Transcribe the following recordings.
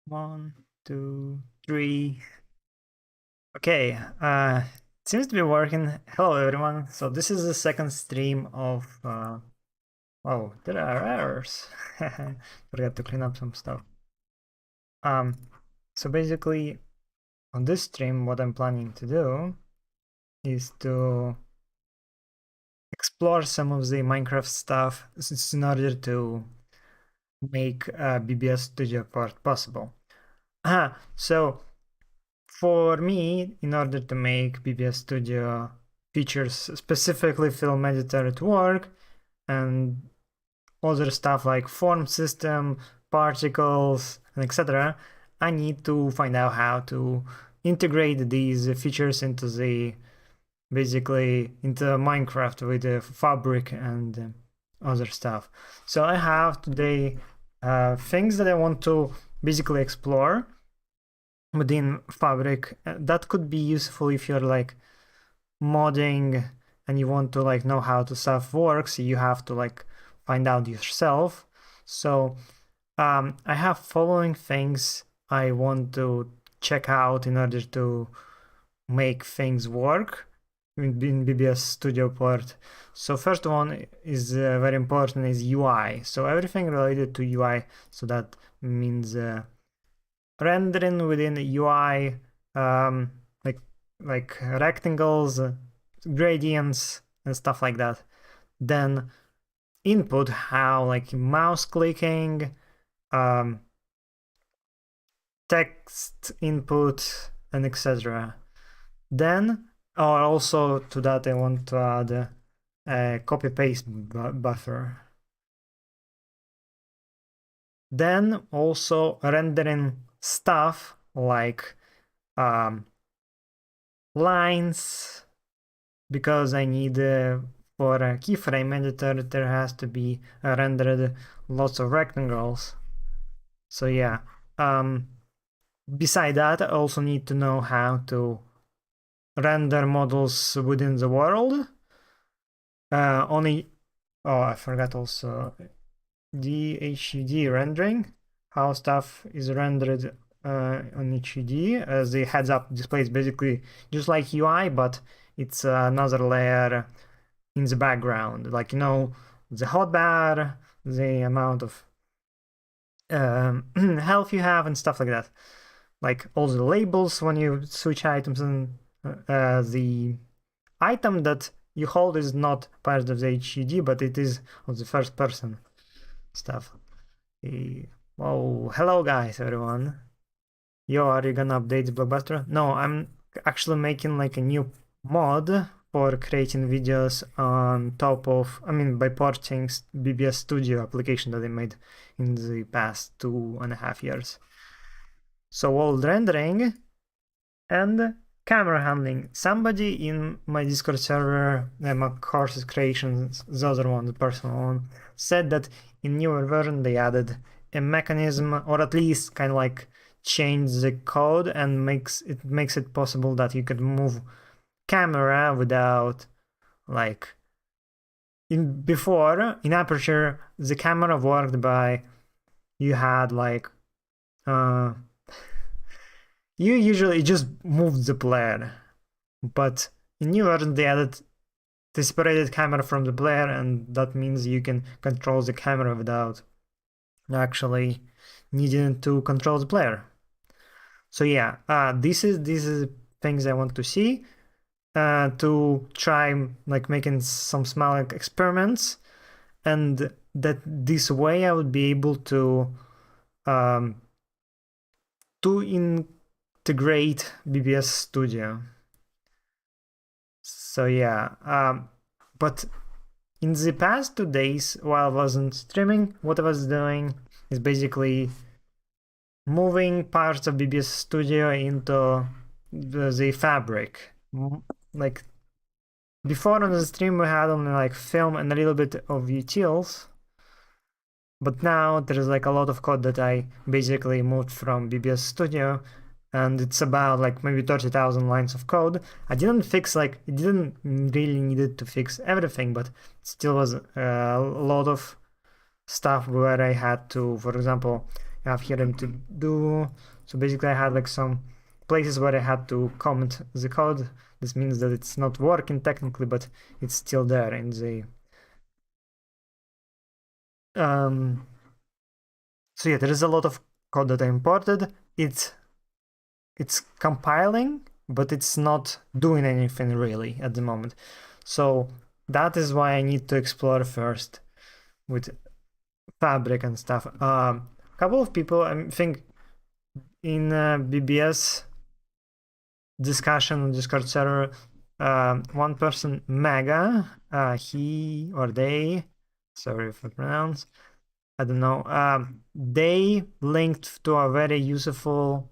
1, 2, 3. Okay, it seems to be working. Hello everyone. So this is the second stream of oh, there are errors. Forgot to clean up some stuff. Um so basically on this stream what I'm planning to do is to explore some of the Minecraft stuff in order to make BBS Studio part possible. So for me, in order to make BBS Studio features, specifically film editor, to work, and other stuff like form system, particles, and etc., I need to find out how to integrate these features into the basically into Minecraft with the fabric and other stuff. So I have today things that I want to basically explore within fabric. That could be useful if you're like modding and you want to like know how to stuff works. You have to like find out yourself. So I have following things I want to check out in order to make things work in BBS Studio port. So first one is very important is UI. So everything related to UI. So that means rendering within the UI, like rectangles, gradients, and stuff like that. Then input, how like mouse clicking, text input, and etc. Then, or also to that, I want to add a copy-paste buffer. Then also rendering stuff like lines, because I need for a keyframe editor there has to be rendered lots of rectangles. So yeah, beside that I also need to know how to render models within the world. I forgot also the HUD rendering, how stuff is rendered on HUD. As the heads-up display is basically just like UI, but it's another layer in the background, like the hotbar, the amount of health you have, and stuff like that. Like all the labels when you switch items, and the item that you hold is not part of the HUD, but it is of the first person stuff. Oh, hello guys, everyone. Yo, are you gonna update the Blockbuster? No, I'm actually making like a new mod for creating videos on top of, by porting BBS Studio application that I made in the past 2.5 years. So old rendering and camera handling. Somebody in my Discord server, my courses creations, the other one, the personal one, said that in newer version they added a mechanism, or at least kind of like change the code and makes it possible that you could move camera without like before in Aperture the camera worked by you had like you usually just moved the player, but in new version they added the separated camera from the player, and that means you can control the camera without actually needing to control the player. So yeah, this is things I want to see, to try like making some small experiments, and that this way I would be able to integrate BBS Studio. So yeah, but in the past 2 days while I wasn't streaming, what I was doing is basically moving parts of BBS Studio into the fabric. Like before on the stream we had only like film and a little bit of utils, but now there's like a lot of code that I basically moved from BBS Studio, and it's about like maybe 30,000 lines of code. I didn't fix like it didn't really needed to fix everything, but it still was a lot of stuff where I had to, for example, have here and to do. So basically I had like some places where I had to comment the code. This means that it's not working technically, but it's still there in the so yeah, there is a lot of code that I imported. It's compiling, but it's not doing anything really at the moment. So that is why I need to explore first with Fabric and stuff. A couple of people, I think, in BBS discussion on Discord server, one person, Mega, he or they, sorry if I pronounce, I don't know, they linked to a very useful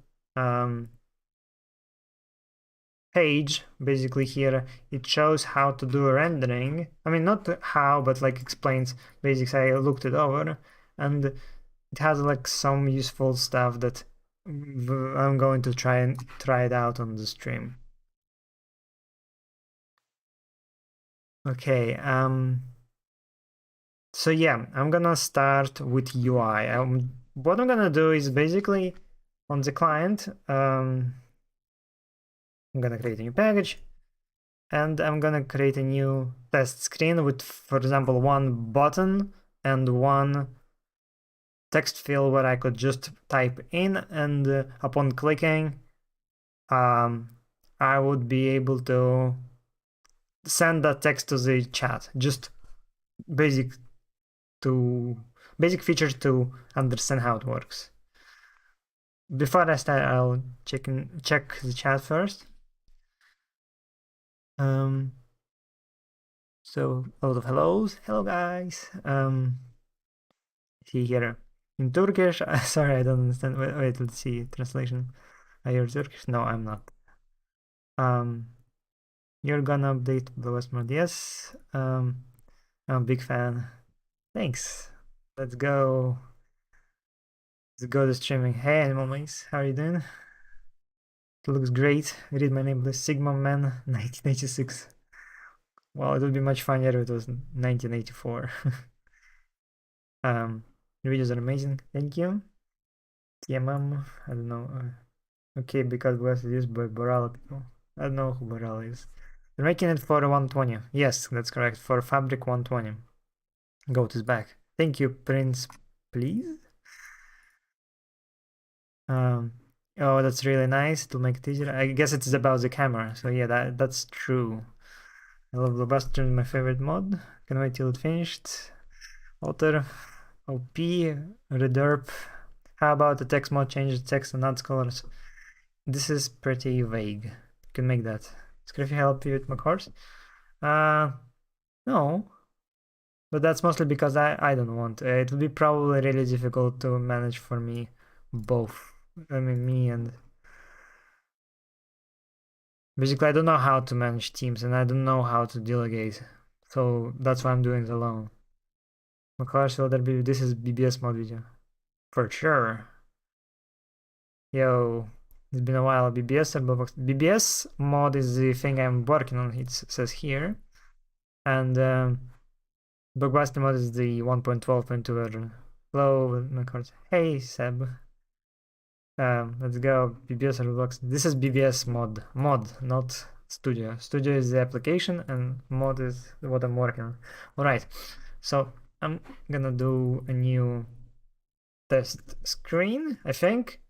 page. Basically here it shows how to do rendering. I mean, not how, but like explains basics. I looked it over and it has like some useful stuff that I'm going to try it out on the stream. Okay, so yeah, I'm gonna start with UI. What I'm gonna do is basically on the client, I'm gonna create a new package and I'm gonna create a new test screen with, for example, one button and one text field where I could just type in, and upon clicking, I would be able to send that text to the chat. Just basic basic features to understand how it works. Before I start, I'll check the chat first. So a lot of hellos. Hello guys. See here in Turkish. Sorry, I don't understand. Wait, let's see translation. Are you Turkish? No, I'm not. You're gonna update the West mode? Yes. I'm a big fan. Thanks. Let's go. Let's go to streaming. Hey, Animal Maze, how are you doing? It looks great. Read my name, please. Sigma Man, 1986. Well, it would be much funnier if it was 1984. Your videos are amazing. Thank you. Yeah, mom. I don't know. Okay, because was used by Boral people. I don't know who Boral is. They're making it for 120. Yes, that's correct. For Fabric 120. Goat is back. Thank you, Prince. Please. Oh, that's really nice to make it easier. I guess it's about the camera. So yeah, that's true. I love Blockbuster, my favorite mod. Can wait till it finished. Alter, OP, Rederp. How about the text mod changes text and adds colors? This is pretty vague. You can make that. Scruffy help you with my course? No. But that's mostly because I don't want. It will be probably really difficult to manage for me both. I mean, me and basically I don't know how to manage teams and I don't know how to delegate. So that's why I'm doing it alone. McCarthy, will there be? This is BBS mod video. For sure. Yo, it's been a while. BBS or BBS mod is the thing I'm working on. It says here. And Blockbuster mod is the 1.12.2 version. Hello, McCarthy. Hey, Seb. Let's go. BBS or Roblox. This is BBS mod, not Studio. Studio is the application, and mod is what I'm working on. All right, so I'm gonna do a new test screen. I think.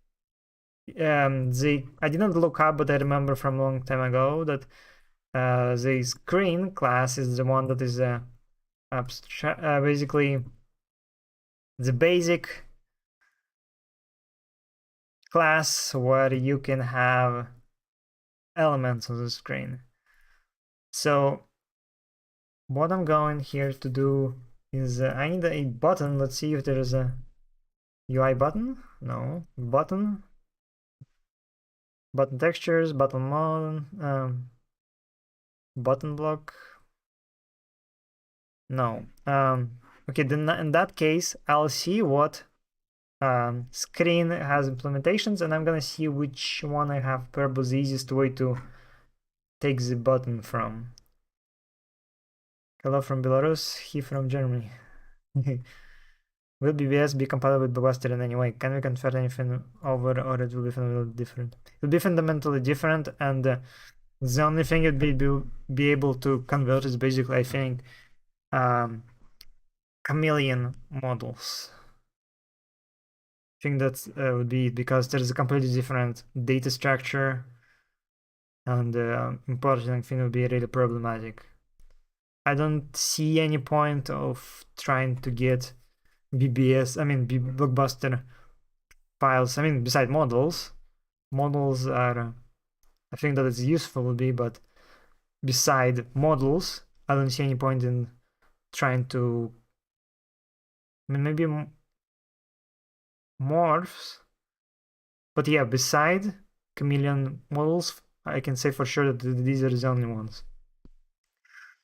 I didn't look up, but I remember from a long time ago that the screen class is the one that is basically the basic class where you can have elements on the screen. So what I'm going here to do is I need a button. Let's see if there is a UI button. No, button textures, button mode, button block. No. Okay, then in that case, I'll see what screen has implementations, and I'm gonna see which one I have purpose the easiest way to take the button from. Hello from Belarus, he from Germany. Will BBS be compatible with Blockbuster in any way? Can we convert anything over, or it will be fundamentally different? It will be fundamentally different, and the only thing you'd be able to convert is basically, I think, chameleon models. I think that would be because there's a completely different data structure, and importing thing would be really problematic. I don't see any point of trying to get BBS, I mean, Blockbuster files. I mean, beside models, models are, I think that it's useful would be, but beside models, I don't see any point in trying to, I mean, maybe morphs, but yeah, beside chameleon models, I can say for sure that these are the only ones.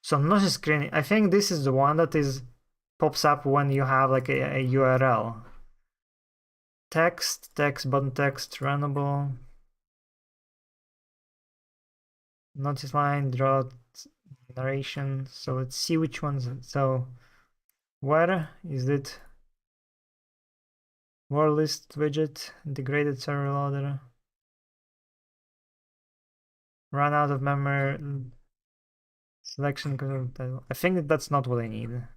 So notice screen, I think this is the one that is pops up when you have like a URL. Text, button text, runnable, notice line, draw, narration. So let's see which ones. So where is it? Word list widget, integrated server loader, run out of memory, selection title. I think that's not what I need.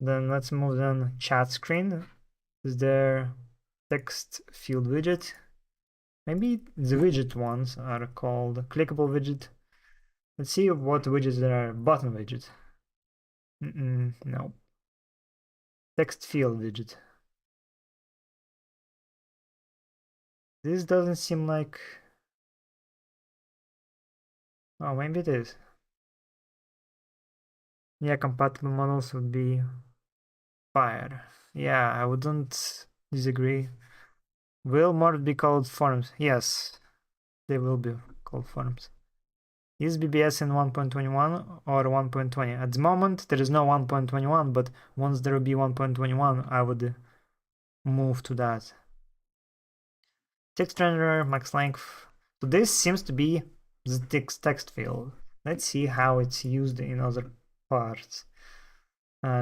Then let's move on. Chat screen. Is there text field widget? Maybe the widget ones are called clickable widget. Let's see what widgets there are. Button widget. No. Text field widget. This doesn't seem like... Oh, maybe it is. Yeah, compatible models would be Fire. Yeah, I wouldn't disagree. Will more be called forms? Yes, they will be called forms. Is BBS in 1.21 or 1.20? At the moment, there is no 1.21, but once there will be 1.21, I would move to that. Text renderer, max length. So this seems to be the text field. Let's see how it's used in other parts.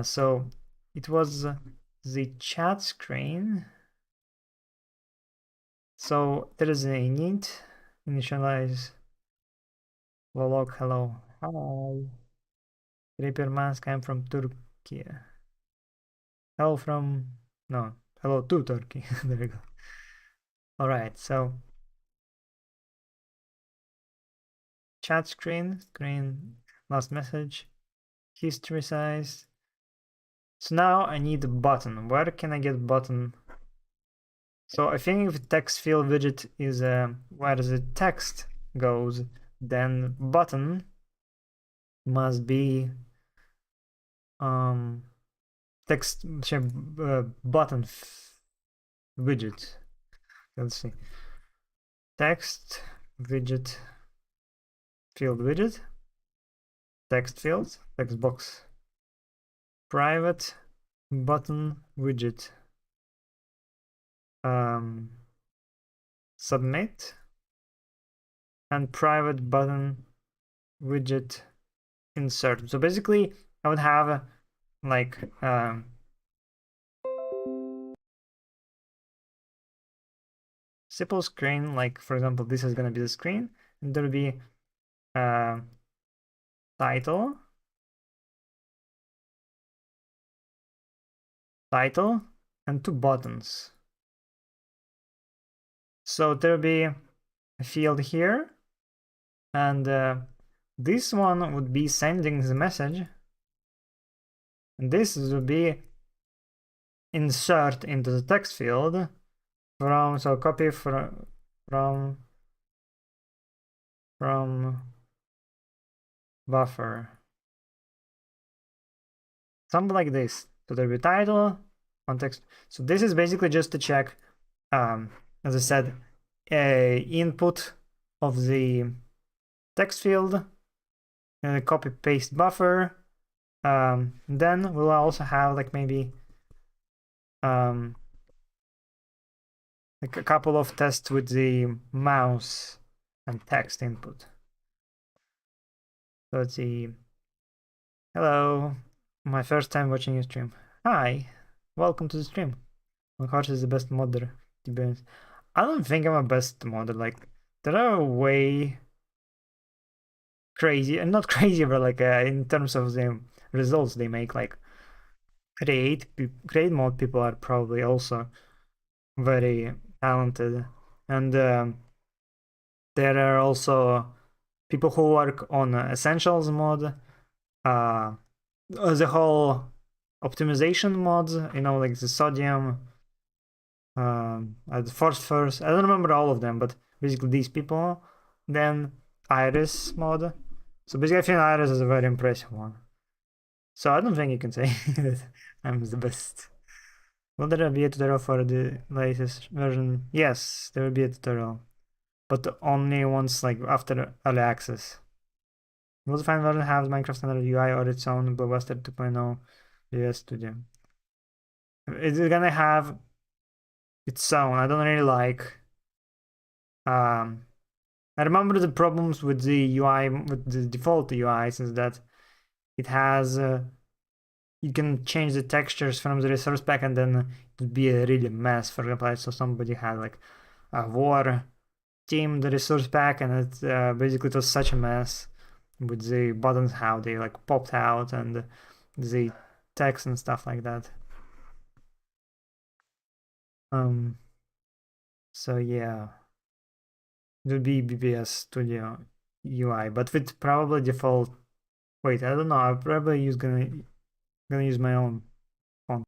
So it was the chat screen. So there is a init, initialize log hello. Hi. Repair mask, I'm from Turkey. Hello from, no, hello to Turkey. There we go. All right, so chat screen, last message, history size. So now I need a button. Where can I get button? So I think if text field widget is where the text goes, then button must be text button widget. Let's see. Text widget field widget. Text field, text box. Private button widget. Submit and private button widget insert. So basically I would have like simple screen, like for example this is going to be the screen, and there will be title and two buttons. So there will be a field here, and this one would be sending the message, and this would be insert into the text field from, so copy from buffer, something like this. So there'll be title, context. So this is basically just to check, as I said, a input of the text field and a copy paste buffer. Then we'll also have like maybe like a couple of tests with the mouse and text input. So let's see. Hello, my first time watching your stream. Hi. welcome to the stream. My heart is the best modder, to be honest. I don't think I'm a best modder. Like, there are way crazy, and not crazy, but like in terms of the results they make, like create mod people are probably also very talented, and there are also people who work on essentials mod, the whole optimization mods, you know, like the sodium, the first. I don't remember all of them, but basically these people. Then Iris mod. So basically, I think Iris is a very impressive one. So I don't think you can say that I'm the best. Will there be a tutorial for the latest version? Yes, there will be a tutorial, but only once, like after early access. Will the final version have Minecraft standard UI or its own Blockbuster 2.0 BBS Studio? It's gonna have its own. I don't really like. I remember the problems with the UI, with the default UI, since that it has. You can change the textures from the resource pack, and then it would be a really mess. For example, I saw somebody had like a war team, the resource pack, and it basically it was such a mess with the buttons, how they like popped out, and the text and stuff like that. So yeah, it would be BBS Studio UI, but with probably default. Wait, I don't know. I'm probably gonna use my own font.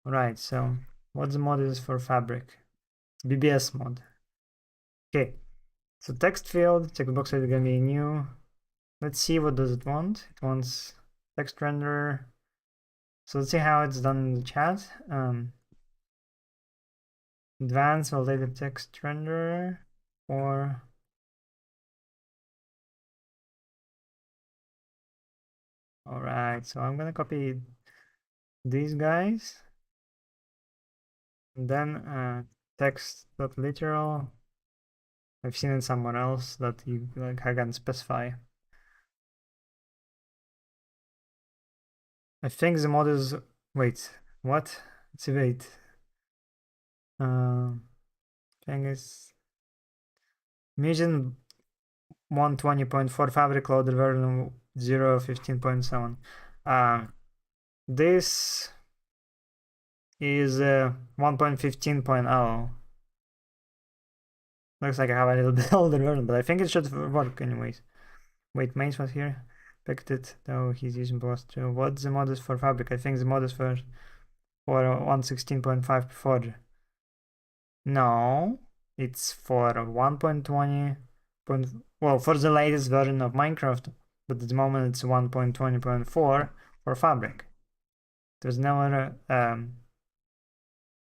Right. So what the mod is for Fabric? BBS mod. Okay. So text field checkbox is gonna be new. Let's see what does it want. It wants text renderer. So let's see how it's done in the chat. Advanced validated text renderer or all right. So I'm gonna copy these guys, and then text.literal. I've seen it somewhere else that you like I can specify. I think the mod is wait, what? It's wait. Thing is Musion 120.4 Fabric Loader version 0.15.7. This is 1.15.0. Looks like I have a little bit older version, but I think it should work anyways. Wait, Mains was here. Picked it, though he's using both too. What's the mod is for Fabric? I think the mod is for 116.5 before. No, it's for 1.20. Well, for the latest version of Minecraft, but at the moment it's 1.20.4 for Fabric. There's never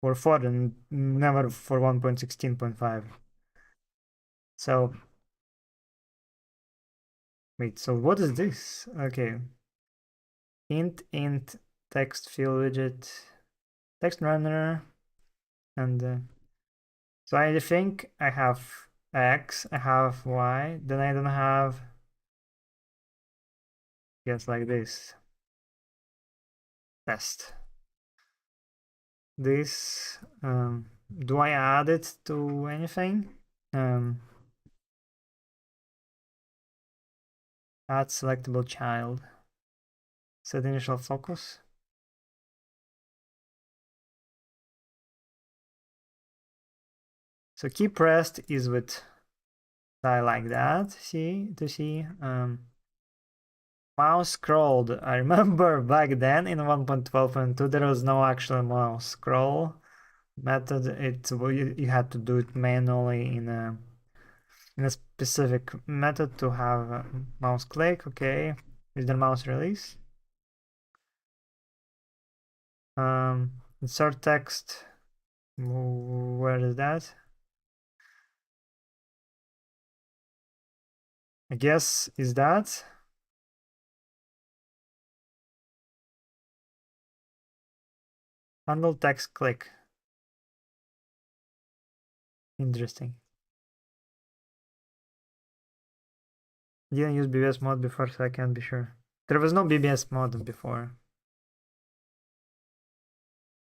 for 4 and never for 1.16.5. So wait, so what is this? Okay, int text field widget text renderer, and so I think I have X, I have Y, then I don't have, yes, like this. Test. This, do I add it to anything? Add selectable child. Set initial focus. So key pressed is with I like that. See. Mouse scrolled. I remember back then in 1.12.2 there was no actual mouse scroll method. You had to do it manually in a specific method to have a mouse click. Okay, is the mouse release? Insert text. Where is that? I guess is that handle text click. Interesting. Didn't use BBS mod before, so I can't be sure. There was no BBS mod before.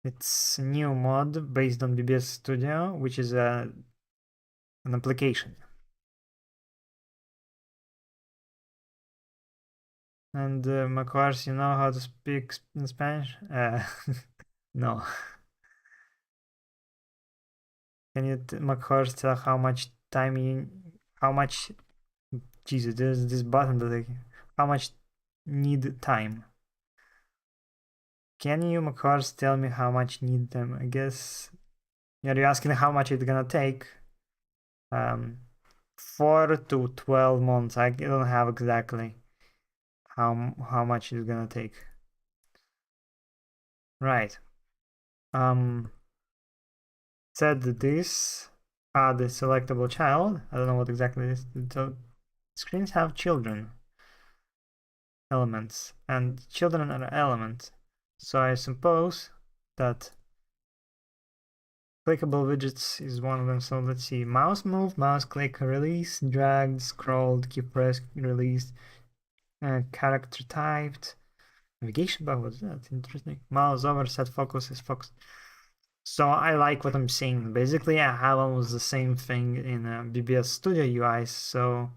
It's a new mod based on BBS Studio, which is an application. And of course, you know how to speak in Spanish? No. Can you, of course, tell how much time you, how much, Jesus, there's this button that how much need time? Can you, of course, tell me how much need time? I guess, you're asking how much it's gonna take. 4 to 12 months. I don't have exactly how much it's gonna take. Right. Said this add a selectable child. I don't know what exactly this. So screens have children elements, and children are elements. So I suppose that clickable widgets is one of them. So let's see: mouse move, mouse click, release, dragged, scrolled, keep press, released, character typed, navigation bar. What's that? Interesting. Mouse over, set focus is focus. So I like what I'm seeing. Basically, I have almost the same thing in BBS Studio UI. So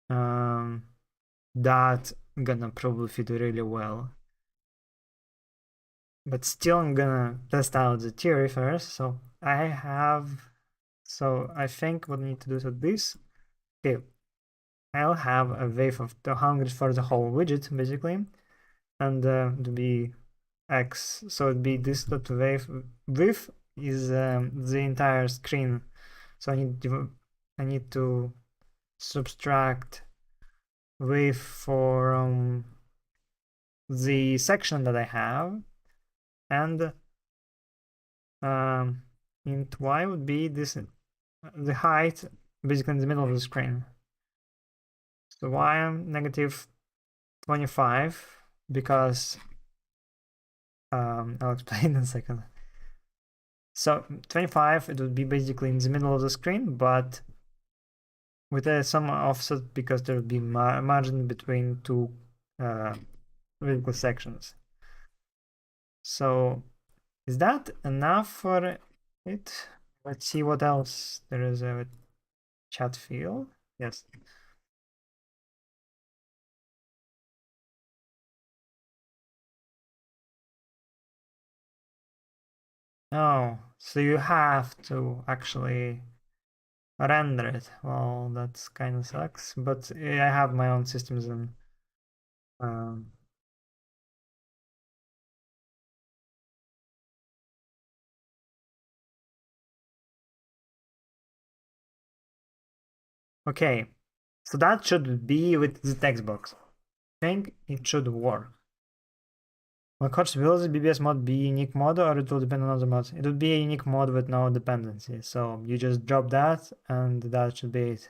that gonna probably fit really well. But still, I'm gonna test out the theory first. So I think what I need to do is this. Okay, I'll have a wave of 200 for the whole widget, basically, and to be x. So it'd be this dot wave. Width is the entire screen. So I need to subtract width from the section that I have, and int y would be this the height basically in the middle of the screen. So y am negative 25 because I'll explain in a second. So 25, it would be basically in the middle of the screen, but with some offset because there would be margin between two vertical sections. So is that enough for it? Let's see what else there is a chat field. Yes. Oh, so you have to actually render it. Well, that's kind of sucks, but I have my own systems and um, okay. So that should be with the text box. I think it should work. Of course, will the BBS mod be a unique mod or it will depend on other mods? It would be a unique mod with no dependency. So you just drop that and that should be it.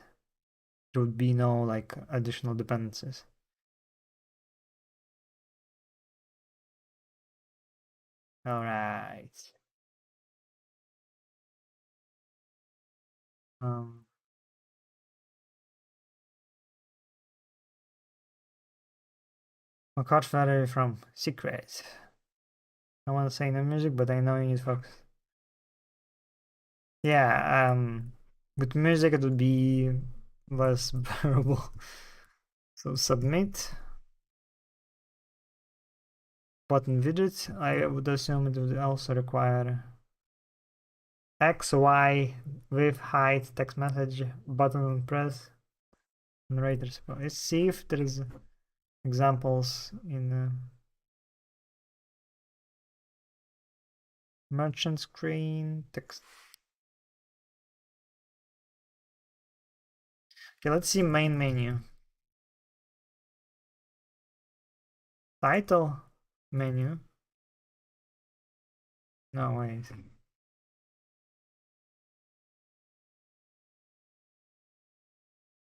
There would be no like additional dependencies. All right. Um, what card vary from secret? I want to say no music, but I know you need focus. Yeah, with music it would be less bearable. So submit button widget. I would assume it would also require X, Y, width, height, text message, button and press, narrators. Let's see if there is examples in merchant screen, text. Okay, let's see main menu. Title menu. No, wait.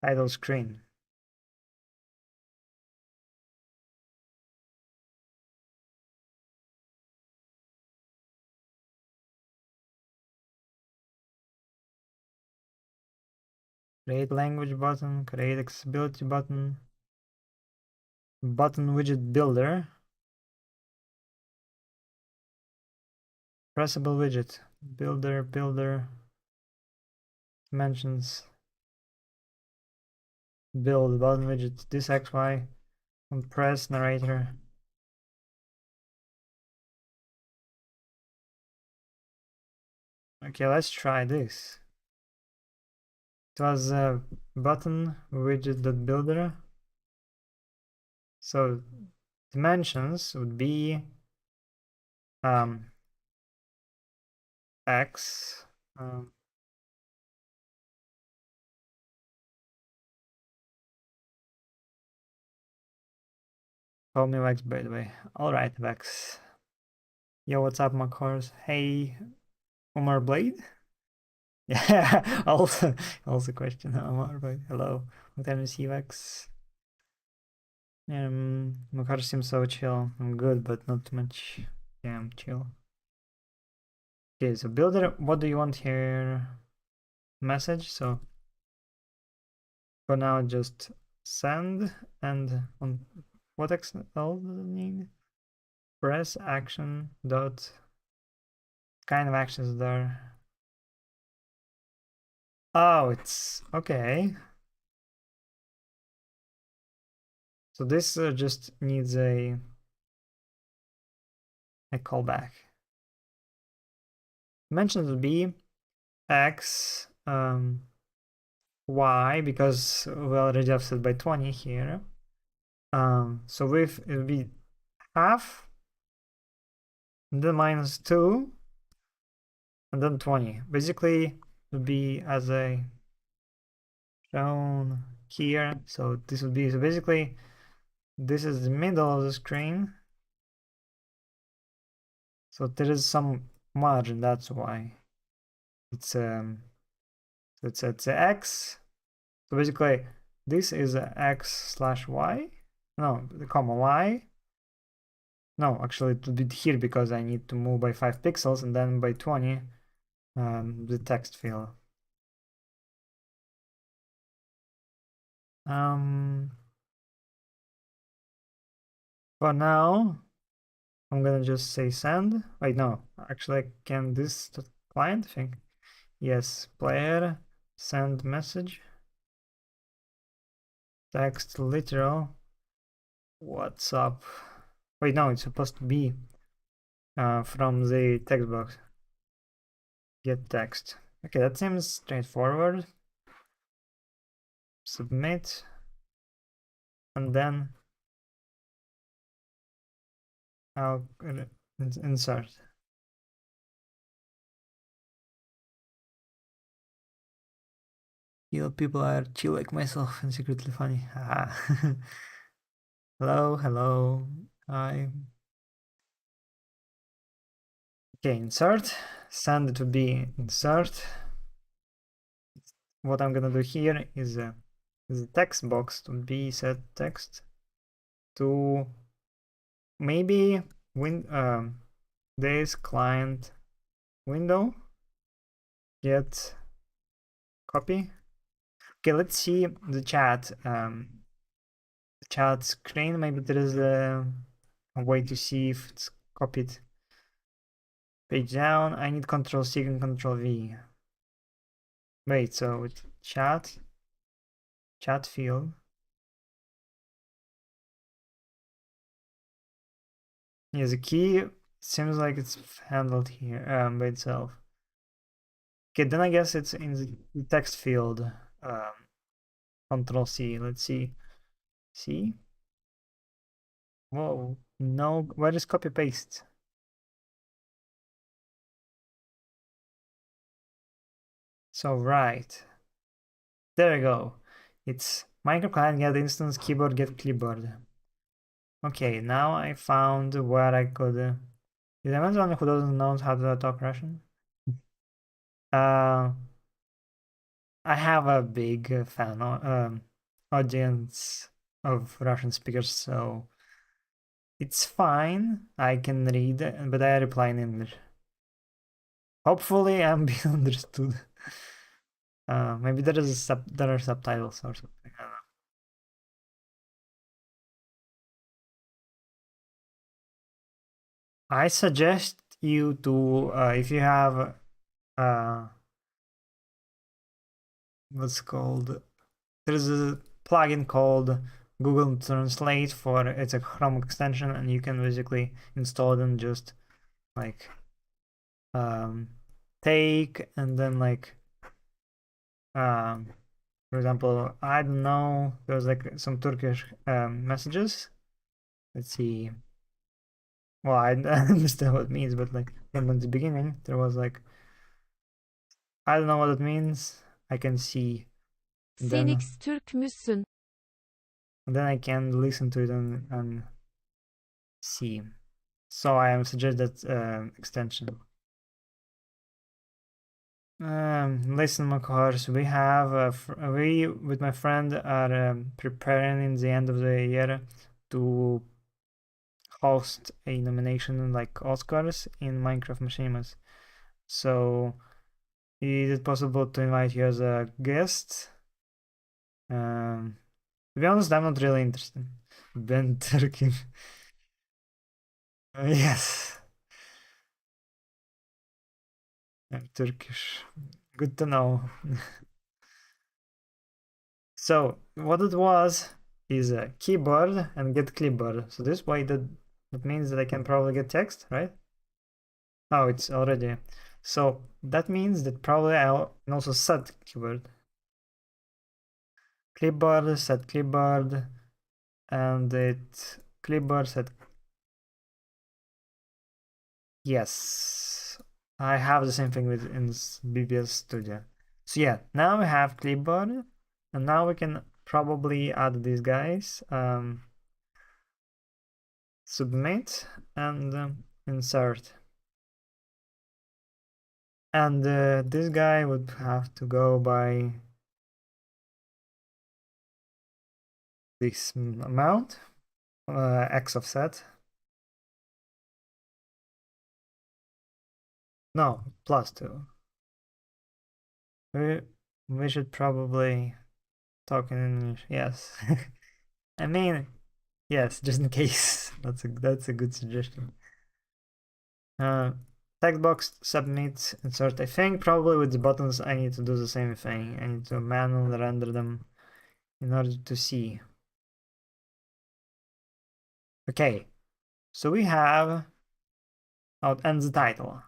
Title screen. Create language button, create accessibility button, button widget builder, pressable widget, builder, dimensions, build, button widget, this XY, compress narrator. Okay, let's try this. It was a button widget builder. So dimensions would be x call me Vex, by the way. All right, Vex. Yo, what's up, Macars? Hey, Omar Blade. Yeah, also question. Omar Blade. Hello. Long time to see, Vex. Makar seems so chill. I'm good, but not too much. Yeah, I'm chill. Okay, so builder, what do you want here? Message. So for now, just send and on what XL does it need? Press action dot kind of actions there. Oh, it's okay. So this just needs a callback. Mentions would be x y because we already offset by 20 here. So with it would be half, and then minus 2, and then 20. Basically, it would be as a shown here. So this would be so basically this is the middle of the screen. So there is some margin, that's why it's it's a x. So basically this is a x slash y. No, the comma y. No, actually it would be here because I need to move by 5 pixels and then by 20 the text field. For now, I'm gonna just say send. Wait, no, actually, can this client thing? Yes, player, send message, text literal. What's up? Wait, no, it's supposed to be from the text box. Get text. Okay, that seems straightforward. Submit, and then I'll insert. You know, people are chill like myself and secretly funny. Hello, hello, hi. Okay, insert. Send it to be insert. What I'm gonna do here is a text box to be set text to maybe this client window get copy. Okay, let's see the chat screen. Maybe there is a way to see if it's copied. Page down. I need Control C and Control V. Wait, so it's chat field. Yeah, the key seems like it's handled here by itself. Okay, then I guess it's in the text field. Control C. Let's see. See? Whoa. No, where is copy paste? So right. There we go. It's microclient get instance keyboard get clipboard. Okay, now I found where I could. Is anyone the one who doesn't know how to talk Russian? Uh, I have a big fan audience of Russian speakers, so it's fine. I can read, but I reply in English. Hopefully, I'm being understood. Maybe there are subtitles or something. I don't know. I suggest you to if you have uh, what's called there's a plugin called Google Translate for it's a Chrome extension, and you can basically install it and just like um, take and then like um, for example, I don't know, there's like some Turkish messages. Let's see. Well, I understand what it means, but like from the beginning, there was like I don't know what it means. I can see. Sen Then X Türk müsün? I can listen to it and see. So I am suggest that extension. Listen, of course, we have we with my friend are preparing in the end of the year to host a nomination like Oscars in Minecraft Machinima. So is it possible to invite you as a guest? Um, to be honest, I'm not really interested. Ben Turkin. Yes, I'm Turkish. Good to know. So what it was is a keyboard and get clipboard. So this way that means that I can probably get text, right? Oh, it's already. So that means that probably I'll can also set keyboard. Clipboard, set clipboard, and it clipboard set. Yes, I have the same thing with in BBS Studio. So yeah, now we have clipboard, and now we can probably add these guys. Submit and insert. And this guy would have to go by this amount, x offset. No, +2. We, we should probably talk in English. Yes. I mean, yes, just in case. That's a good suggestion. Uh, Text box, submit, insert. I think probably with the buttons I need to do the same thing. I need to manually render them in order to see. Okay, so we have out and the title.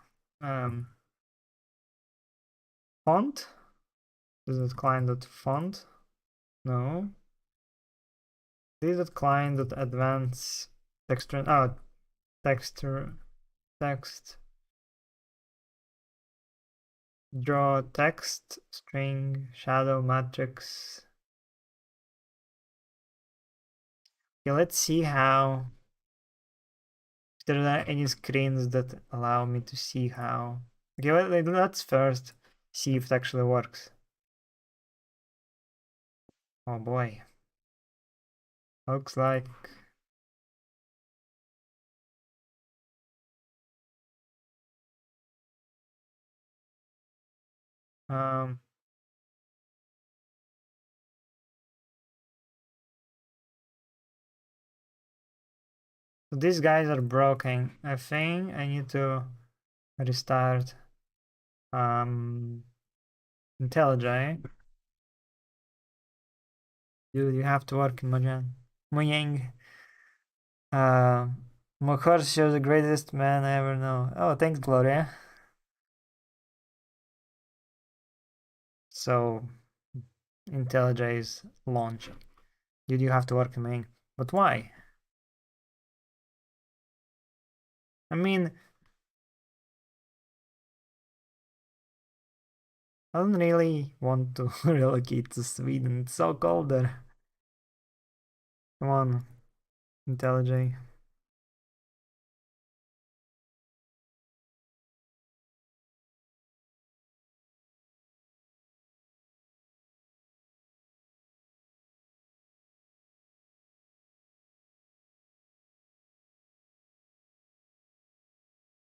Font. Is it client.font? No. This is client.advance texture. Oh, texture text. Draw text string shadow matrix. Okay, let's see how if there are any screens that allow me to see how. Okay, let's first see if it actually works. Oh boy. Looks like um so these guys are broken. I think I need to restart IntelliJ. Dude, you have to work in Mojang. Mojang. Uh, of course, you're the greatest man I ever know. Oh, thanks, Gloria. So, IntelliJ is launching. Dude, you have to work in Mojang. But why? I mean, I don't really want to relocate to Sweden. It's so cold there. Come on, IntelliJ.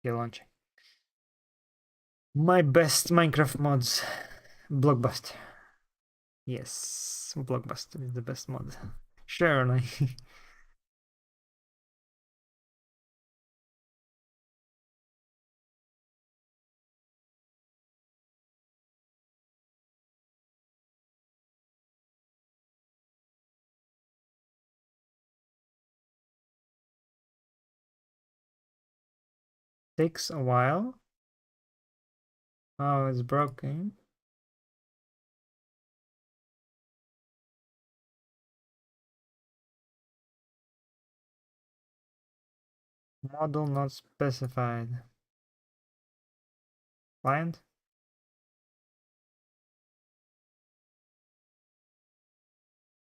You're launching. My best Minecraft mods. Blockbuster. Yes, Blockbuster is the best mod. Surely. Takes a while. Oh, it's broken. Model not specified. Client?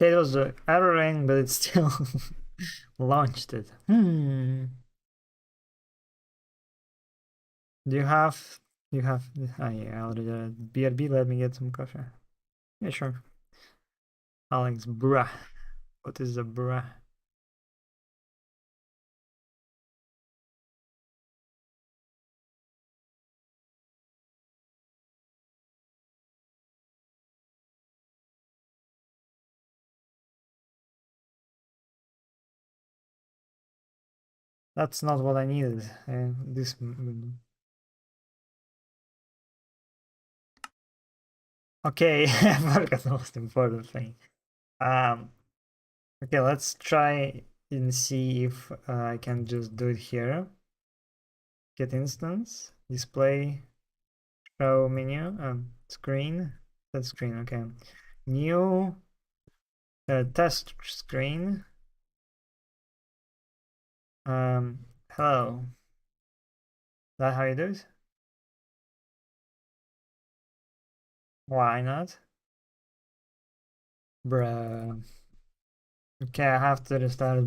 It was erroring, but it still launched it. Do you have, oh yeah, I already did. BRB, let me get some coffee. Yeah, sure. Alex, bruh. What is a bruh? That's not what I needed. This. Okay, I forgot the most important thing. Um, okay, let's try and see if I can just do it here. Get instance, display, show menu, screen, that screen, okay. New test screen. Hello. Is that how you do it? Why not? Bruh. Okay, I have to restart it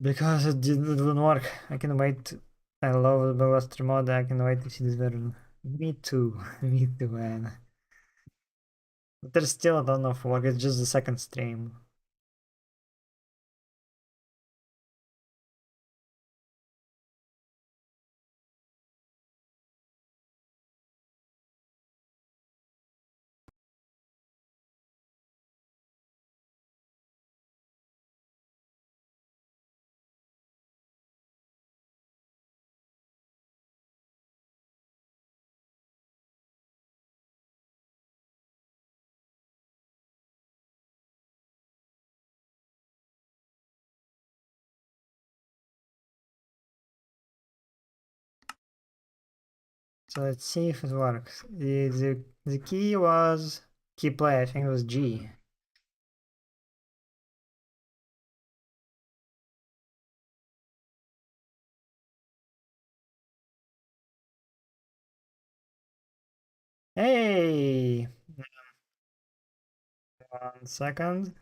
because it didn't work. I can wait. I love the last mod. I can wait to see this version. Me too. Me too, man. But there's still a ton of work. It's just the second stream. So let's see if it works. The key was key play. I think it was G. Hey, 1 second.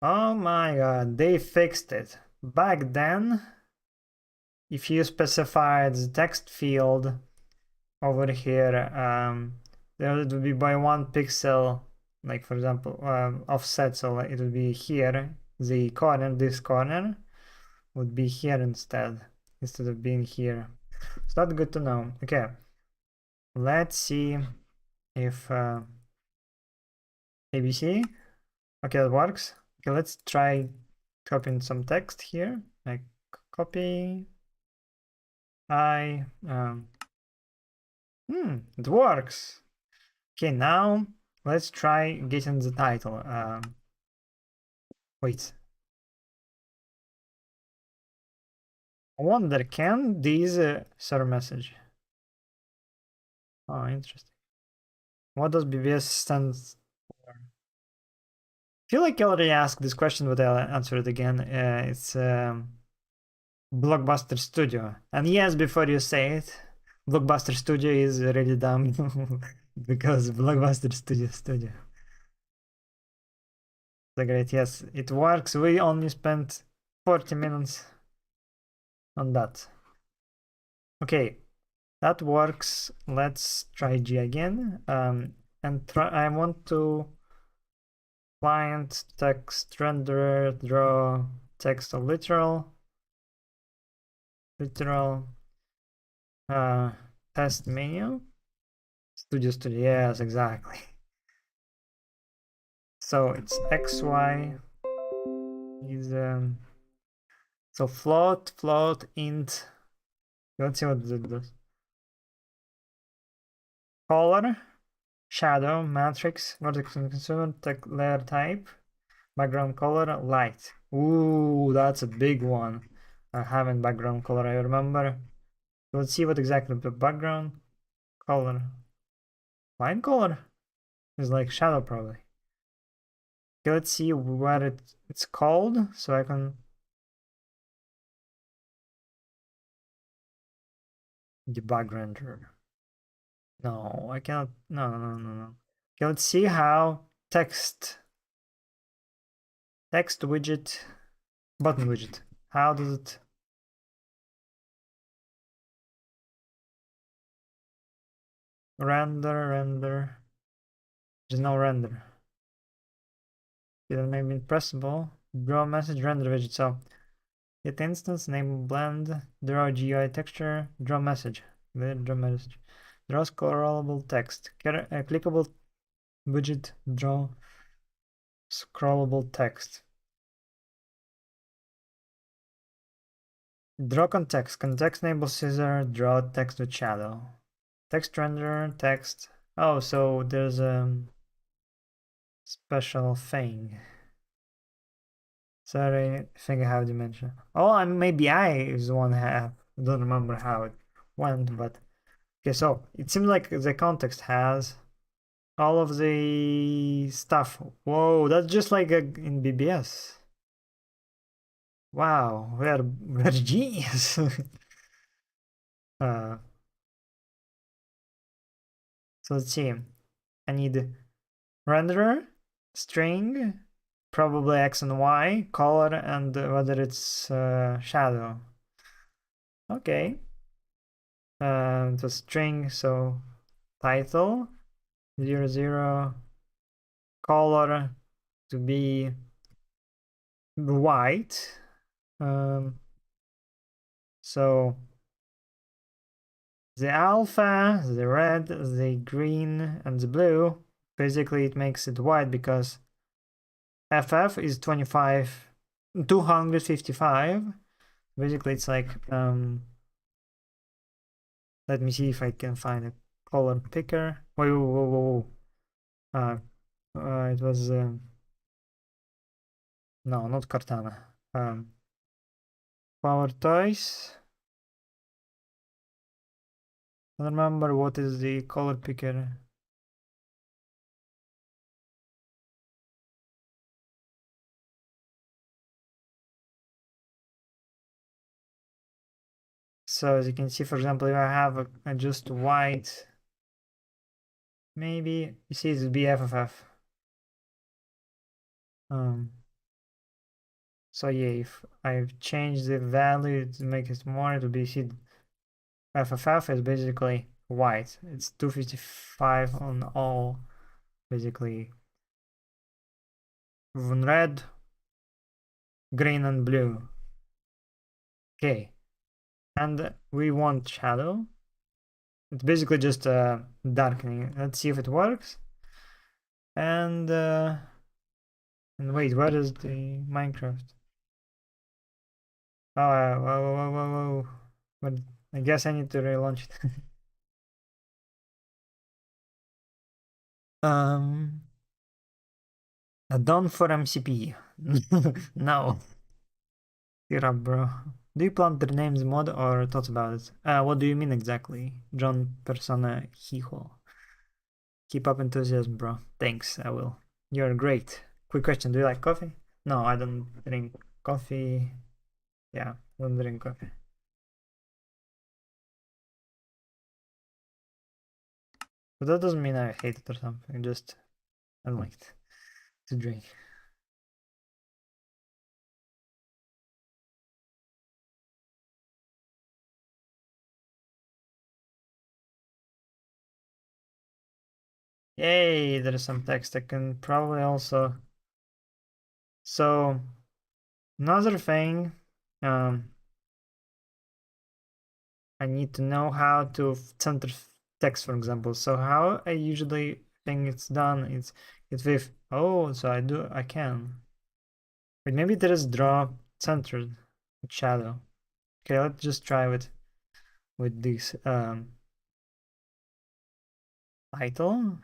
Oh my god, they fixed it. Back then, if you specified the text field over here, there it would be by 1 pixel, like for example, offset. So it would be here, the corner, this corner would be here instead of being here. It's not good to know. Okay, let's see if ABC. Okay, it works. Okay, let's try copying some text here. Like copy. It works. Okay, now let's try getting the title. Wait. I wonder, can these server message? Oh, interesting. What does BBS stand for? I feel like I already asked this question, but I'll answer it again. It's Blockbuster Studio. And yes, before you say it, Blockbuster Studio is really dumb because Blockbuster Studio. So great, yes, it works. We only spent 40 minutes on that. Okay, that works. Let's try G again. And I want to client text renderer draw text literal test menu. Studio, yes, exactly. So it's XY is so float, int. Let's see what it does. Color, shadow, matrix, vertex and consumer, layer type, background color, light. Ooh, that's a big one. I haven't background color, I remember. Let's see what exactly the background color. Light color is like shadow probably. Okay, let's see what it's called so I can debug render. No, I cannot. No. Okay, let's see how text widget, button widget. How does it render? There's no render. It may be pressable. Draw message render widget. So get instance, name blend, draw GUI texture, draw message. Draw message. Draw scrollable text. Clickable widget, draw scrollable text. Draw context. Context enables scissor, draw text with shadow. Text render, text. Oh, so there's a special thing. Sorry, I think I have dimension. Oh, maybe I is the one have. I don't remember how it went, but okay. So it seems like the context has all of the stuff. Whoa, that's just like in BBS. Wow, we're genius. uh, so let's see. I need renderer, string, probably X and Y, color, and whether it's shadow. Okay. The string, so title 00, color to be white. So the alpha, the red, the green, and the blue, basically it makes it white because FF is 255. Basically it's like let me see if I can find a color picker. Whoa. It was no, not Cortana. Power Toys. I don't remember what is the color picker. So as you can see, for example, if I have a just white, maybe you see it's BFFF. So yeah, if I've changed the value to make it more, it will be see FFF is basically white. It's 255 on all, basically red, green, and blue. Okay, and we want shadow. It's basically just darkening. Let's see if it works. And wait, where is the Minecraft? Oh, whoa. But I guess I need to relaunch it. um, done for MCP. No, get up, bro. Do you plan to rename the mod or thoughts about it? What do you mean exactly? John Persona Hijo. Keep up enthusiasm, bro. Thanks, I will. You're great. Quick question, do you like coffee? No, I don't drink coffee. Yeah, I don't drink coffee. But that doesn't mean I hate it or something, just I like it to drink. Yay, there's some text I can probably also. So another thing, I need to know how to center text, for example. So how I usually think it's done, it's with, oh, so I can. But maybe there is draw centered shadow. Okay, let's just try with this title.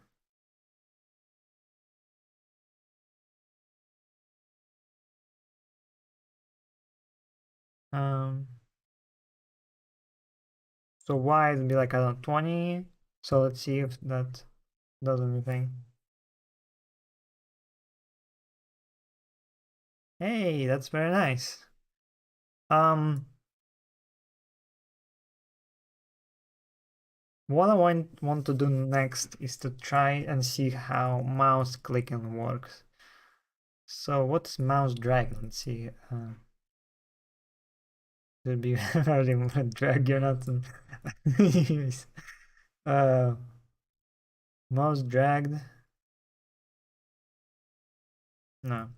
Um, so wide would be like, I don't know, 20. So let's see if that does anything. Hey, that's very nice. Um, what I want to do next is to try and see how mouse clicking works. So what's mouse drag? Let's see. There'll be already drag. You're not. uh, mouse dragged. No.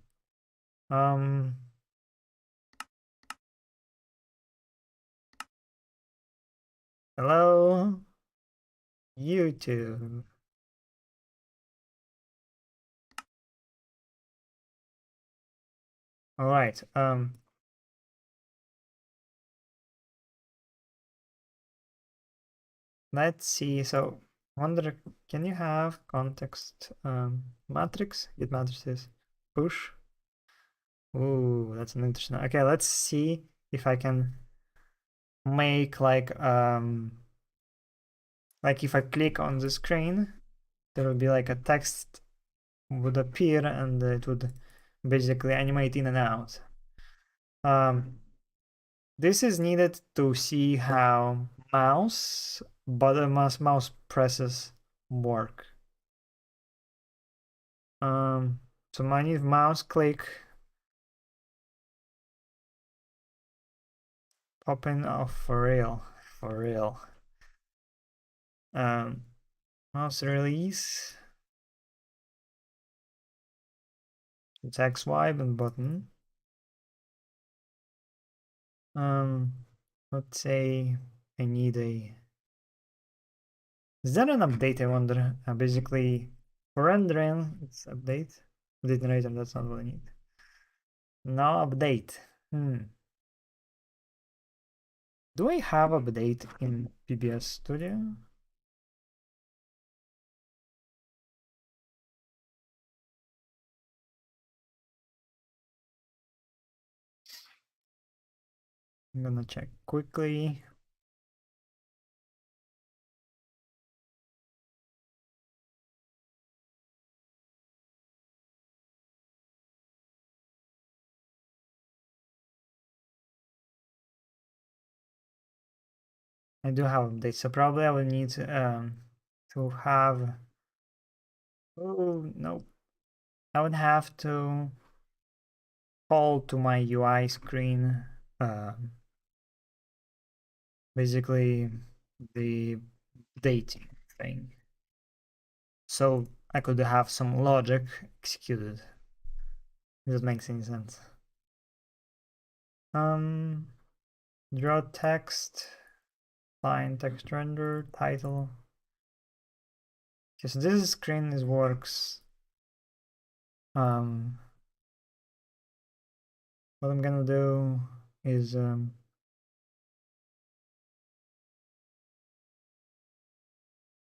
Um. Hello, YouTube. All right. Let's see. So, wonder, can you have context matrix? Get matrices. Push. Ooh, that's an interesting. Okay, let's see if I can make like if I click on the screen, there will be like a text would appear and it would basically animate in and out. This is needed to see how mouse presses work. So I need mouse click popping off for real. Um, Mouse release, it's X, Y, and button. Um, let's say I need a. Is that an update? I wonder. Basically, for rendering, it's update. Update generator. That's not what I need. Now update. Do I have update in BBS Studio? I'm gonna check quickly. I do have updates, so probably I will need to have. Oh no, I would have to call to my UI screen. Basically the dating thing. So I could have some logic executed. If that makes any sense. Draw text, line text render, title. Okay, so this screen works. What I'm gonna do is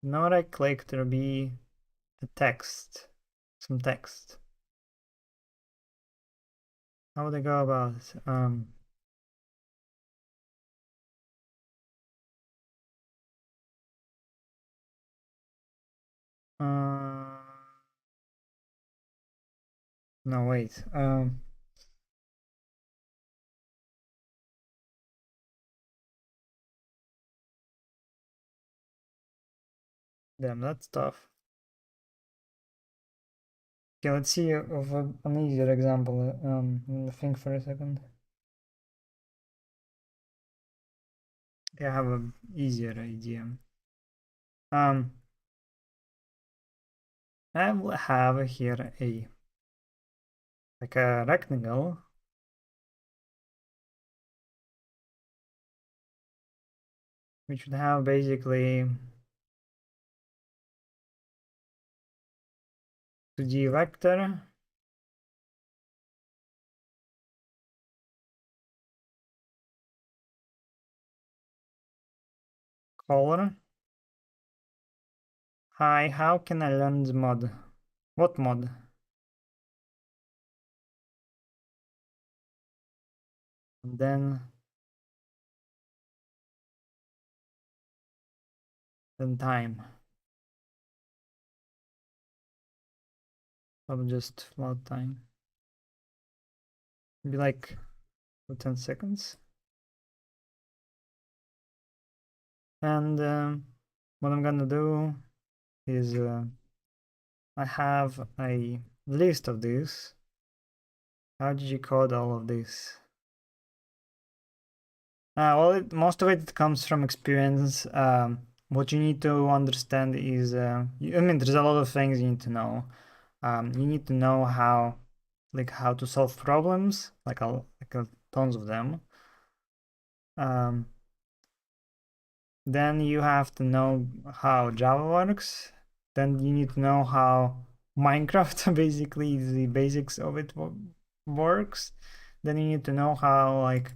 now that I click, there'll be a text, some text. How would I go about it? No, wait. Damn, that's tough. Okay, let's see of an easier example. Think for a second. Okay, I have an easier idea. I will have here a like a rectangle, which would have basically 2D vector, color. Hi, how can I learn the mod? What mod? And then time. I'll just float time. Be like 10 seconds. And what I'm gonna do is I have a list of these. How did you code all of this? Well, most of it comes from experience. What you need to understand is, I mean, there's a lot of things you need to know. You need to know how, like, how to solve problems, tons of them. Then you have to know how Java works. Then you need to know how Minecraft, basically, the basics of it works. Then you need to know how, like,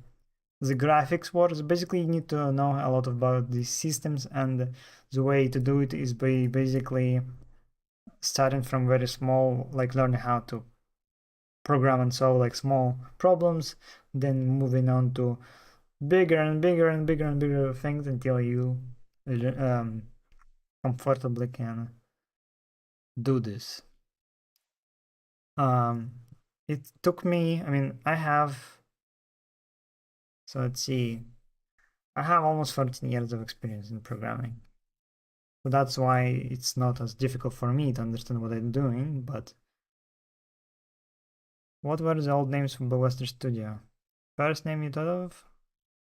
the graphics works. Basically, you need to know a lot about the systems, and the way to do it is by basically starting from very small, like learning how to program and solve like small problems, then moving on to bigger and bigger and bigger and bigger things until you um, comfortably can do this. Um, it took me, I mean, so let's see, I have almost 14 years of experience in programming. So that's why it's not as difficult for me to understand what I'm doing, but what were the old names for BBS Studio? First name you thought of?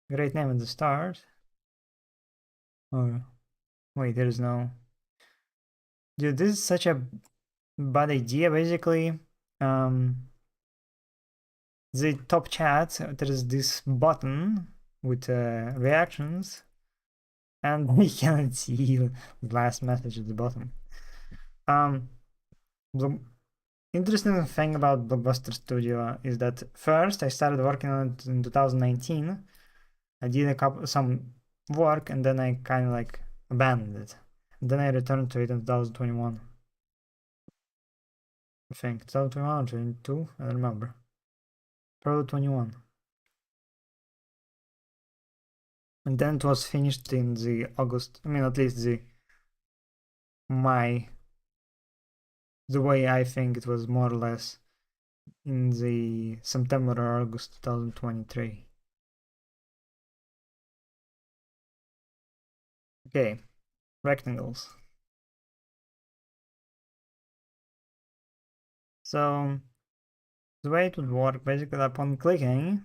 Great name at the start. Or wait, there's no. Dude, this is such a bad idea, basically. The top chat, there's this button with reactions, and we cannot see the last message at the bottom. The interesting thing about Blockbuster Studio is that first I started working on it in 2019. I did some work, and then I kind of like abandoned it. And then I returned to it in 2021. I think 2021 or 22, I don't remember. Probably 21. And then it was finished in the August, I mean at least my the way I think it was more or less in the September or August 2023. Okay, rectangles. So the way it would work, basically upon clicking,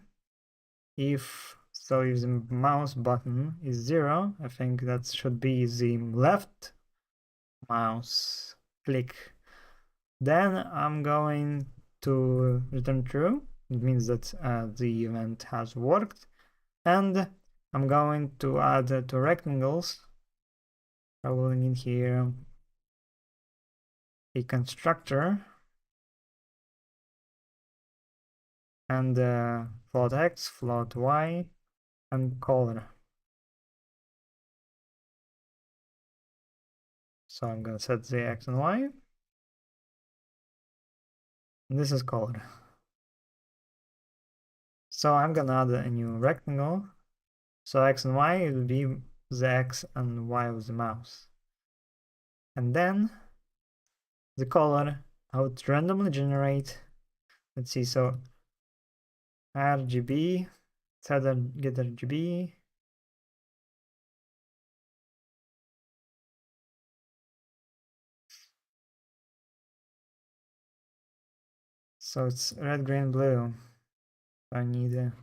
if the mouse button is 0, I think that should be the left mouse click. Then I'm going to return true. It means that the event has worked. And I'm going to add to rectangles. I will need here a constructor and float x, float y, and color. So I'm gonna set the x and y. And this is color. So I'm gonna add a new rectangle. So x and y will be the x and y of the mouse. And then the color, I would randomly generate, let's see, so RGB, set get RGB, so it's red, green, blue. I need a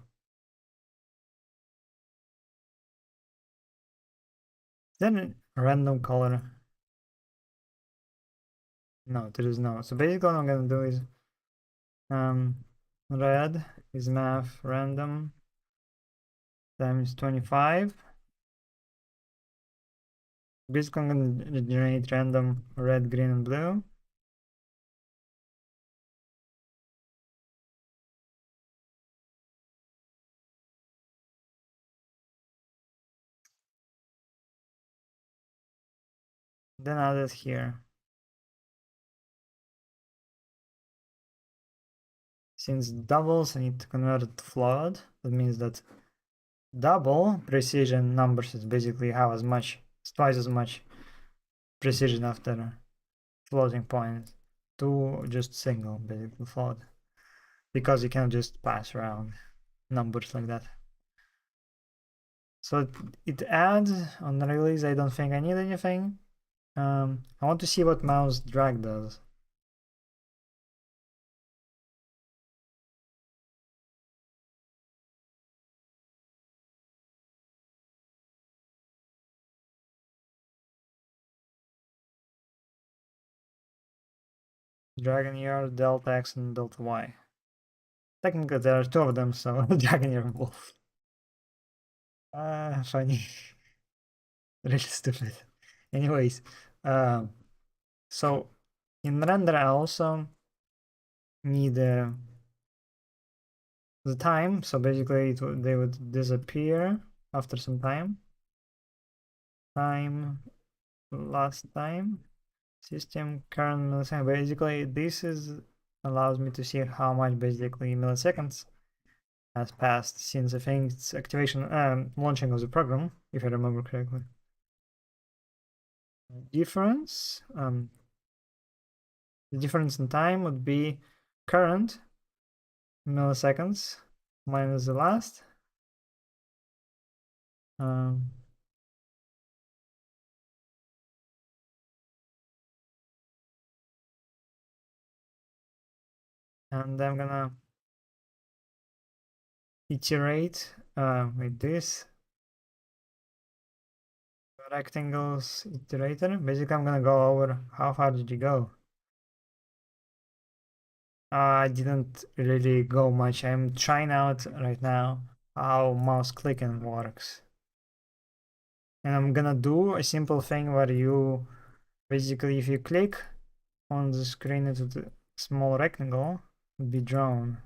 then random color. No, there is no. So basically what I'm gonna do is red is math random times 25. Basically I'm gonna generate random red, green, and blue. then add it here. Since doubles, I need to convert it to float. That means that double precision numbers is basically how as much, twice as much precision after floating point to just single basically float, because you can just pass around numbers like that. So it adds on release. I don't think I need anything. I want to see what mouse drag does. Dragon ear, delta X and delta Y. Technically there are two of them, so dragon ear both. Funny. Really stupid. Anyways, so in render I also need the time. So basically they would disappear after some time. Last time, system current millisecond. Basically this is allows me to see how much basically milliseconds has passed since I think it's activation launching of the program, if I remember correctly. Difference the difference in time would be current milliseconds minus the last. Um, and I'm gonna iterate with this rectangles iterator. Basically, I'm gonna go over how far did you go. I didn't really go much. I'm trying out right now how mouse clicking works. And I'm gonna do a simple thing where you basically, if you click on the screen into the small rectangle, it will be drawn.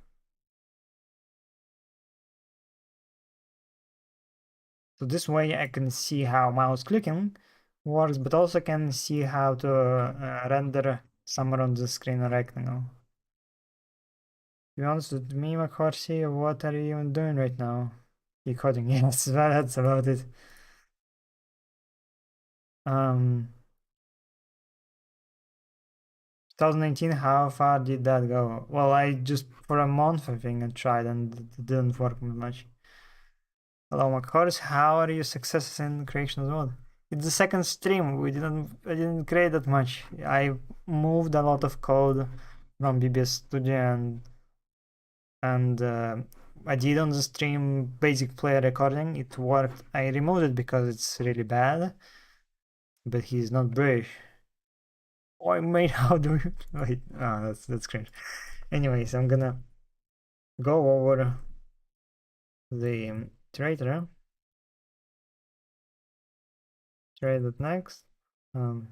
So this way I can see how mouse clicking works, but also can see how to render somewhere on the screen a rectangle. To be honest with me, McHorsey, what are you even doing right now? You're coding, yes, that's about it. 2019, how far did that go? Well, I just, for a month, I think, I tried and it didn't work much. Hello, McHorse, how are your successes in creation as well? It's the second stream. I didn't create that much. I moved a lot of code from BBS Studio and I did on the stream basic player recording. It worked. I removed it because it's really bad. But he's not British. Oh, I made how do you wait? Oh, that's cringe. Anyways, I'm gonna go over the trader. Trade it next. Um,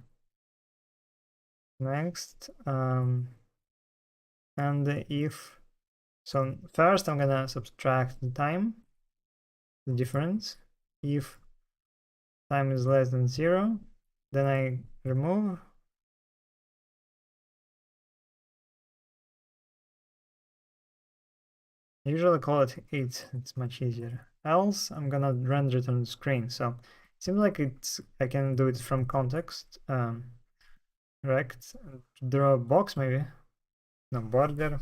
next. And if so, first I'm gonna subtract the time, the difference. If time is less than 0, then I remove. I usually call it 8, it's much easier. Else I'm gonna render it on the screen. So it seems like I can do it from context. Rect, draw a box maybe. No, border.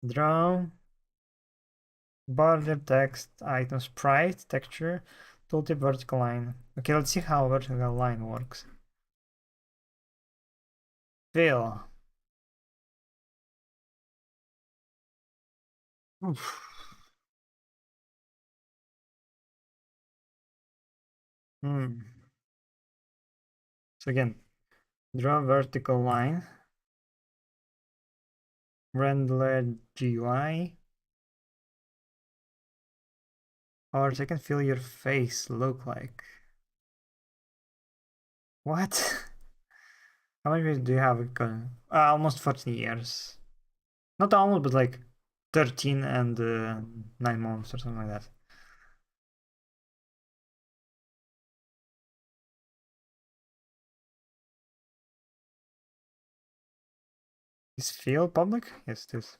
Draw. Border, text, item, sprite, texture, tooltip, vertical line. Okay, let's see how vertical line works. Fill. Oof. Hmm. So again, draw vertical line, render GUI, or I can feel your face look like. What? How many years do you have? Almost 40 years. Not almost, but like 13 and 9 months or something like that. Is field public? Yes, it is.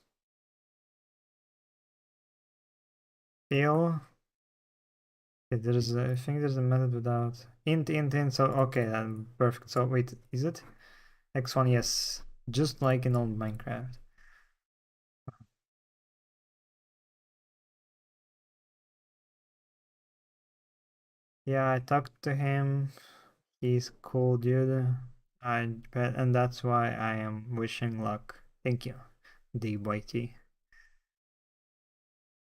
Field. Okay, I think there's a method without int. So okay, then perfect. So wait, is it x1? Yes, just like in old Minecraft. Yeah, I talked to him. He's cool, dude. I bet, and that's why I am wishing luck. Thank you, DYT.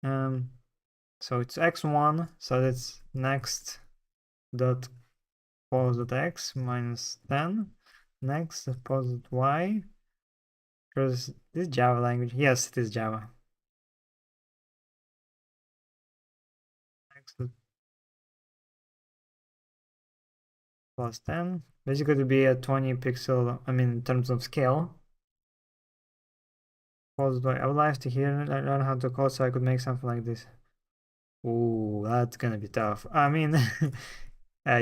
Um, so it's x1. So that's next dot pose dot x minus 10. Next pose dot y. Because this Java language. Yes, it is Java. Next plus 10. Basically, to be a 20 pixel, I mean, in terms of scale. I would like to learn how to code so I could make something like this. Ooh, that's gonna be tough. I mean,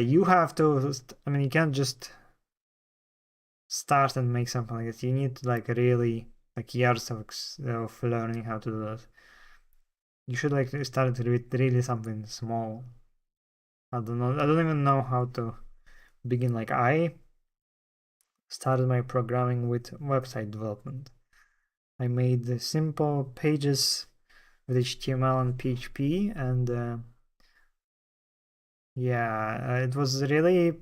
you have to, I mean, you can't just start and make something like this. You need to, like, really, like, years of learning how to do that. You should, like, start with really something small. I don't know. I don't even know how to begin. Like, I started my programming with website development. I made the simple pages with HTML and PHP, and yeah, it was really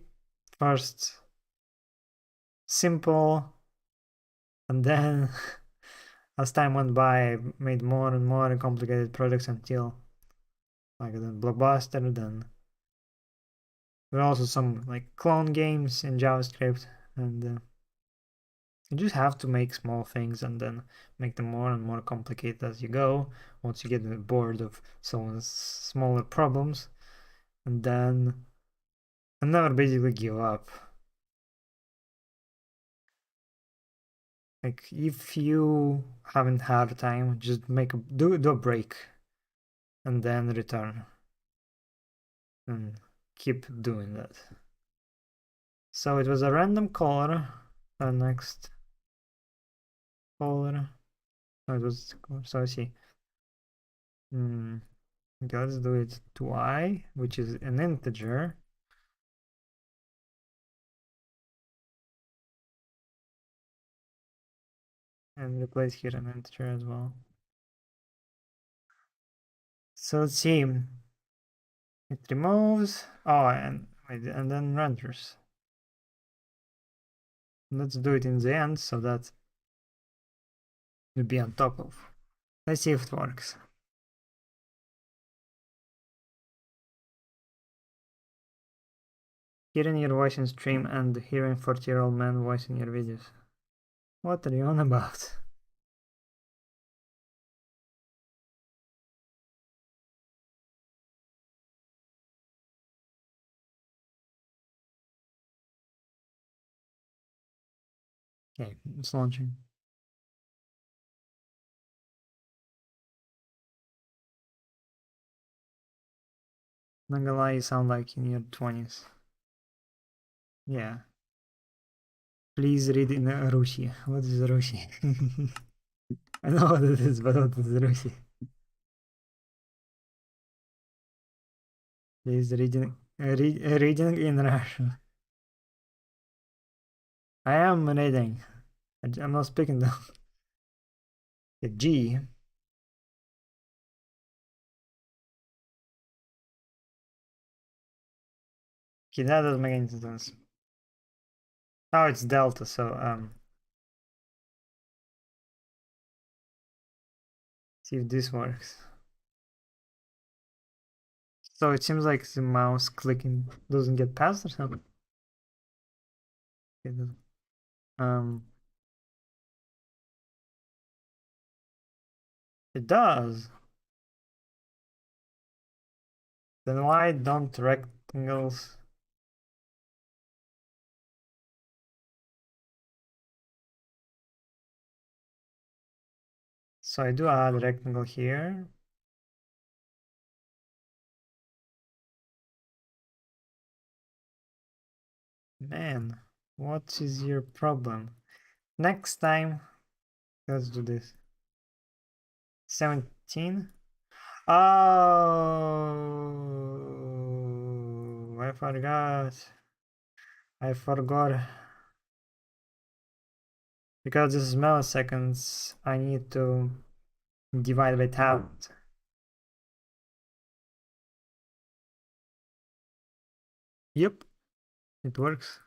first simple, and then as time went by, I made more and more complicated projects until like the Blockbuster. Then there were also some like clone games in JavaScript, and you just have to make small things and then make them more and more complicated as you go. Once you get bored of some smaller problems, and then and never basically give up. Like if you haven't had time, just do a break and then return and keep doing that. So it was a random color. Next color. No, it was so I see. Okay, let's do it to I, which is an integer, and replace here an integer as well. So let's see. It removes. Oh, and then renders. Let's do it in the end so that will be on top of. Let's see if it works. Hearing your voice in stream and hearing 40-year-old man voice in your videos. What are you on about? Okay, it's launching. Not gonna lie, you sound like in your 20s. Yeah. Please read in Rushi. What is Rushi? I know what it is, but what is Rushi? Please reading in Russian. I am reading. I'm not speaking though. G. Okay, that doesn't make any sense. Oh, it's delta, so see if this works. So it seems like the mouse clicking doesn't get past or something. Okay, um, it does. Then why don't rectangles? So I do add a rectangle here. Man, what is your problem? Next time Let's do this. 17. Oh, I forgot. I forgot. Because this is milliseconds, I need to divide by 1000. Yep, it works.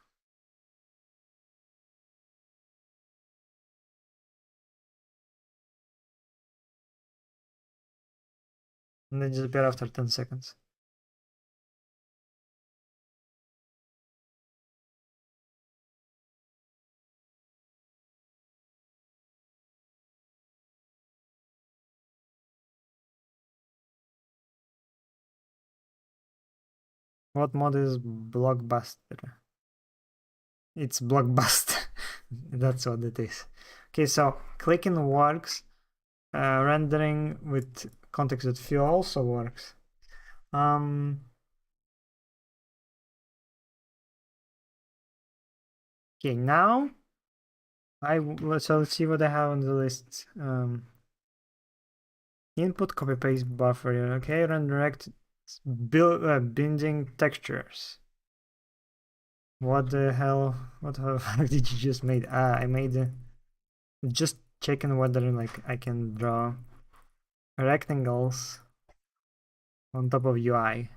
And they disappear after 10 seconds. What mod is Blockbuster? It's Blockbuster. That's what it is. Okay, so clicking works. Rendering with context with view also works. Okay, now let's see what I have on the list. Input copy paste buffer. Okay, redirect binding textures. What the hell? What the fuck did you just made? I made just checking whether like I can draw rectangles on top of UI.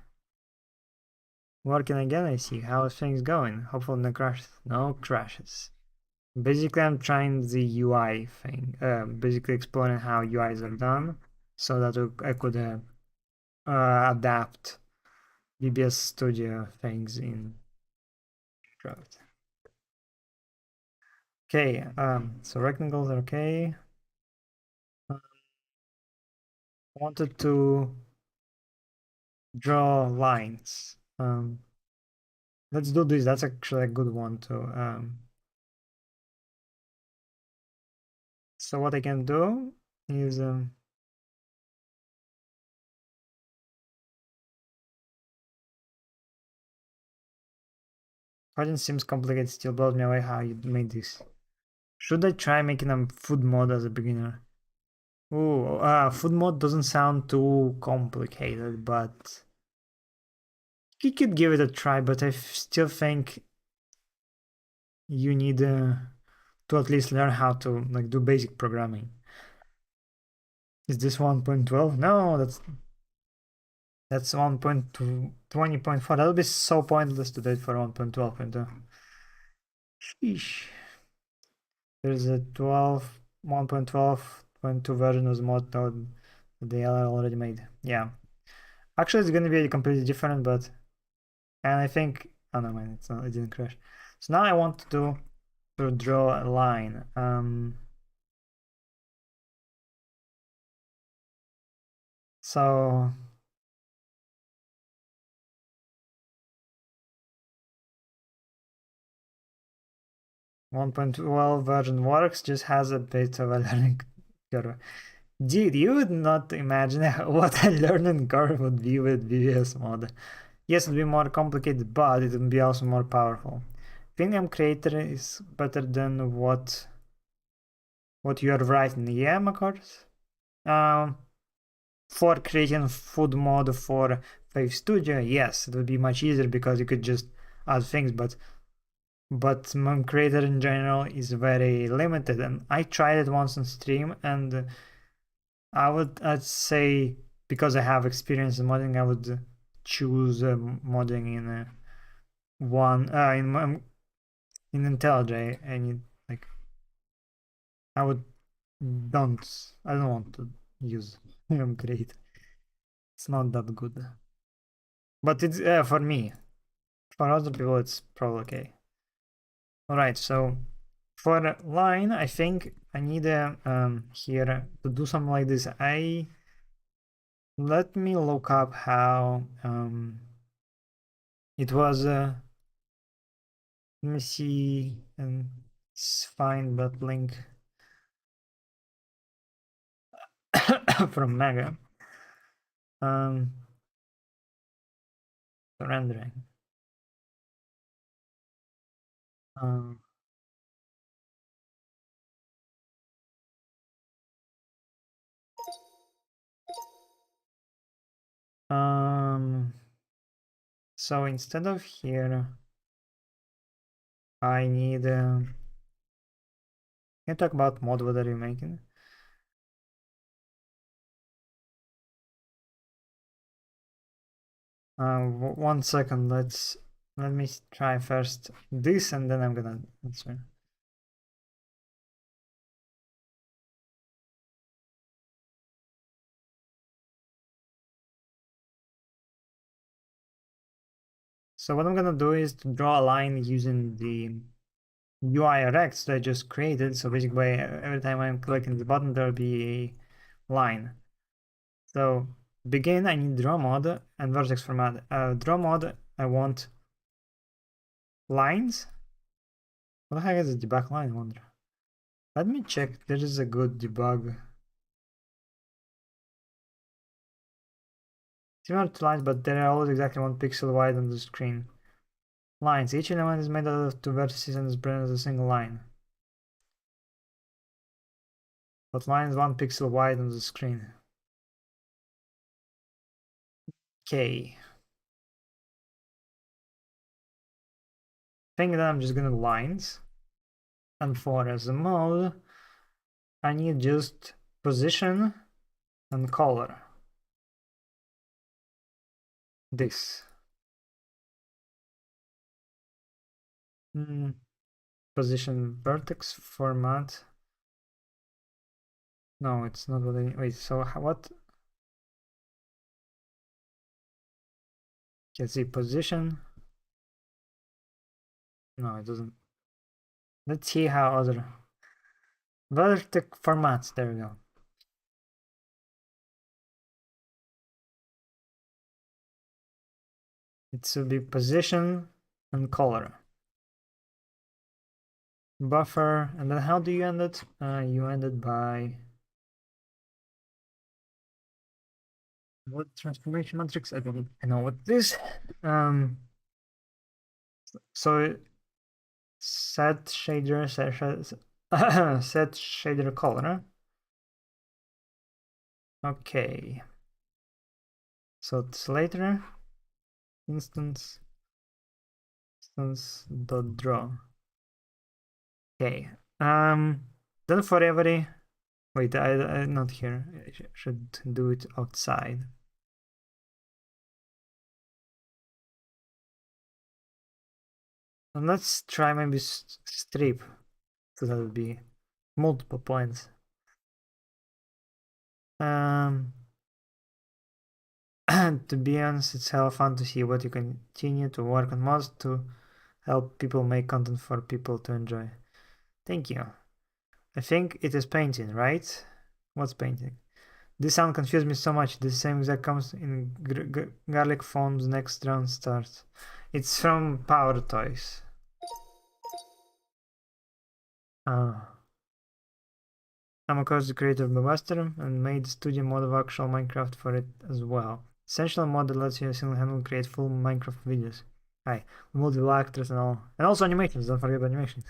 Working again, I see. How are things going? Hopefully no crashes. No crashes. Basically, I'm trying the UI thing. Basically exploring how UIs are done so that I could adapt BBS Studio things in Craft. Okay, so rectangles are okay. I wanted to draw lines. Let's do this. That's actually a good one too. So what I can do is Coding seems complicated, still blows me away how you made this. Should I try making a food mod as a beginner? Ooh, food mode doesn't sound too complicated, but you could give it a try, but I still think you need to at least learn how to like do basic programming. Is this 1.12? No, that's 1.20.4. That would be so pointless to do it for 1.12.2. Sheesh. There's a 1.12.2 version of the mod node that they already made. Yeah. Actually, it's gonna be completely different, but and I think oh no man, it's not, it didn't crash. So now I want to draw a line. So 1.12 version works, just has a bit of a learning curve. Dude, you would not imagine what a learning curve would be with BBS mod. Yes, it would be more complicated, but it would be also more powerful. Premium creator is better than what you are writing. Yeah, of course. For creating food mod for Wave Studio, yes, it would be much easier because you could just add things, but Moon Creator in general is very limited, and I tried it once on stream, and I'd say because I have experience in modding, I would choose modding in one in IntelliJ, and like I would don't I don't want to use Creator. It's not that good, but it's for me. For other people, it's probably okay. All right, so for line, I think I need a here to do something like this. Let me look up how it was. Let me see and find that link from Mega. Um, Rendering. Um, So instead of here, I need. Can you talk about mod? What are you making? One second. Let me try first this, and then I'm gonna answer. So what I'm gonna do is to draw a line using the UI Rex that I just created. So basically, every time I'm clicking the button, there'll be a line. So begin, I need draw mode and vertex format. Draw mode, I want lines. What the heck is a debug line? I wonder. Let me check. There is a good debug. Similar to lines, but they are always exactly 1 pixel wide on the screen. Lines. Each element is made out of 2 vertices and is presented as a single line. But line is 1 pixel wide on the screen. Okay. Think that I'm just gonna lines. And for as a mode, I need just position and color. This. Position vertex format. No, it's not what I need. Wait, so what? Can see position. No, it doesn't. Let's see how other vertex formats. There we go. It should be position and color. Buffer, and then how do you end it? You end it by what transformation matrix? I don't know what this. So set shader set shader color. Okay. So it's later instance dot draw. Okay. Then for every wait, I not here. I should do it outside. And let's try maybe strip. So that would be multiple points. To be honest, it's hella fun to see what you continue to work on mods to help people make content for people to enjoy. Thank you. I think it is painting, right? What's painting? This sound confused me so much. The same exact comes in Garlic Foam's next round starts. It's from Power Toys. I'm of course the creator of Buster and made studio mod of actual Minecraft for it as well. Essential mod that lets you single-handedly create full Minecraft videos. Hi, multiple actors and all. And also animations, don't forget about animations.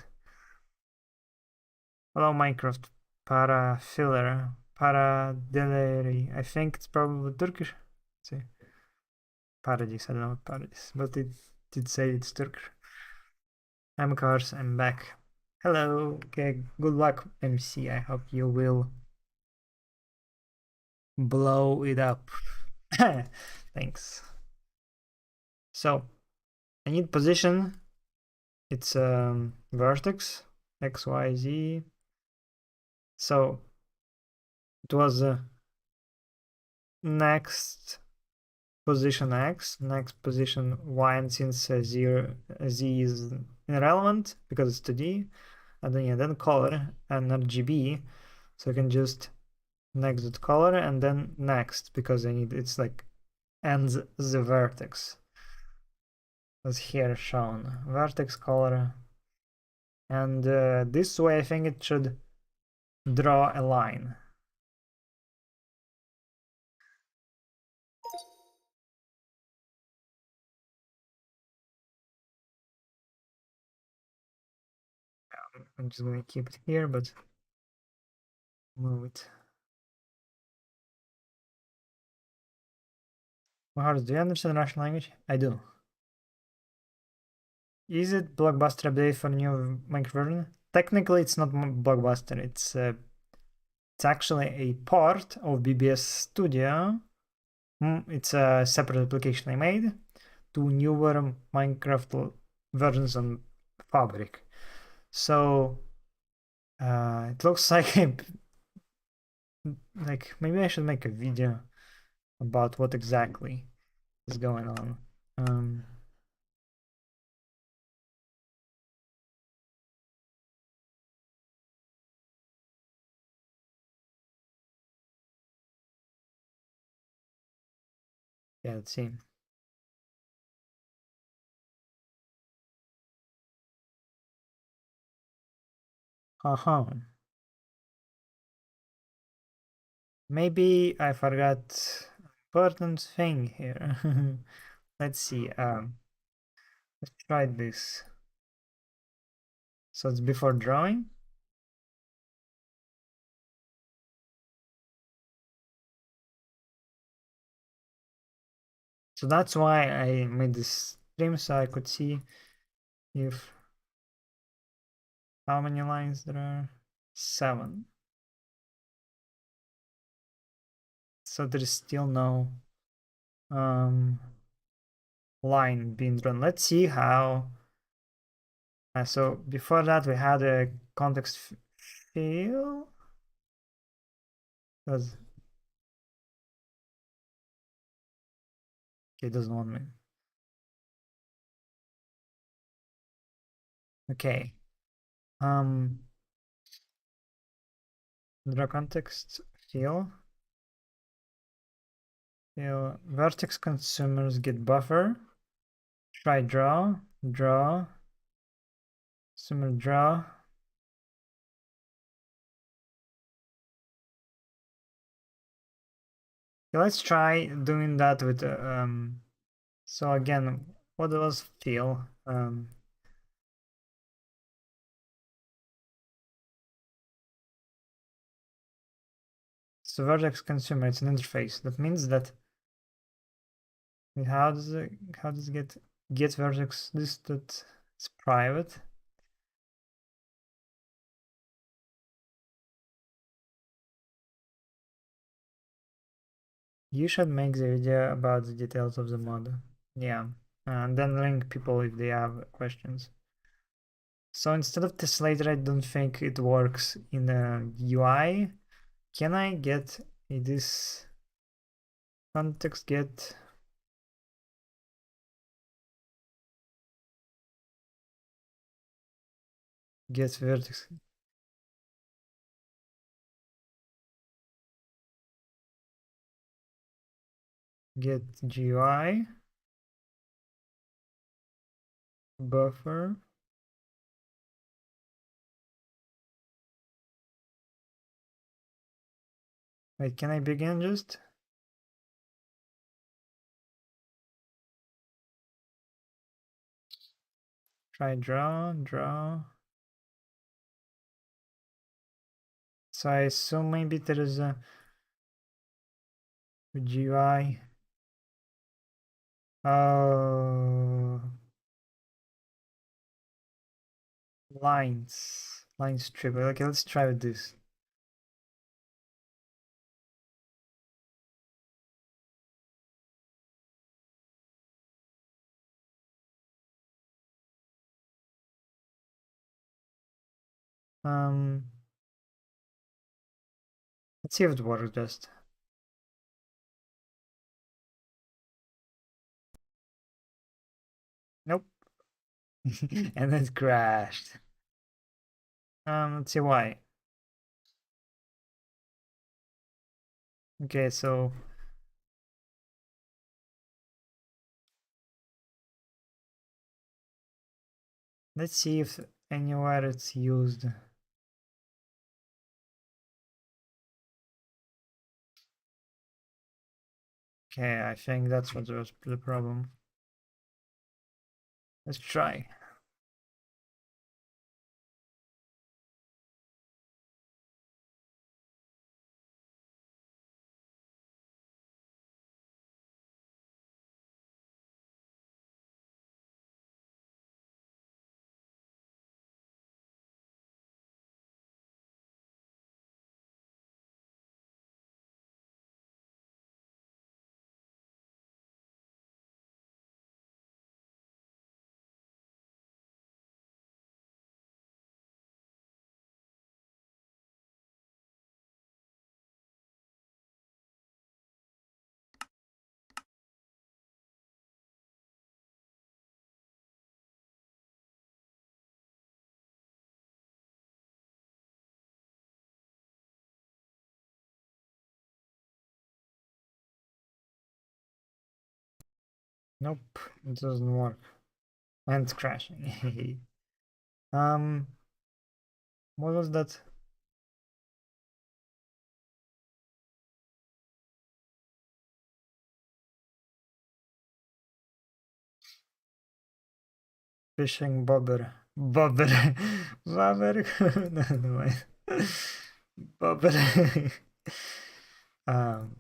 Hello Minecraft. Para filler. Para deleri. I think it's probably Turkish. Let's see. Paradise, I don't know what paradise, but it did say it's Turkish. I'm Cars, I'm back. Hello, okay, good luck, MC. I hope you will blow it up. Thanks. So, I need position. It's vertex, X, Y, Z. So, it was next position X, next position Y, and since Z is irrelevant because it's 2D, and then color and RGB, so I can just next dot color and then next because it's like ends the vertex as here shown, vertex color, and this way I think it should draw a line. I'm just gonna keep it here, but move it. Well, do you understand Russian language? I do. Is it Blockbuster update for new Minecraft version? Technically, it's not Blockbuster. It's actually a part of BBS Studio. It's a separate application I made to newer Minecraft versions on Fabric. So it looks like maybe I should make a video about what exactly is going on. Yeah, let's see. Uh-huh. Maybe I forgot important thing here. Let's see. Let's try this. So it's before drawing. So that's why I made this stream so I could see if how many lines there are. 7. So there is still no um line being drawn. Let's see how. So before that we had a context fill. Does okay, doesn't want me. Okay. Um, draw context fill. Fill vertex consumers get buffer. Try draw. Draw. Consumer draw. Okay, let's try doing that with so again, what was fill? So vertex consumer, it's an interface. That means that how does it get vertex this that it's private? You should make the video about the details of the mod. Yeah. And then link people if they have questions. So instead of tessellator, I don't think it works in the UI. Can I get this context get vertex get GUI buffer? Wait, can I begin just? Try draw. So I assume maybe there is a GUI. Oh, lines strip. Okay, let's try with this. Um, let's see if it works just. Nope. And it crashed. Let's see why. Okay, so let's see if anywhere it's used. Okay, I think that's what was the problem. Let's try. Nope, it doesn't work. And it's crashing. um, what was that? Fishing bobber. Bobber. Bobber. No, wait. Bobber. um,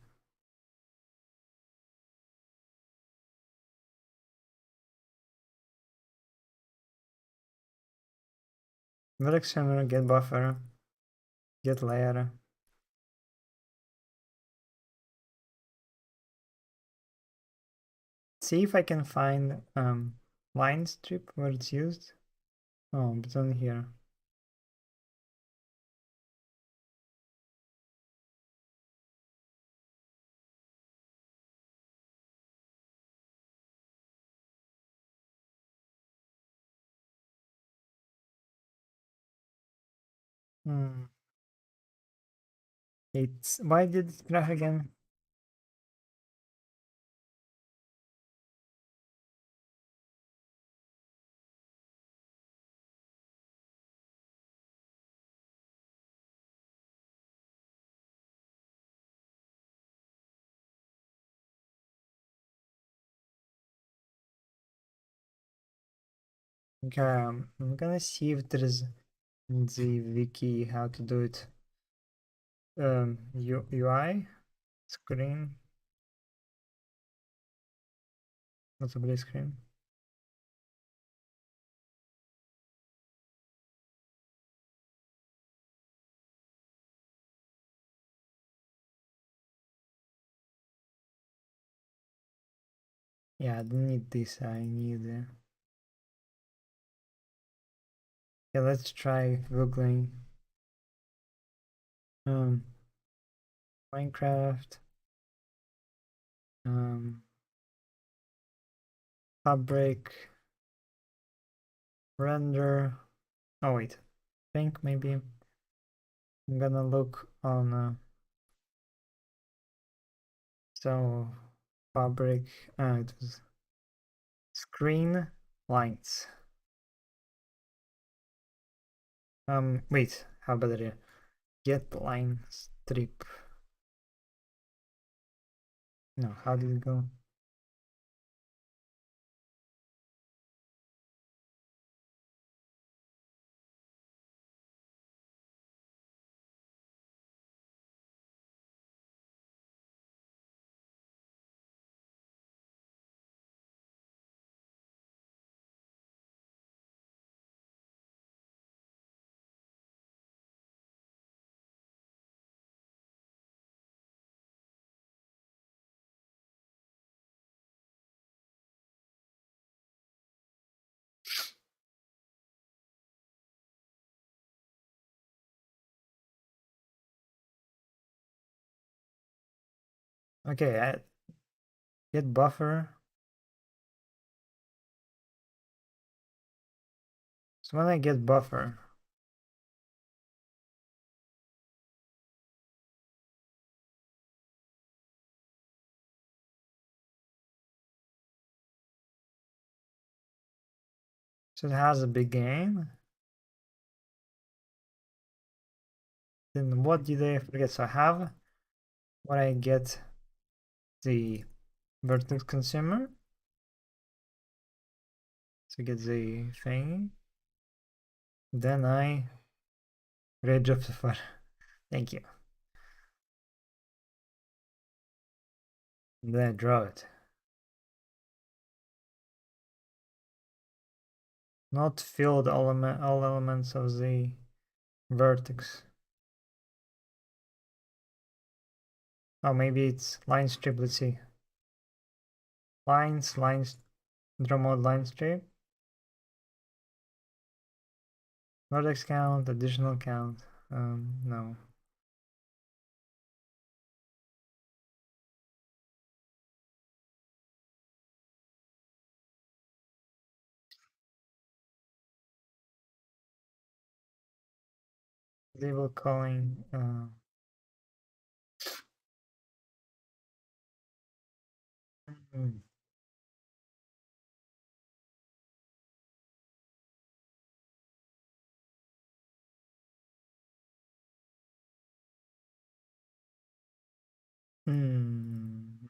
vertex hammer, get buffer, get layer. See if I can find line strip where it's used. Oh, but only here. Hmm. It's why did it crash again? Okay, I'm gonna see if there is in the wiki how to do it. UI screen, not a blue screen. Yeah, I don't need this. I need. Yeah, let's try googling um Minecraft fabric render. Oh wait, I think maybe I'm gonna look on so fabric. It was screen lines. Wait, how about it? Get line strip. No, how did it go? Okay, get buffer. So when I get buffer, so it has a begin. Then what did I forget? So I have when I get the vertex consumer. So get the thing. Then I read job so far. Thank you. And then I draw it. Not filled all elements of the vertex. Oh, maybe it's line strip. Let's see. Lines, draw mode line strip. Vertex count, additional count. No. Label calling. Hmm. Hmm.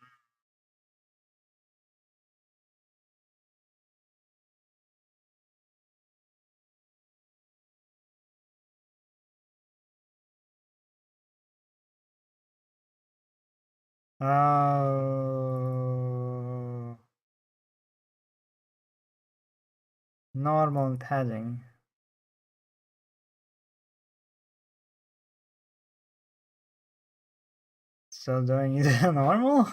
Uh, Normal heading. So do I need a normal?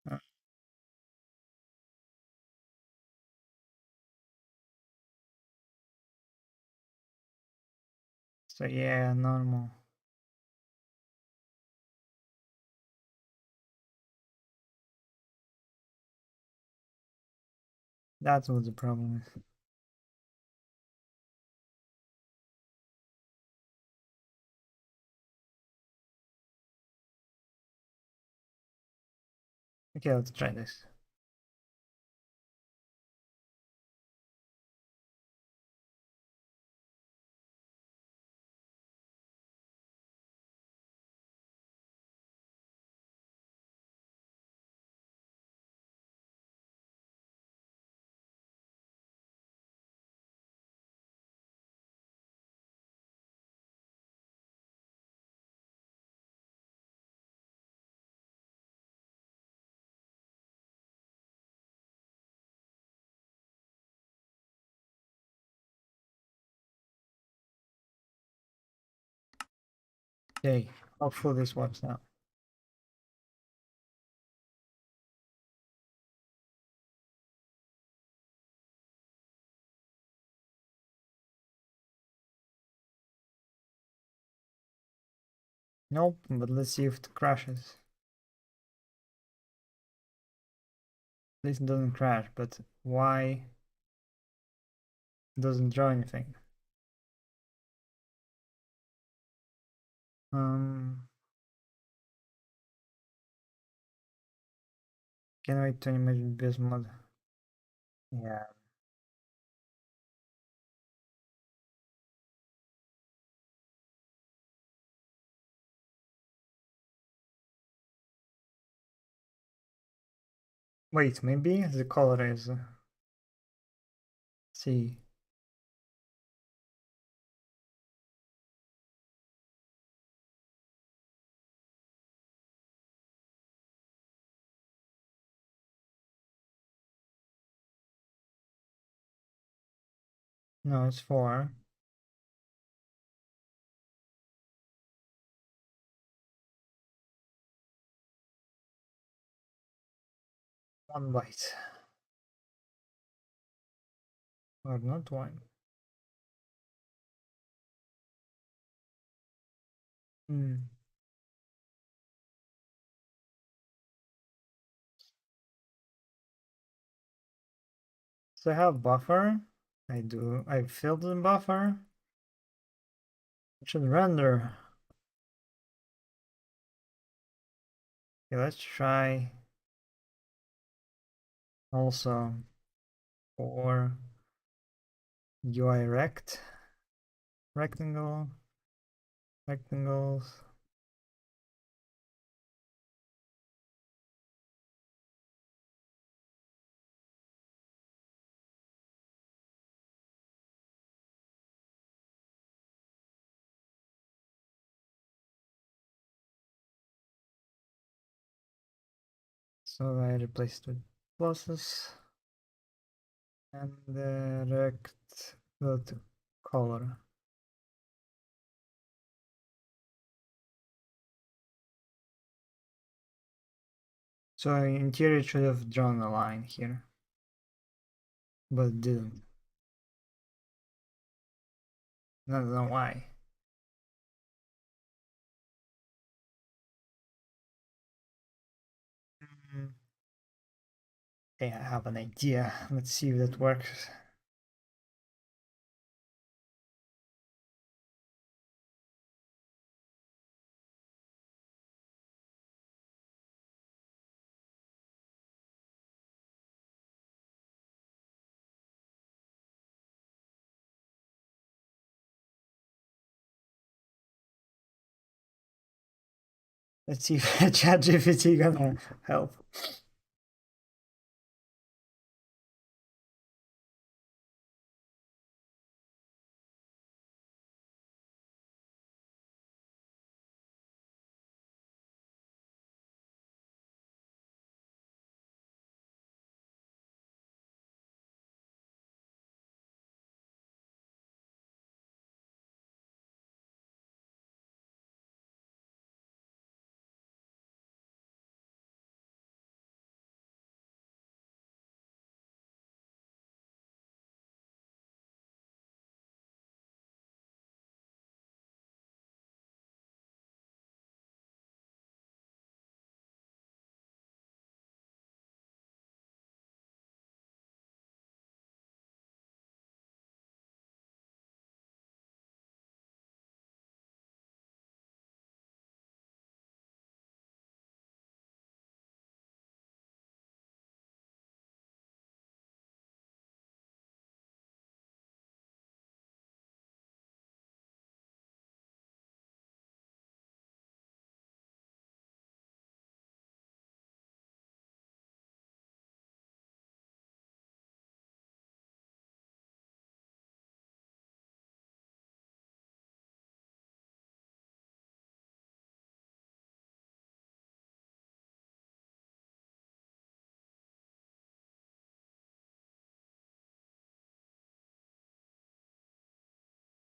Uh, So yeah, normal. That's what the problem is. Okay, let's try this. Okay, hopefully this works now. Nope, but let's see if it crashes. At least it doesn't crash, but why doesn't draw anything? Um, Generate to image BBS mod. Yeah. Wait, maybe the color is C. No, it's 4. 1 byte. Or not 1. Hmm. So I have buffer. I do. I filled the buffer. It should render. Okay, let's try also for UI rectangles. So I replaced with pluses and rect with color. So interior should have drawn a line here, but it didn't. I don't know why. Mm. Okay, I have an idea. Let's see if that works. Let's see if ChatGPT gonna help.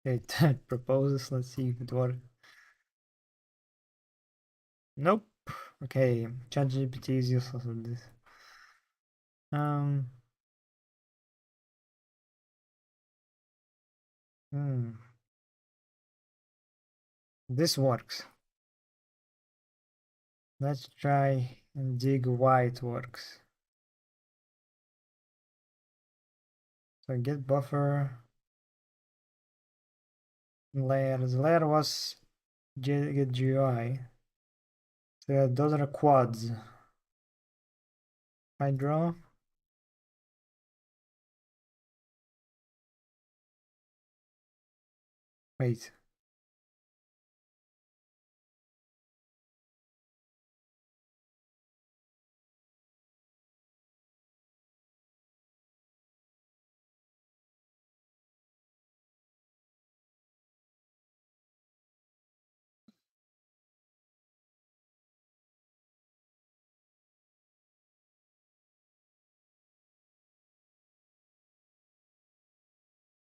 It proposes. Let's see if it works. Nope. Okay, ChatGPT is useless with this. Um. Hmm. This works. Let's try and dig why it works. So get buffer layer. The layer was get GUI. So yeah, those are quads. If I draw. Wait.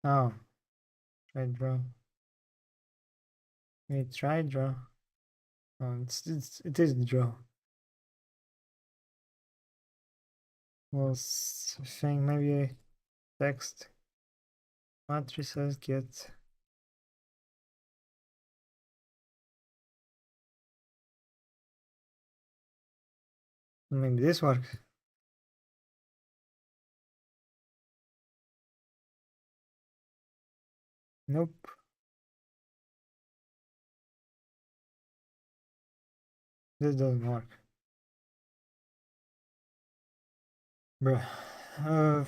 Oh, try draw. Wait, try draw. Oh, it is the draw. Well, thing maybe text matrices get. Maybe this works. Nope. This doesn't work. Bruh.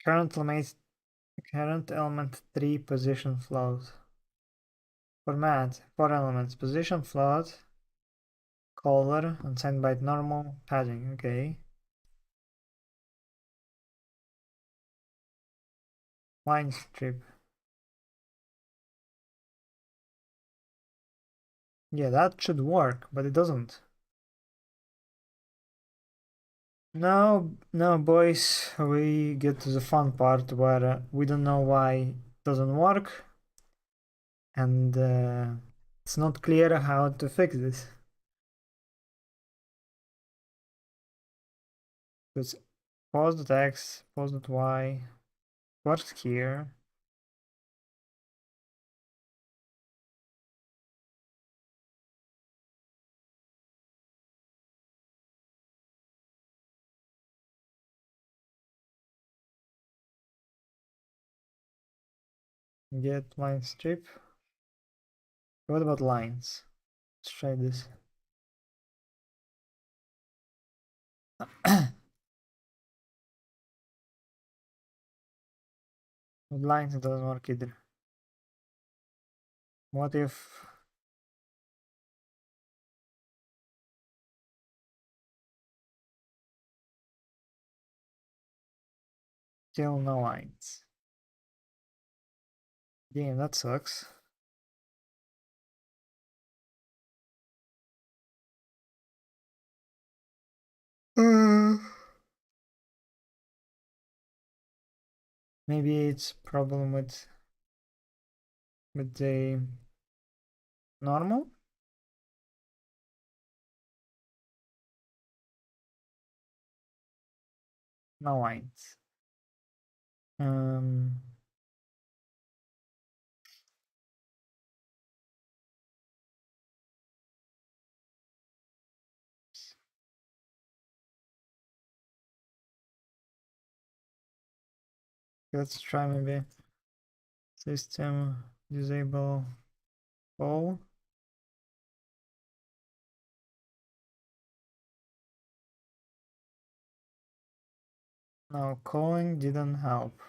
Current element 3 position float. Format 4 elements. Position float, color, unsigned byte normal, padding. Okay. Line strip. Yeah, that should work, but it doesn't. Now, boys, we get to the fun part where we don't know why it doesn't work, and it's not clear how to fix this. So it's pause.x, pause.y, works here. Get line strip. What about lines? Let's try this. With lines it doesn't work either. What if still no lines? Damn, that sucks. Maybe it's problem with the normal? No lines. Um let's try maybe system disable all. No, calling didn't help.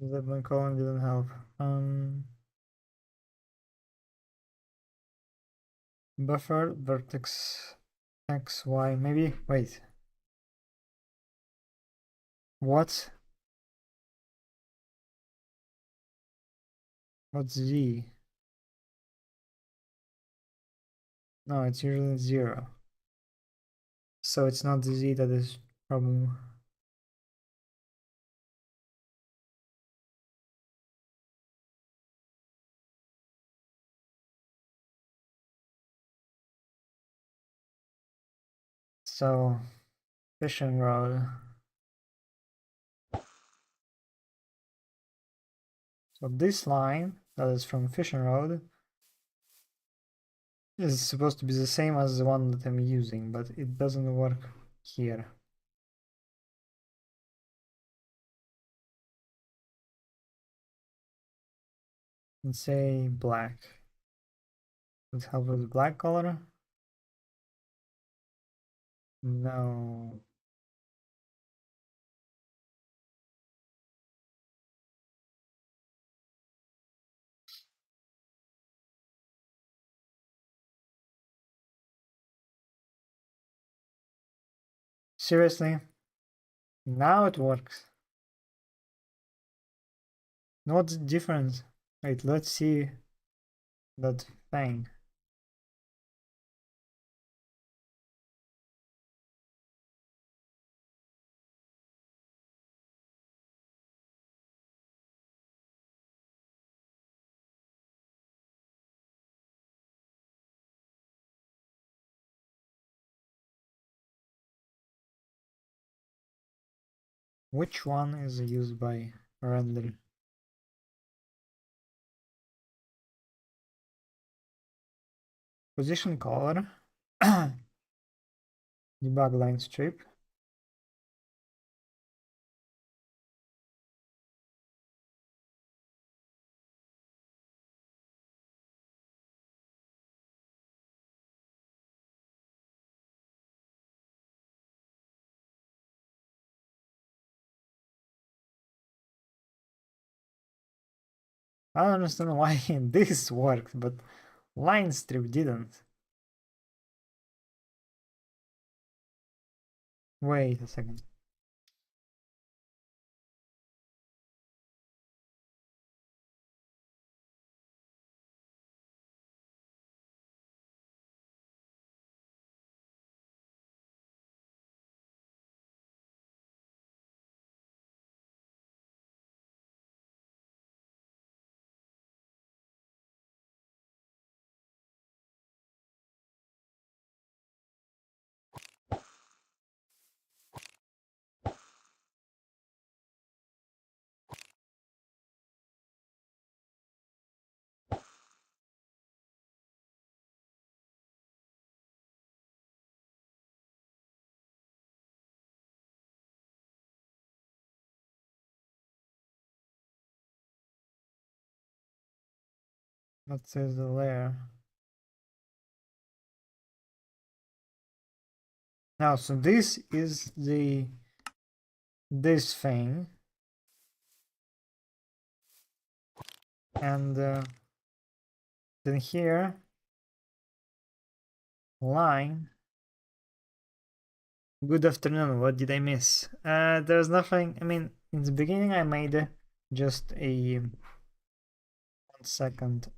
Disabling calling didn't help. Buffer vertex x y maybe. Wait. What? What's z? No, it's usually 0. So it's not the z that is problem. So fishing rod. So this line that is from fishing rod is supposed to be the same as the one that I'm using, but it doesn't work here. Let's say black. Let's help with the black color. No. Seriously? Now it works. What's the difference? Wait, let's see that thing. Which one is used by render? Position color. Debug line strip. I don't understand why this worked, but line strip didn't. Wait a second. What is the layer? Now, so this is this thing, and then here line. Good afternoon. What did I miss? There's nothing. I mean, in the beginning, I made just a 1 second.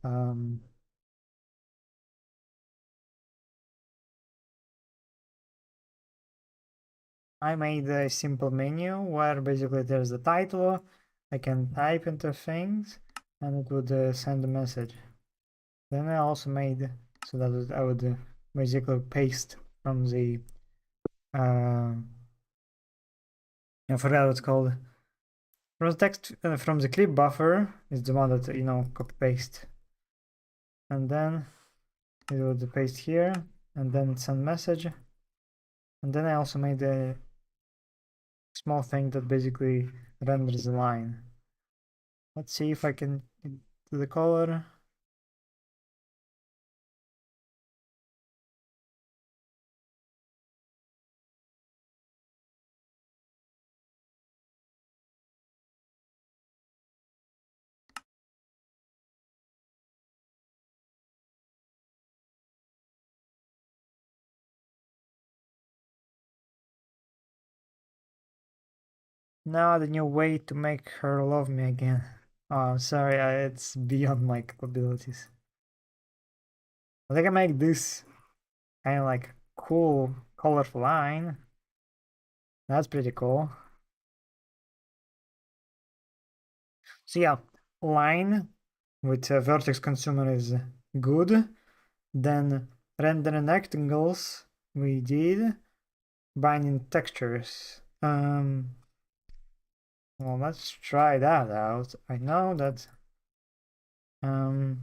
I made a simple menu where basically there's the title. I can type into things, and it would send a message. Then I also made so that I would basically paste from the I forgot what it's called. From the text from the clip buffer is the one that copy paste, and then it would paste here, and then send message, and then I also made a small thing that basically renders the line. Let's see if I can do the color. Now the new way to make her love me again. Oh, sorry, it's beyond my capabilities. I think I make this kind of like cool, colorful line. That's pretty cool. So yeah, line with vertex consumer is good. Then rendering rectangles we did. Binding textures. Well, let's try that out. I know that I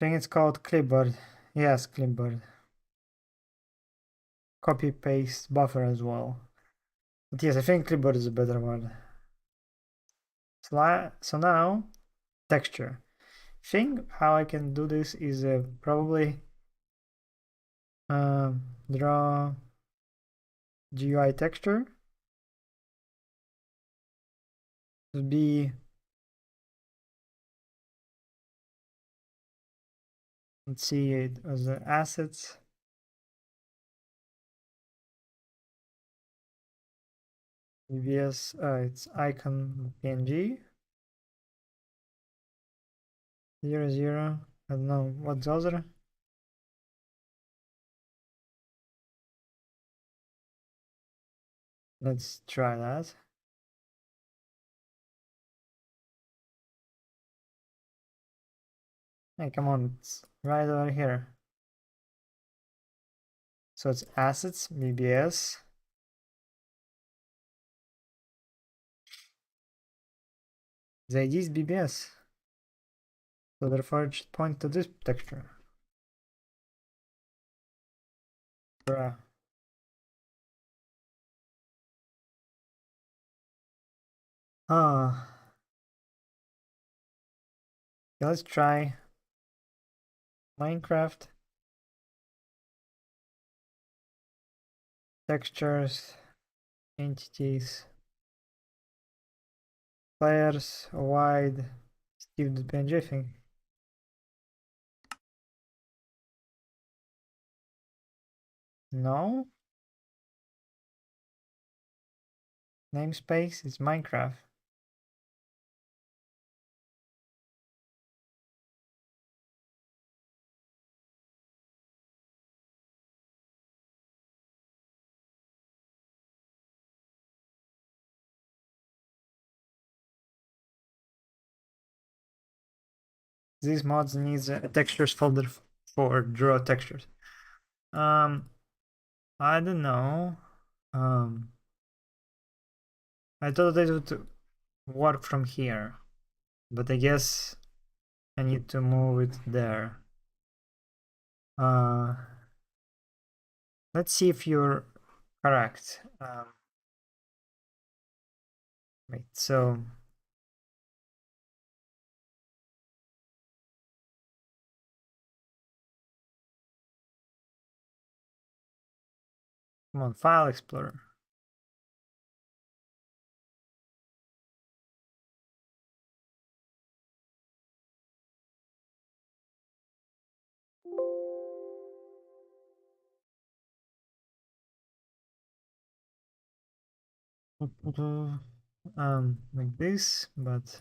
think it's called clipboard. Yes, clipboard. Copy paste buffer as well. But yes, I think clipboard is a better word. So now texture. I think how I can do this is probably draw GUI texture. Be let's see it as assets. BBS, it's icon PNG 00. I don't know what's other. Let's try that. Hey, come on, it's right over here. So it's assets, BBS. The ID is BBS. So therefore it should point to this texture. Bruh. Ah. Okay, let's try Minecraft. Textures. Entities. Players. Wide. Steve the PNG thing. No. Namespace is Minecraft. These mods needs a textures folder for draw textures. I don't know. I thought it would work from here, but I guess I need to move it there. Let's see if you're correct. Wait, so Come on, File Explorer. Like this, but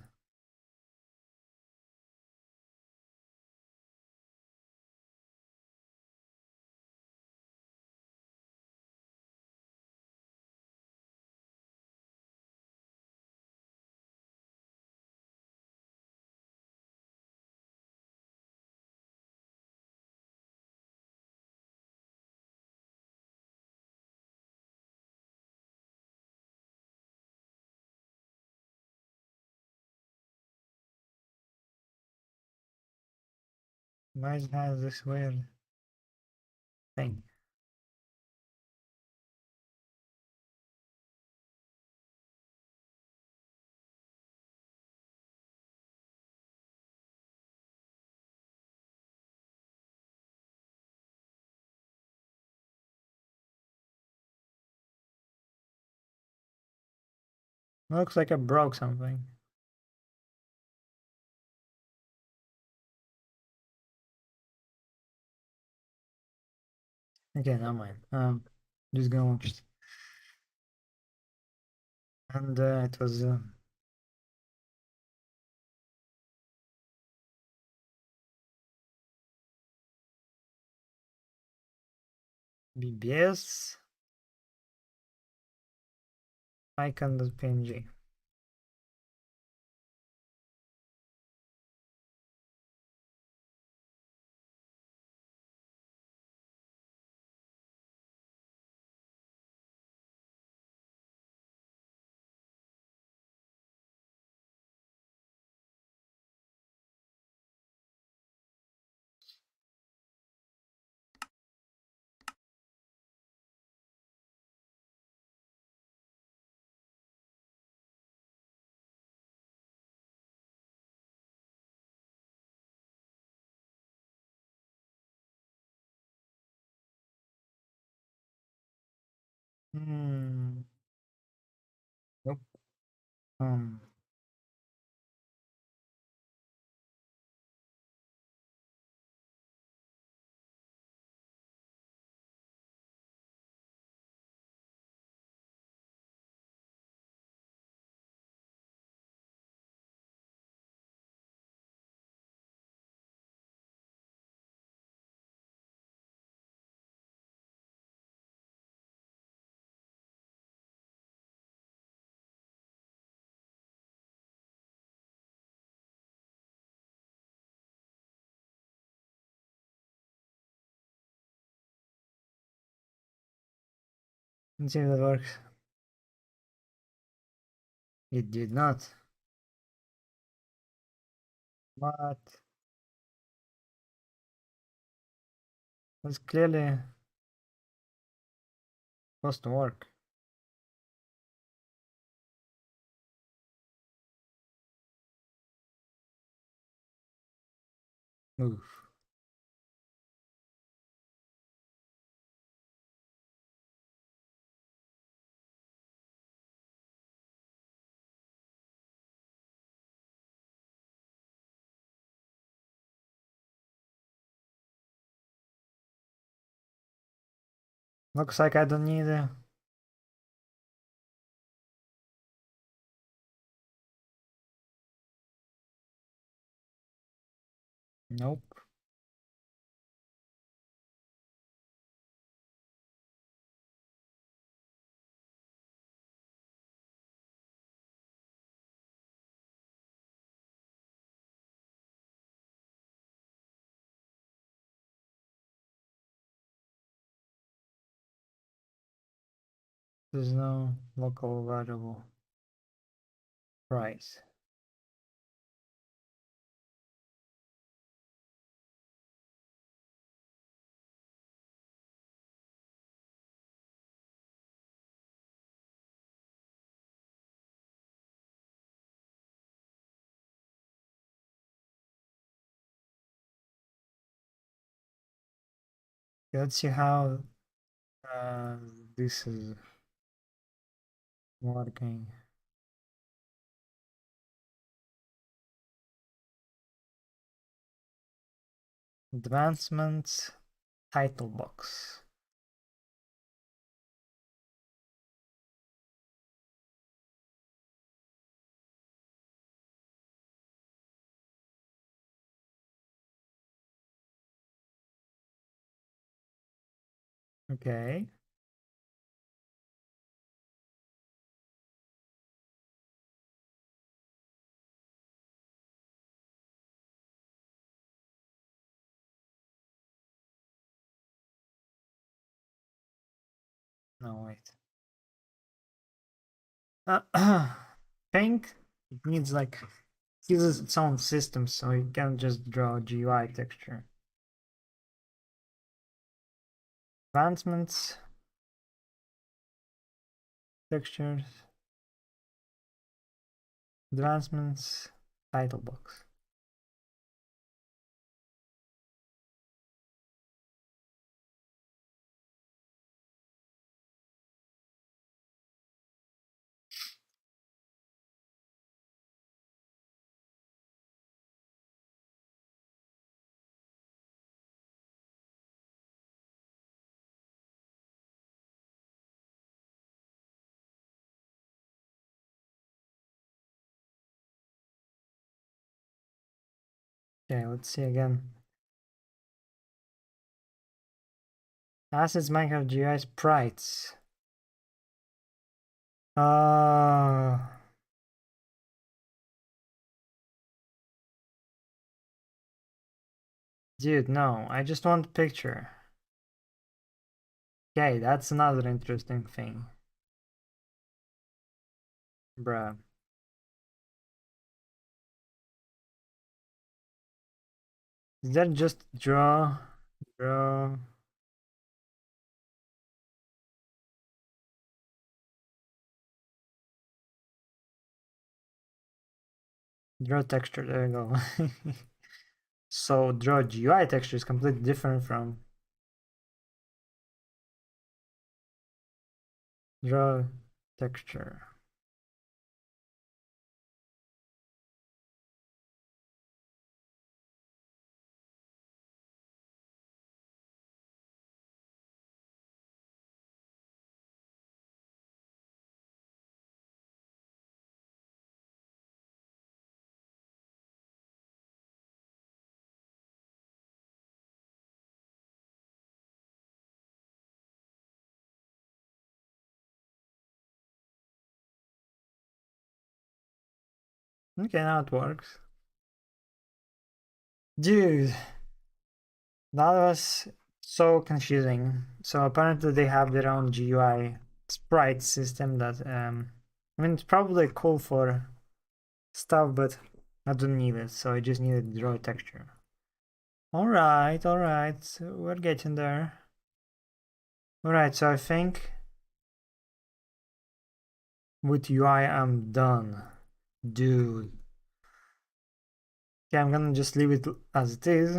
mine has this weird thing. Looks like I broke something. Okay, never mind. Just gonna watch it. And it was BBS icon.png. Hmm. Nope. Um. Let's see if that works. It did not. But it's clearly supposed to work. Move. Looks like I don't need a. Nope. There's no local variable price. Let's see how this is working. Advancements, title box. Okay. No, wait. Think it needs like uses its own system, so you can't just draw a GUI texture. Advancements, textures, advancements, title box. Okay, let's see again. Assets might have GUI sprites. Dude, no, I just want a picture. Okay, that's another interesting thing. Bruh. Is that just draw, draw, draw texture? There you go. So draw GUI texture is completely different from draw texture. Okay, now it works. Dude, that was so confusing. So apparently they have their own GUI sprite system that I mean it's probably cool for stuff, but I don't need it, so I just needed to draw a texture. Alright, alright, we're getting there. Alright, so I think with UI I'm done. Dude. Okay, I'm gonna just leave it as it is.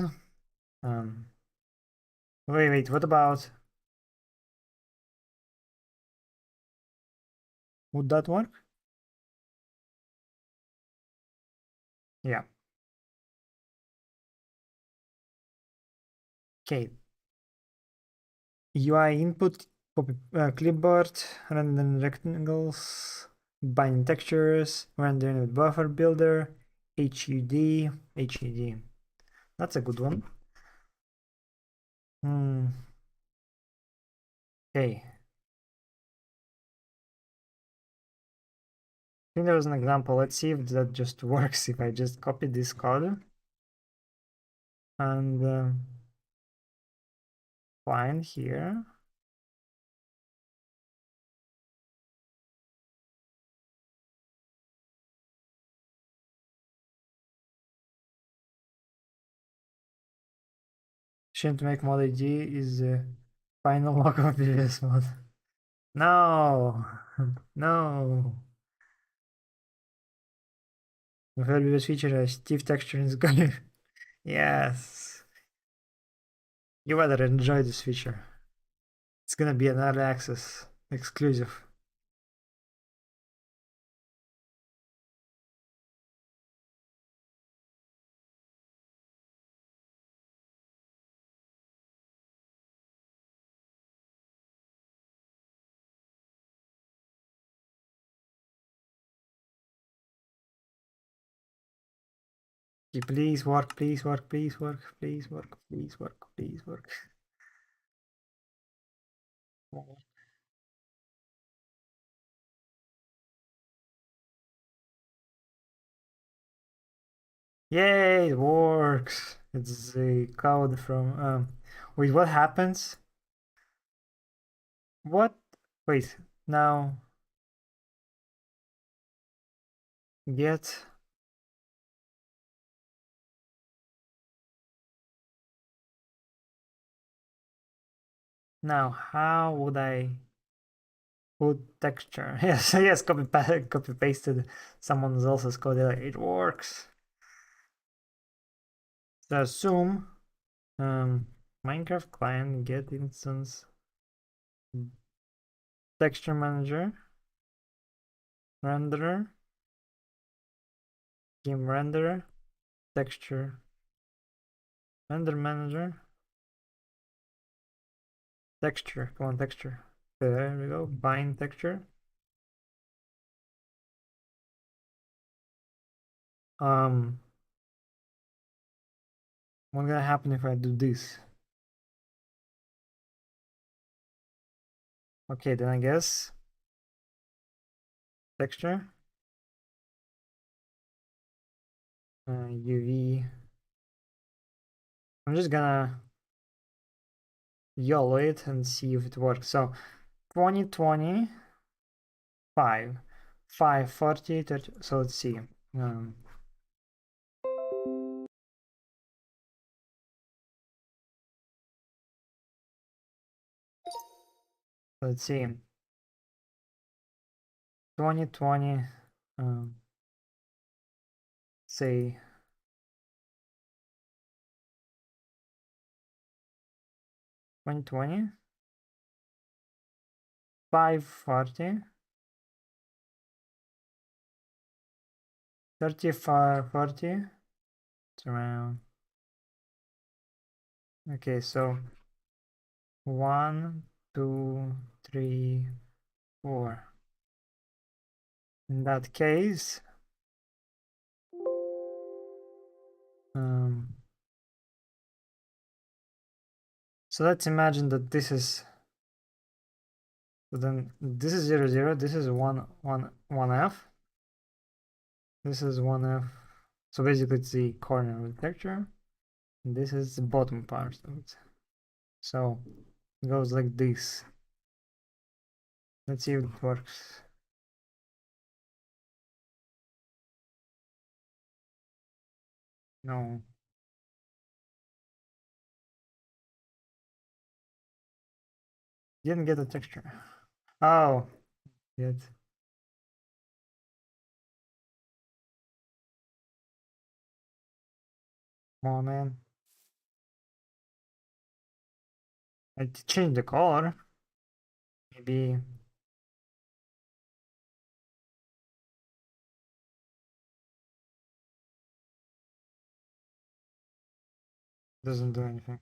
Um wait, what about, would that work? Yeah. Okay. UI input, copy clipboard, render rectangles, bind textures, rendering with buffer builder, HUD. That's a good one. Okay. I think there was an example. Let's see if that just works. If I just copy this code and find here. Shouldn't make mod ID is the final lock of BBS mod. No, no. Prefer BBS feature a stiff texture is good. Yes. You better enjoy this feature. It's gonna be an early access exclusive. Okay, please work, please work, please work, please work, please work, please work. Yay, it works. It's the code from wait, what happens? What? Wait, now get now how would I put texture? Yes, yes, copy pasted someone else's code. It works. So assume Minecraft client get instance texture manager renderer game renderer texture render manager texture. Come on, texture. There we go. Bind texture. What's gonna happen if I do this? Okay, then I guess texture UV. I'm just gonna YOLO it and see if it works. So 2020 5 540 30. So let's see. Let's see. 2020 say 2020 540 3540. It's around. Okay, so 1 2 3 4. In that case, so let's imagine that this is, so then this is 0 0, this is 1 1 1f, this is 1f, so basically it's the corner of the texture, and this is the bottom part of it. So it goes like this. Let's see if it works. No. Didn't get a texture. Oh, yet. Come on, man. I changed the color. Maybe doesn't do anything.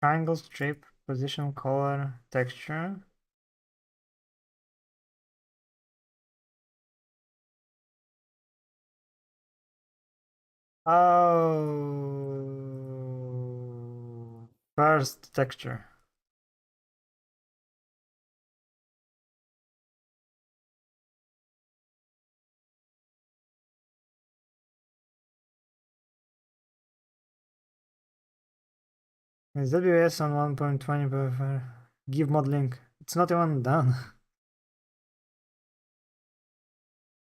Triangle, strip, position, color, texture. Oh, first texture. Is WS on 1.20 per give mod link? It's not even done.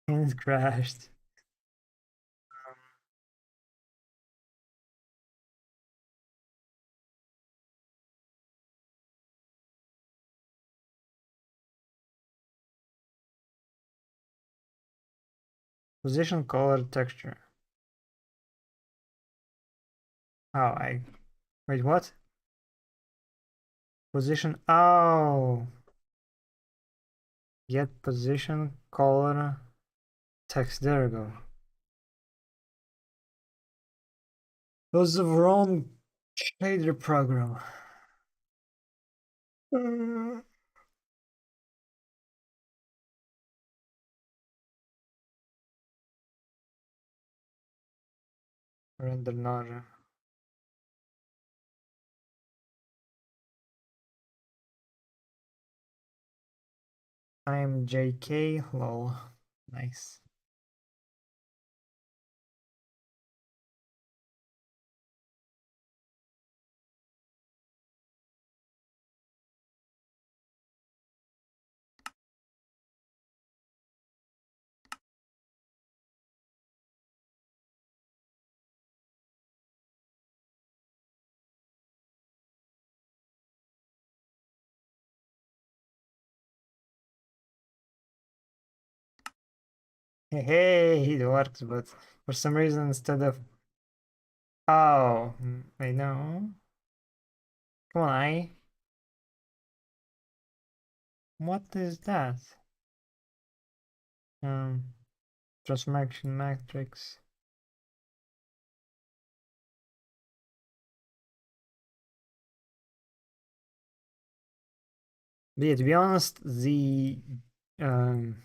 It crashed. Position, color, texture. Oh, I wait, what? Position. Oh, get position, color, text. There we go. It was the wrong shader program. Render not. I'm JK. Lol. Nice. Hey, it works, but for some reason instead of oh, I know. Come on, what is that? Um, transformation matrix. But yeah, to be honest, um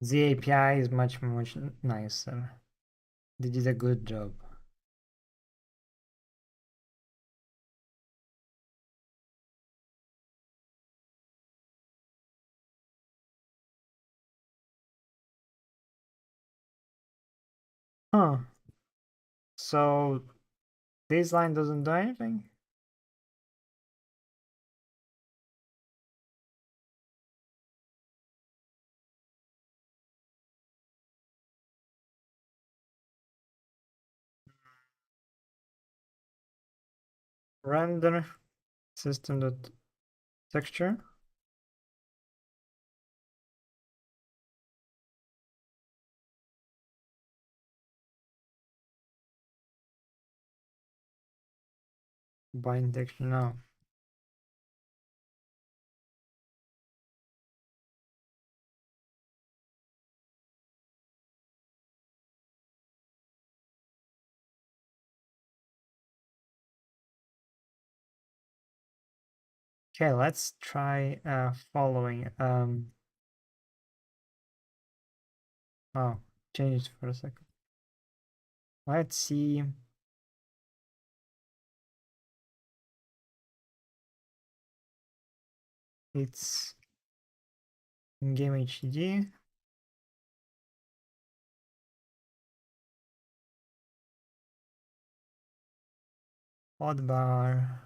the API is much nicer. They did a good job. Huh. So this line doesn't do anything? Render system.texture. Bind texture now. Okay, let's try following. Oh, change it for a second. Let's see. It's in game HD. Hotbar.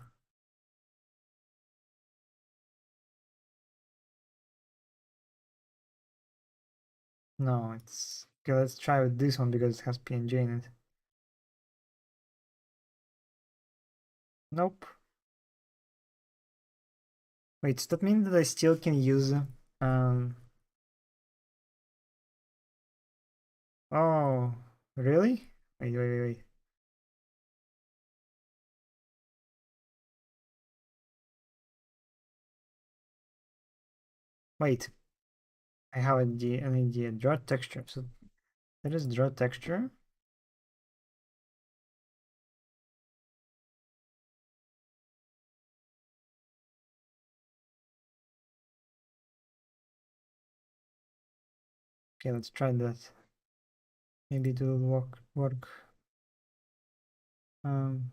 No, it's okay. Let's try with this one because it has PNG in it. Nope. Wait, does that mean that I still can use um oh, really? Wait. Wait, I have an idea. Draw texture. So that is draw texture. Okay, let's try that. Maybe it will work. Um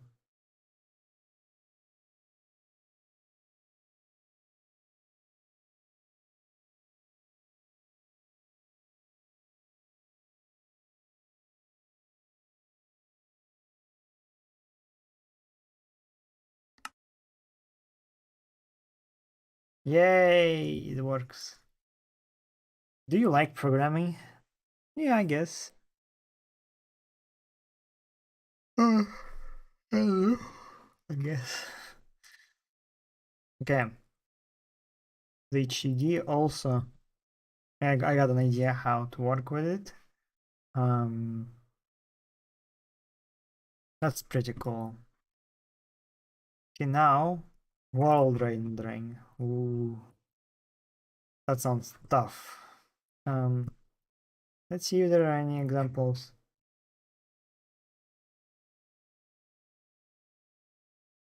Yay, it works. Do you like programming? Yeah, I guess. I don't know. I guess. Okay. The HDD also I got an idea how to work with it. Um That's pretty cool. Okay, now world rendering. Ooh, that sounds tough. Um, let's see if there are any examples.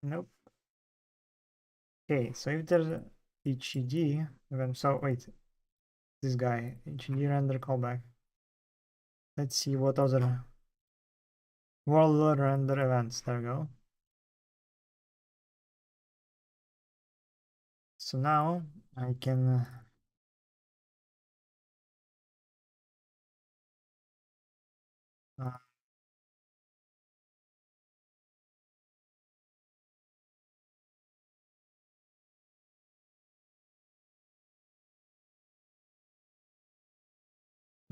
Nope. Okay, so if there's a HED event, so wait, this guy, HED render callback. Let's see what other world render events. There we go. So now I can uh,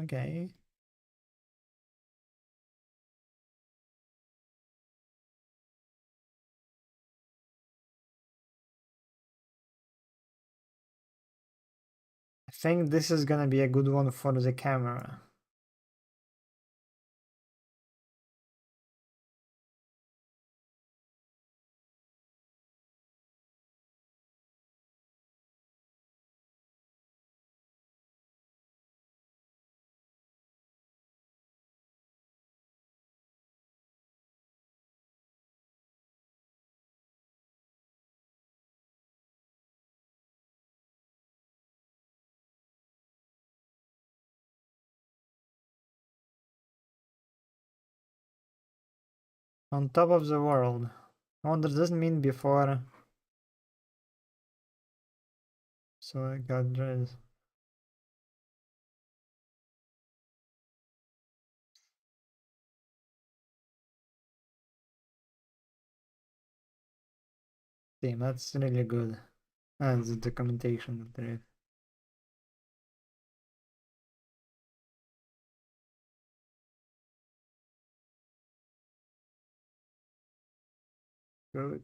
okay. I think this is gonna be a good one for the camera. On top of the world. I wonder, does it mean before? So I got this. Damn, that's really good. And the documentation that there is. Good.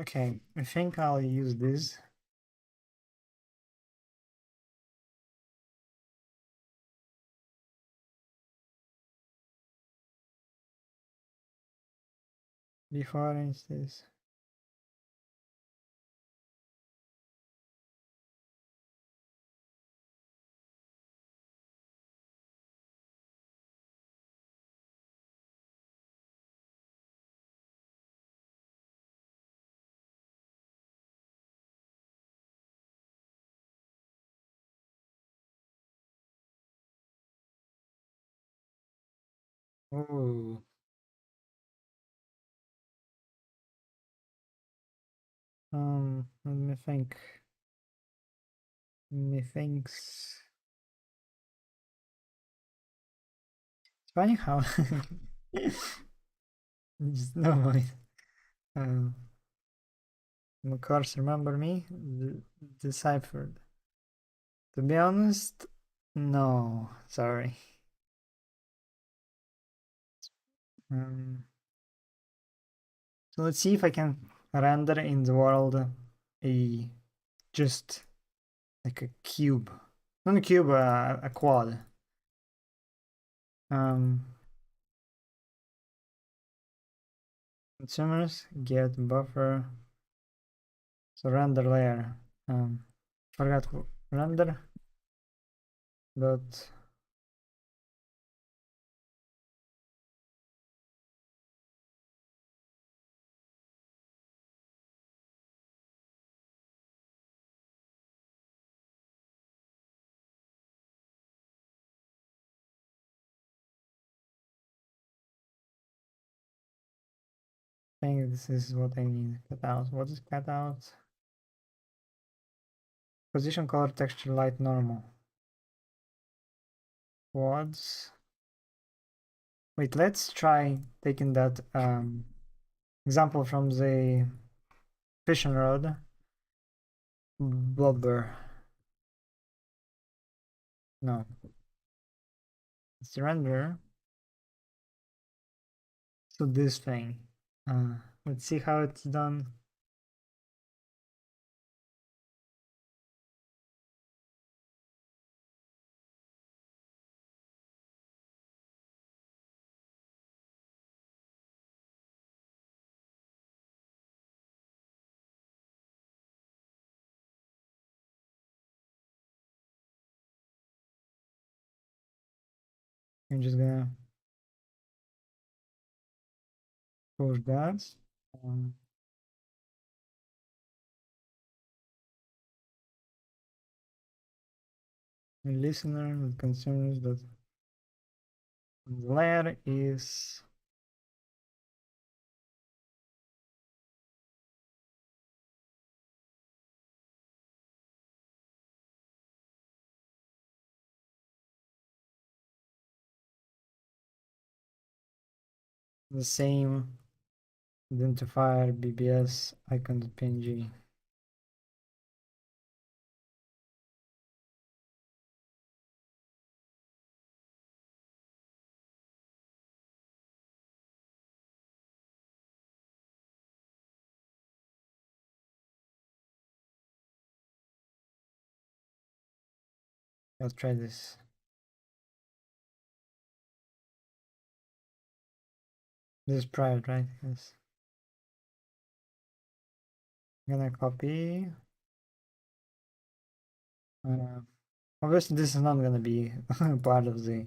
Okay, I think I'll use this. Before instance. Oh, let me think. Let me think. It's funny how. Just no mind. Um, of course, remember me? Deciphered. To be honest, no. Sorry. Um, so let's see if I can render in the world a just like a cube, not a cube, a quad. Um, consumers get buffer. So render layer. Forgot render dot I think this is what I need. Cutout. What is cutout? Position, color, texture, light, normal. Quads. Wait, let's try taking that example from the fishing rod. Blubber. No. It's the render. So this thing. Let's see how it's done. I'm just gonna push that. Um, a listener with concerns that the layer is the same identifier BBS icon.png. Let's try this. This is private, right? Yes. I'm gonna copy. Uh, Obviously, this is not gonna be part of the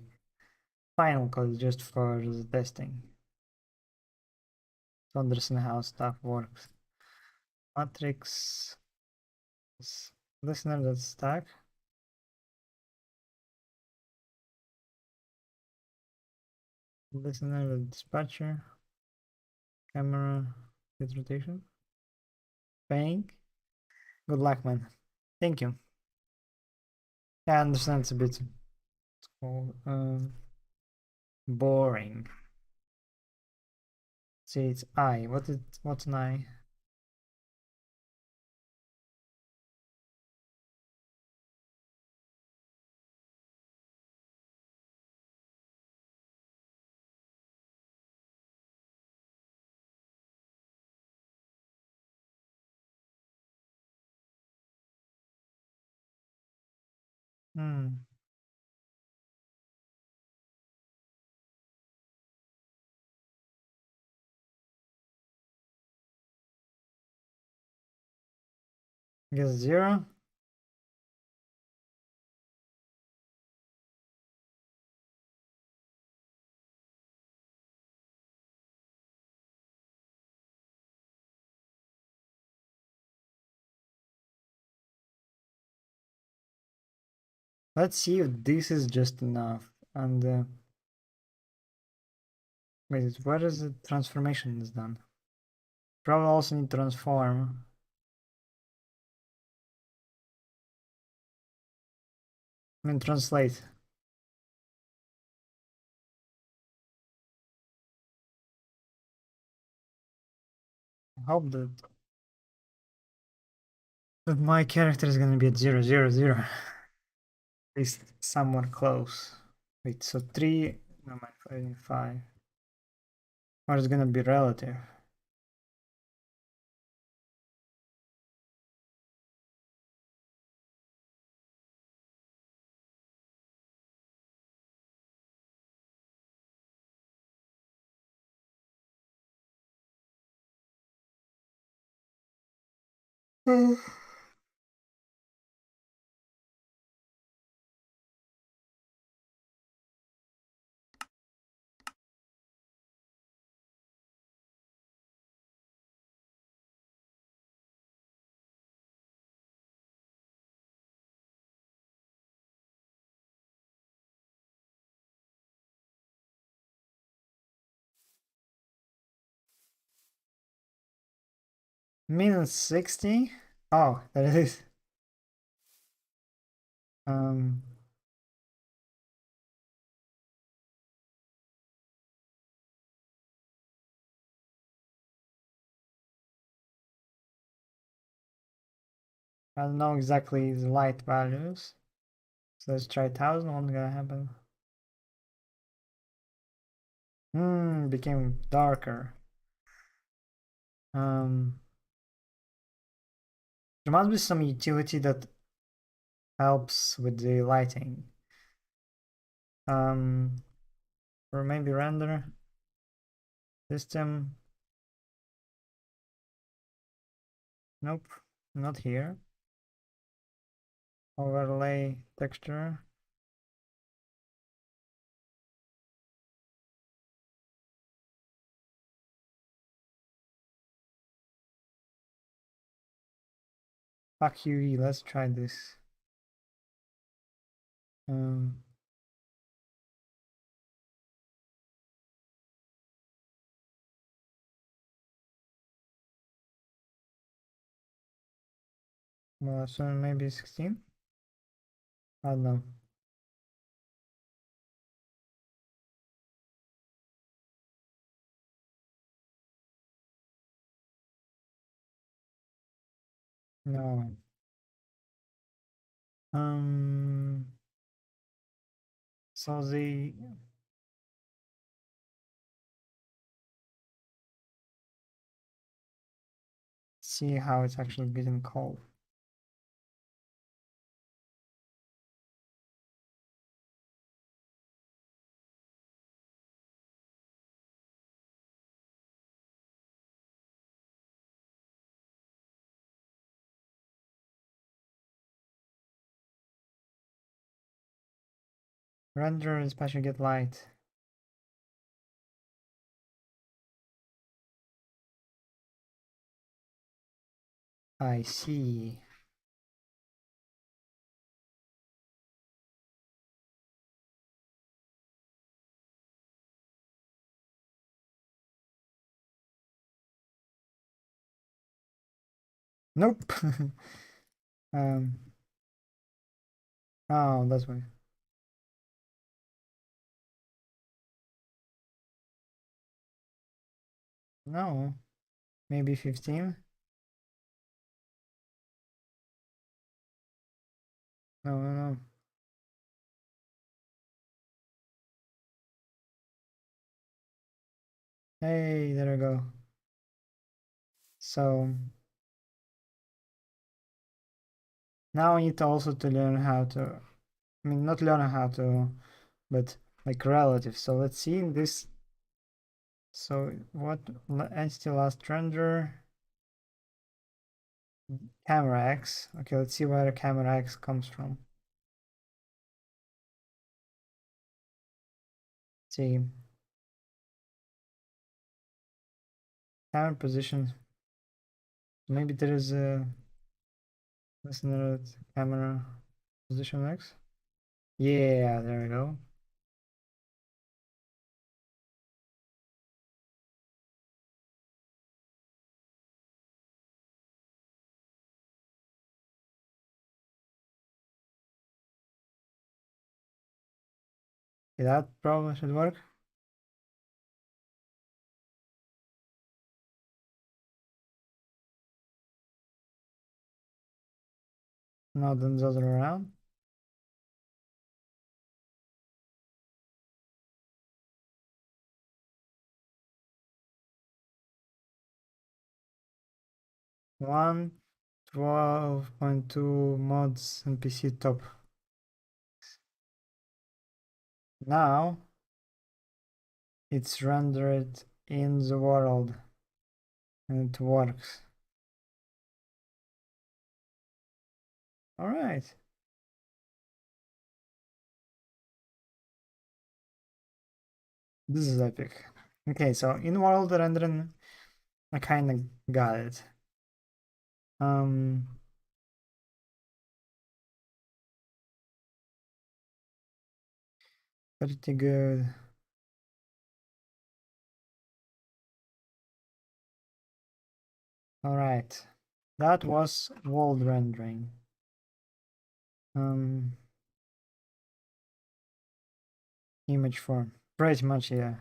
final code, just for the testing. To understand how stuff works. Matrix listener that's stack. Listener with dispatcher. Camera with rotation. Bank. Good luck, man. Thank you. I understand it's a bit boring. See, it's I. What's an I? Hmm. I guess 0. Let's see if this is just enough. And wait, where is the transformation is done? Probably also need transform. I mean translate. I hope that my character is gonna be at 0, 0, 0. At least somewhere close. Wait, so 3, no, 5. Or it's gonna be relative. -60? Oh, that is. Um, I don't know exactly the light values. So let's try 1000. What's gonna happen? Became darker. Um, there must be some utility that helps with the lighting. Um, or maybe render system. Nope, not here. Overlay texture. Fuck UV, let's try this. Um, well, so maybe 16? I don't know. No. Um, so the see how it's actually getting cold. Render and special get light. I see. Nope. um. Oh, that's why. No. Maybe 15. No, no, no. Hey, there we go. So now I need to also to learn how to. I mean, not learn how to, but like relative. So let's see this. So what entity last render? Camera X. Okay, let's see where the camera X comes from. Let's see. Camera position. Maybe there is a listener camera position X. Yeah, there we go. Okay, that probably should work. Now then the other around. One 12.2 mods and PC top. Now it's rendered in the world and it works. All right. This is epic. Okay, so in world rendering, I kind of got it. Um, Pretty good. All right, that was world rendering. Image form, pretty much, yeah.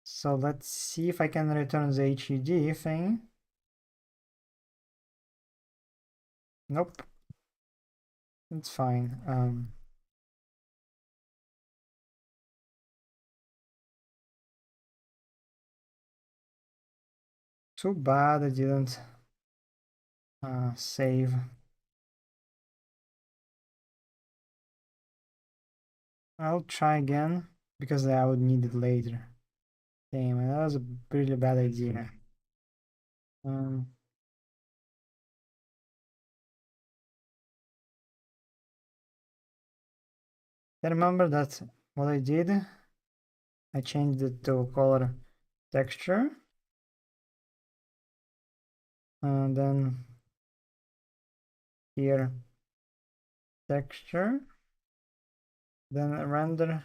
So let's see if I can return the HUD thing. Nope, it's fine. Too bad I didn't save. I'll try again because I would need it later. Damn, that was a really bad idea. Um, I remember that what I did, I changed it to color texture, and then here texture, then render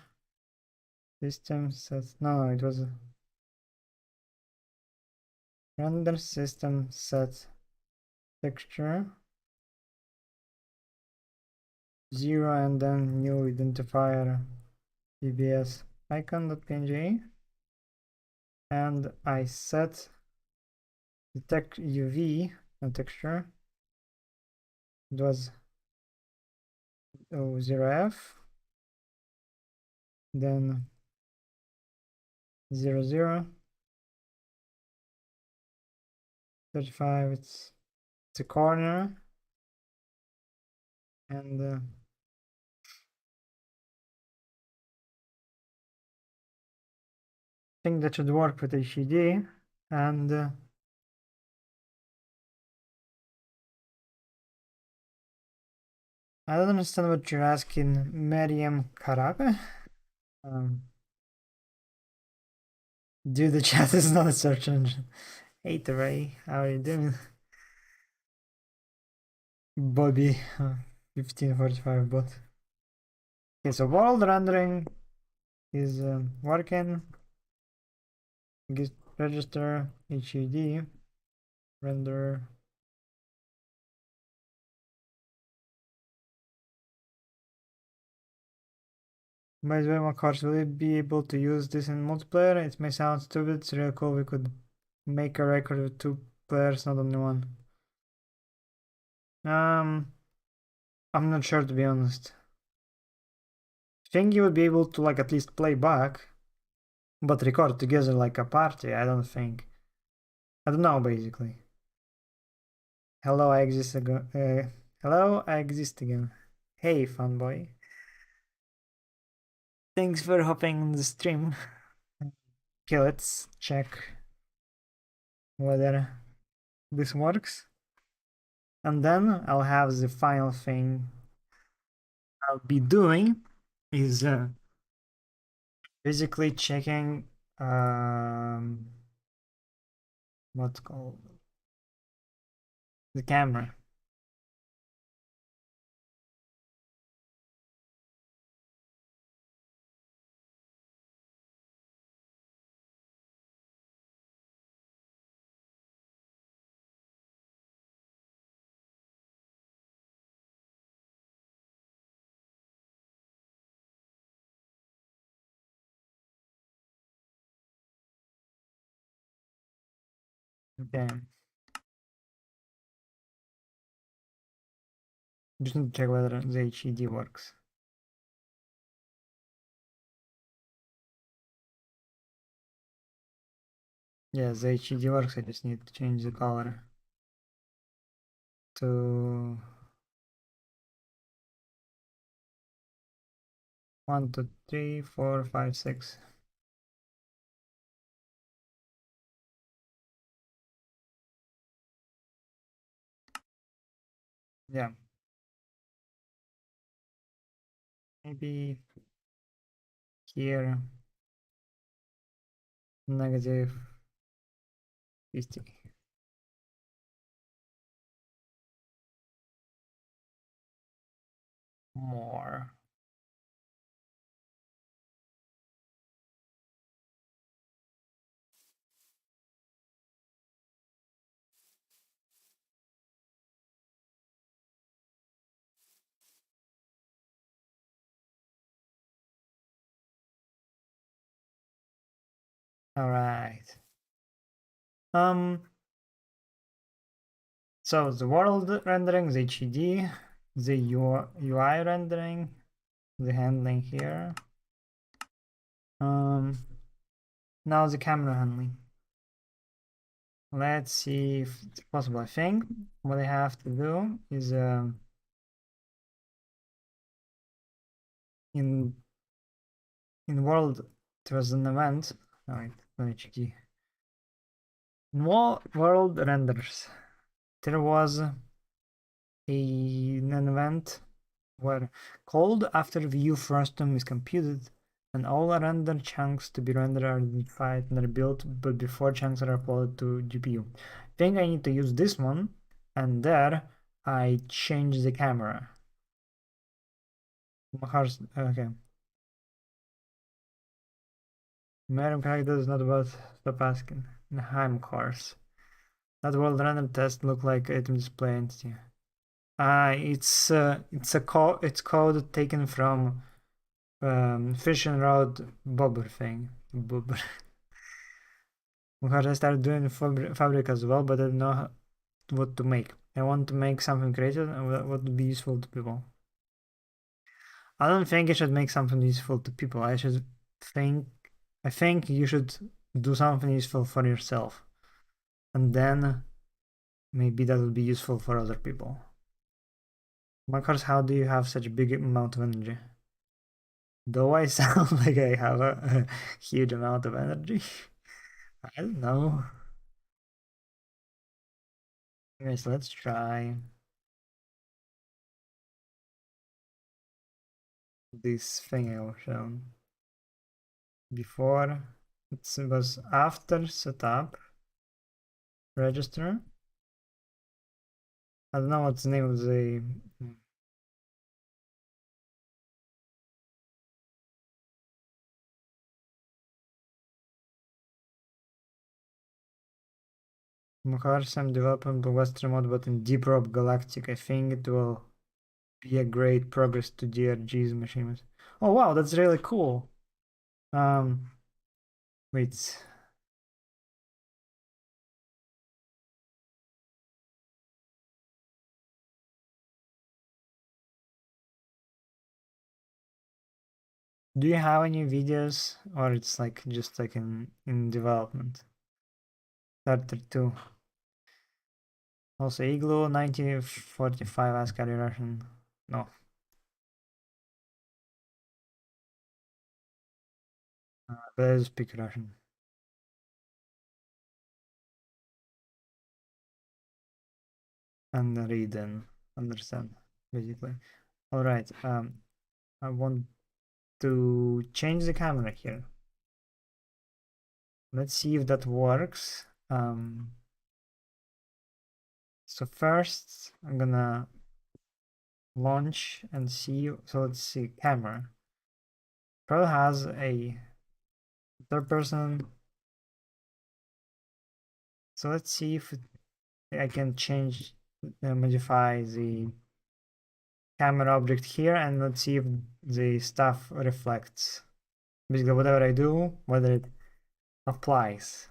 system set. No, it was render system set texture 0, and then new identifier BBS icon.png, and I set the text UV texture. It was 0f, then 0, 35. It's a corner, and I think that should work with HUD. And I don't understand what you're asking, Mariam Karabe. Dude, the chat is not a search engine. Hey Ray, how are you doing? Bobby, 1545 bot. Okay, so world rendering is working. Git register HUD render. By the way, my course, will you be able to use this in multiplayer? It may sound stupid, it's really cool. We could make a record with 2 players, not only one. I'm not sure, to be honest. I think you would be able to like at least play back, but record together like a party. I don't think. I don't know, basically. Hello, I exist again. Hello, I exist again. Hey, fanboy. Thanks for hopping on the stream. Okay, let's check whether this works. And then I'll have the final thing I'll be doing is basically checking what's called the camera. Okay, just need to check whether the HED works. Yes, the HED works. I just need to change the color to 1, 2, 3, 4, 5, 6. Yeah, maybe here -50. More. All right. So the world rendering, the HUD, the UI rendering, the handling here. Now the camera handling. Let's see if it's possible. I think what I have to do is in world there was an event. All right, let me check. In world renders, there was an event where called after view frustum is computed and all render chunks to be rendered are identified and are built, but before chunks are uploaded to GPU. I think I need to use this one, and there I change the camera. Okay. Madam character is not about stop asking. Heim course. That world random test look like item display entity. It's code taken from Fish and Rod Bobber thing. Bobber. Because I started doing fabric as well, but I don't know what to make. I want to make something creative and what would be useful to people. I don't think I should make something useful to people. I think you should do something useful for yourself. And then maybe that will be useful for other people. Marcus, how do you have such a big amount of energy? Do I sound like I have a huge amount of energy? I don't know. Anyways, let's try this thing I was shown before. It was after setup register. I don't know what's the name of the Mukhars. I'm developing the Western mod, but in Deep Rob Galactic. I think it will be a great progress to DRG's machines. Oh wow, that's really cool. Um, wait. Do you have any videos, or it's like just like in development? Starter 2. Also, Igloo 1945 ASCII Russian. No. But I speak Russian. And read and understand, basically. Alright, I want to change the camera here. Let's see if that works. So first, I'm gonna launch and see. So let's see, camera. Pro has a third person. So let's see if I can change, modify the camera object here, and let's see if the stuff reflects. Basically, whatever I do, whether it applies.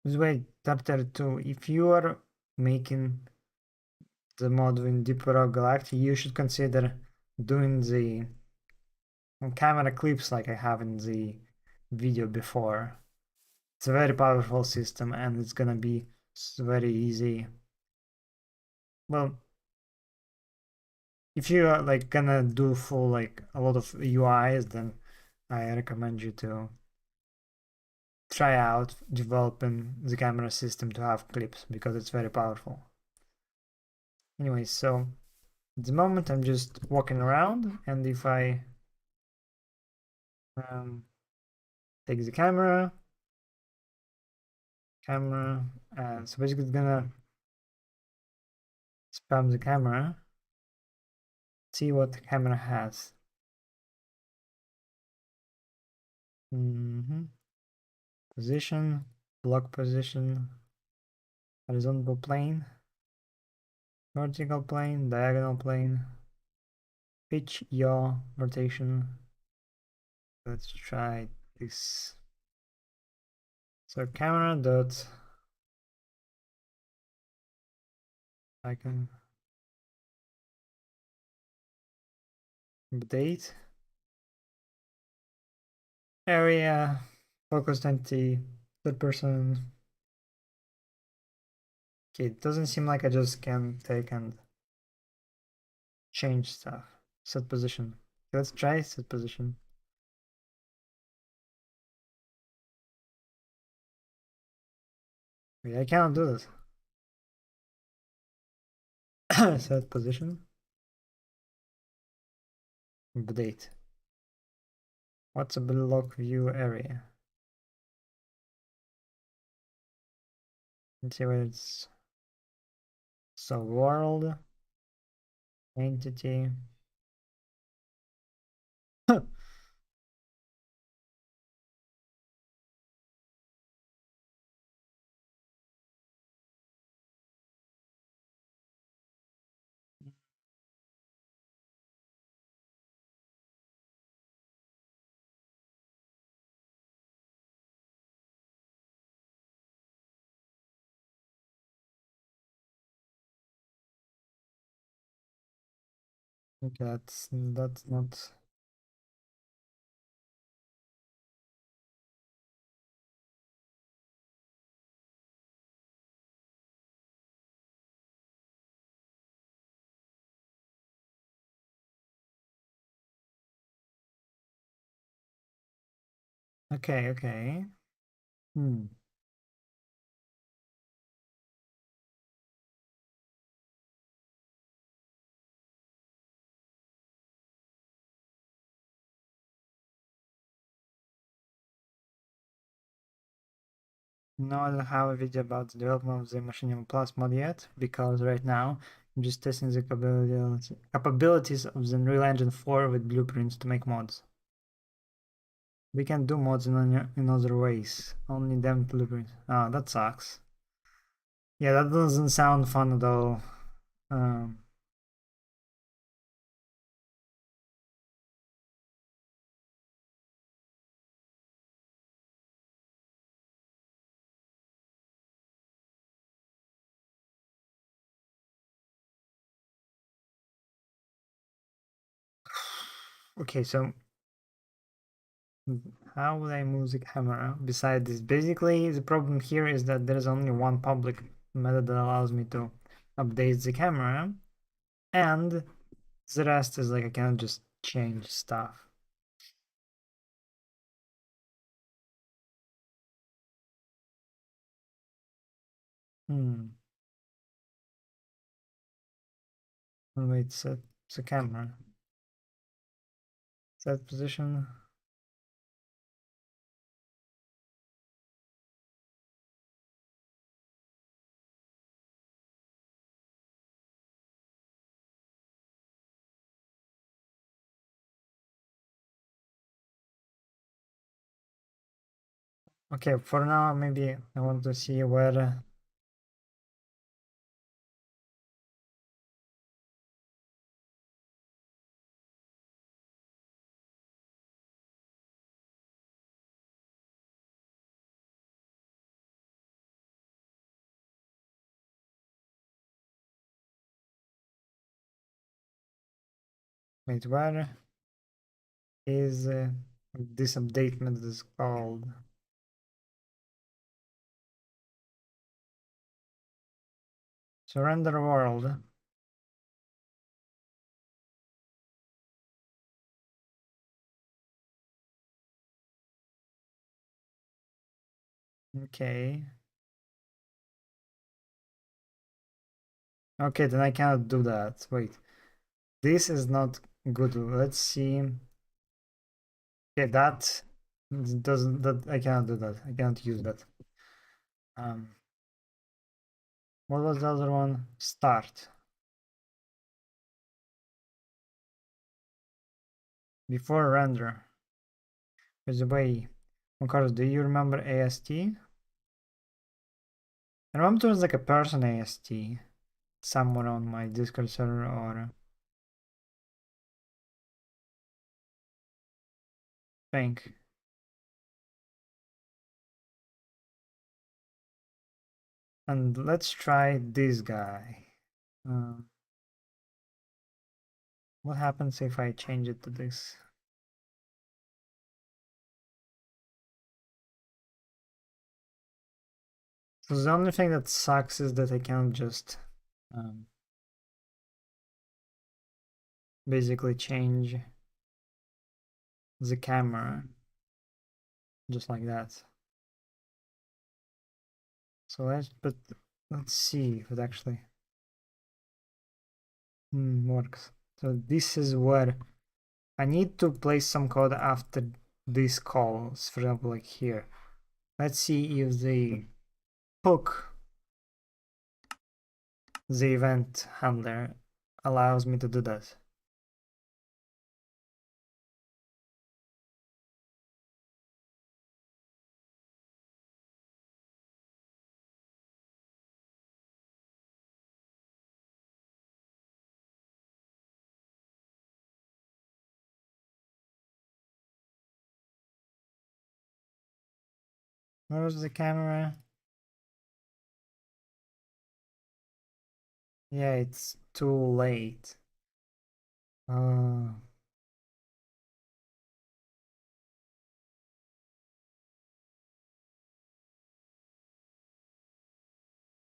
This way, chapter 2, if you are making the mod in Deeper Galactic, you should consider doing the camera clips like I have in the video before. It's a very powerful system and it's gonna be very easy. Well, if you are like gonna do full like a lot of UIs, then I recommend you to try out developing the camera system to have clips because it's very powerful. Anyway, so at the moment I'm just walking around, and if I take the camera, and so basically it's gonna spam the camera, see what the camera has. Position, block position, horizontal plane, vertical plane, diagonal plane, pitch, yaw, rotation. Let's try this. So camera dot icon update area focused entity third person. Okay, it doesn't seem like I just can take and change stuff. Set position. Let's try set position. Wait, I cannot do this. Set position. Update. What's a block view area? Let's see where it's. So world, entity. Okay, that's not. Okay, okay. Hmm. No, I don't have a video about the development of the Machinima Plus mod yet, because right now I'm just testing the capabilities of the Unreal Engine 4 with blueprints to make mods. We can do mods in other ways, only them blueprints. Oh, that sucks. Yeah, that doesn't sound fun at all. Um, okay, so how would I move the camera beside this? Basically, the problem here is that there is only one public method that allows me to update the camera, and the rest is like I cannot just change stuff. Hmm. Wait, set the camera. Set position. Okay, for now, maybe I want to see where. Wait, where is this update method is called? So render world. Okay. Okay, then I cannot do that. Wait, this is not good. Let's see. Okay, that doesn't. That I cannot do that. I cannot use that. Um, what was the other one? Start. Before render. There's a way. Of course, do you remember AST? I remember there was like a person AST somewhere on my Discord server or think. And let's try this guy. Uh, what happens if I change it to this? So the only thing that sucks is that I can't just basically change the camera just like that. So let's see if it actually works. So this is where I need to place some code after these calls, for example, like here. Let's see if the hook, the event handler, allows me to do that. Where's the camera? Yeah, it's too late. Uh,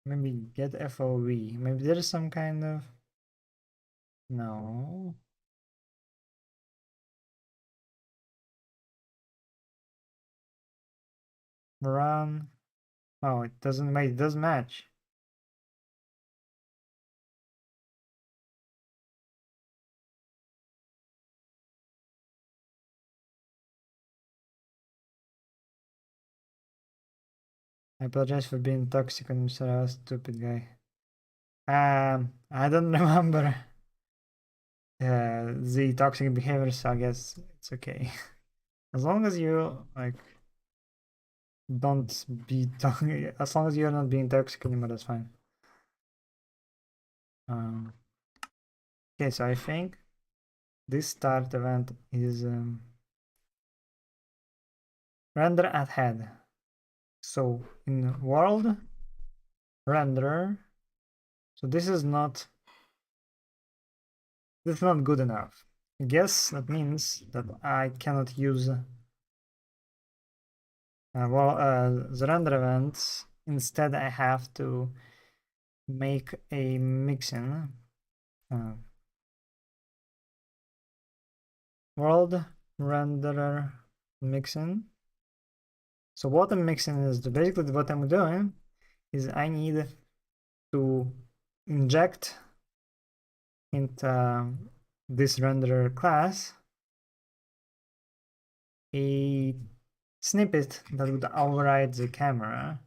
maybe get FOV. Maybe there is some kind of... No. Run. Oh, it doesn't match. I apologize for being toxic on Mr. I was a stupid guy. I don't remember the toxic behavior, so I guess it's okay. As long as you like don't be as long as you're not being toxic anymore, that's fine. Okay, so I think this start event is render at head. So in world renderer, so this is not good enough. I guess that means that I cannot use the render events. Instead, I have to make a mixin world renderer mixin. So what I'm mixing is basically what I'm doing is I need to inject into this renderer class a snippet that would override the camera.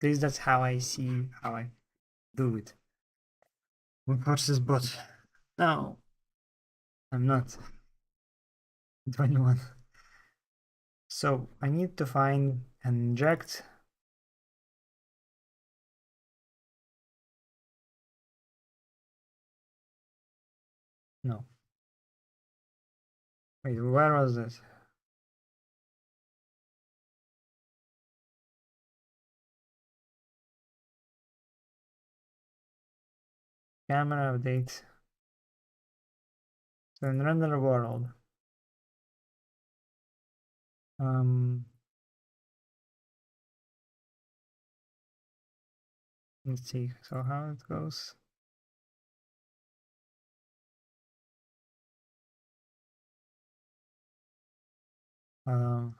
At least that's how I see how I do it. What's this bot? No, I'm not 21. So I need to find and inject. No. Wait, where was this? Camera update. So in render world. Let's see. So how it goes. Uh,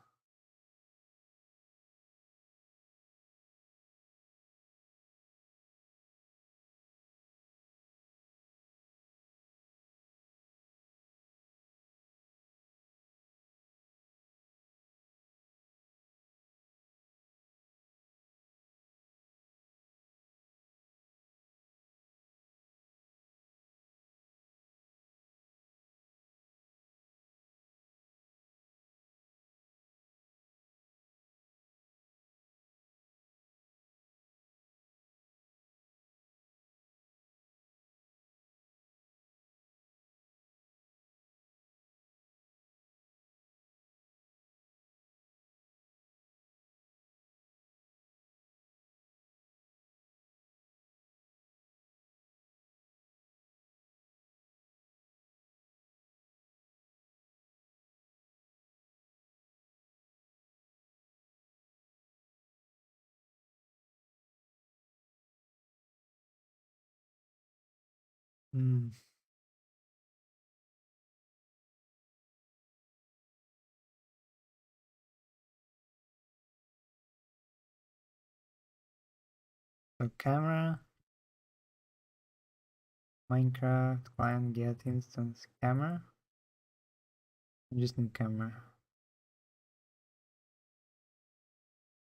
Hmm. So camera, Minecraft, client, get instance, camera. Just need camera.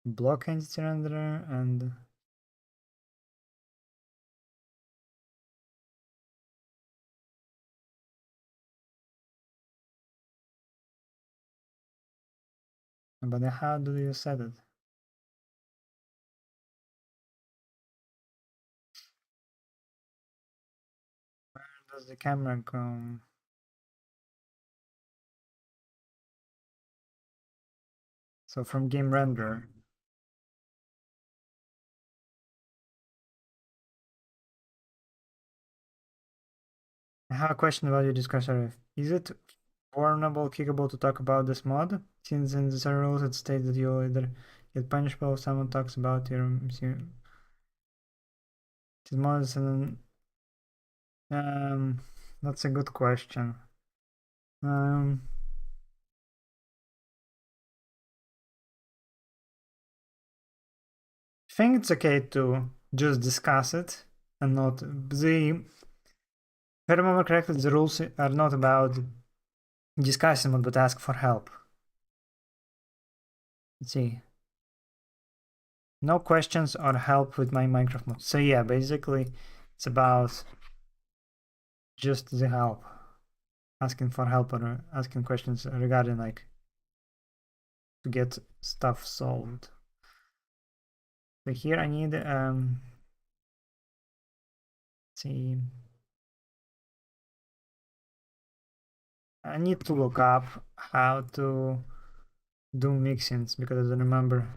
Block entity renderer and but then how do you set it? Where does the camera go? So from game renderer. I have a question about your discussion. Is it warnable, kickable to talk about this mod? Since in the rules it states that you'll either get punishable if someone talks about your mods and that's a good question. Um I think it's okay to just discuss it and not the if I remember correctly, the rules are not about discussing it but ask for help. Let's see. No questions or help with my Minecraft mod. So yeah, basically it's about just the help. Asking for help or asking questions regarding like to get stuff solved. So here I need let's see. I need to look up how to do mixins because I don't remember.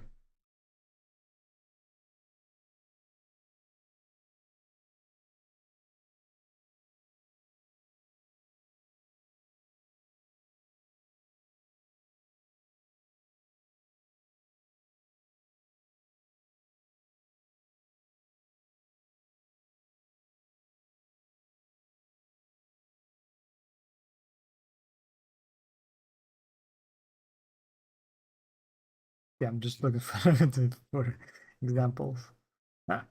Yeah, I'm just looking for examples. Ah.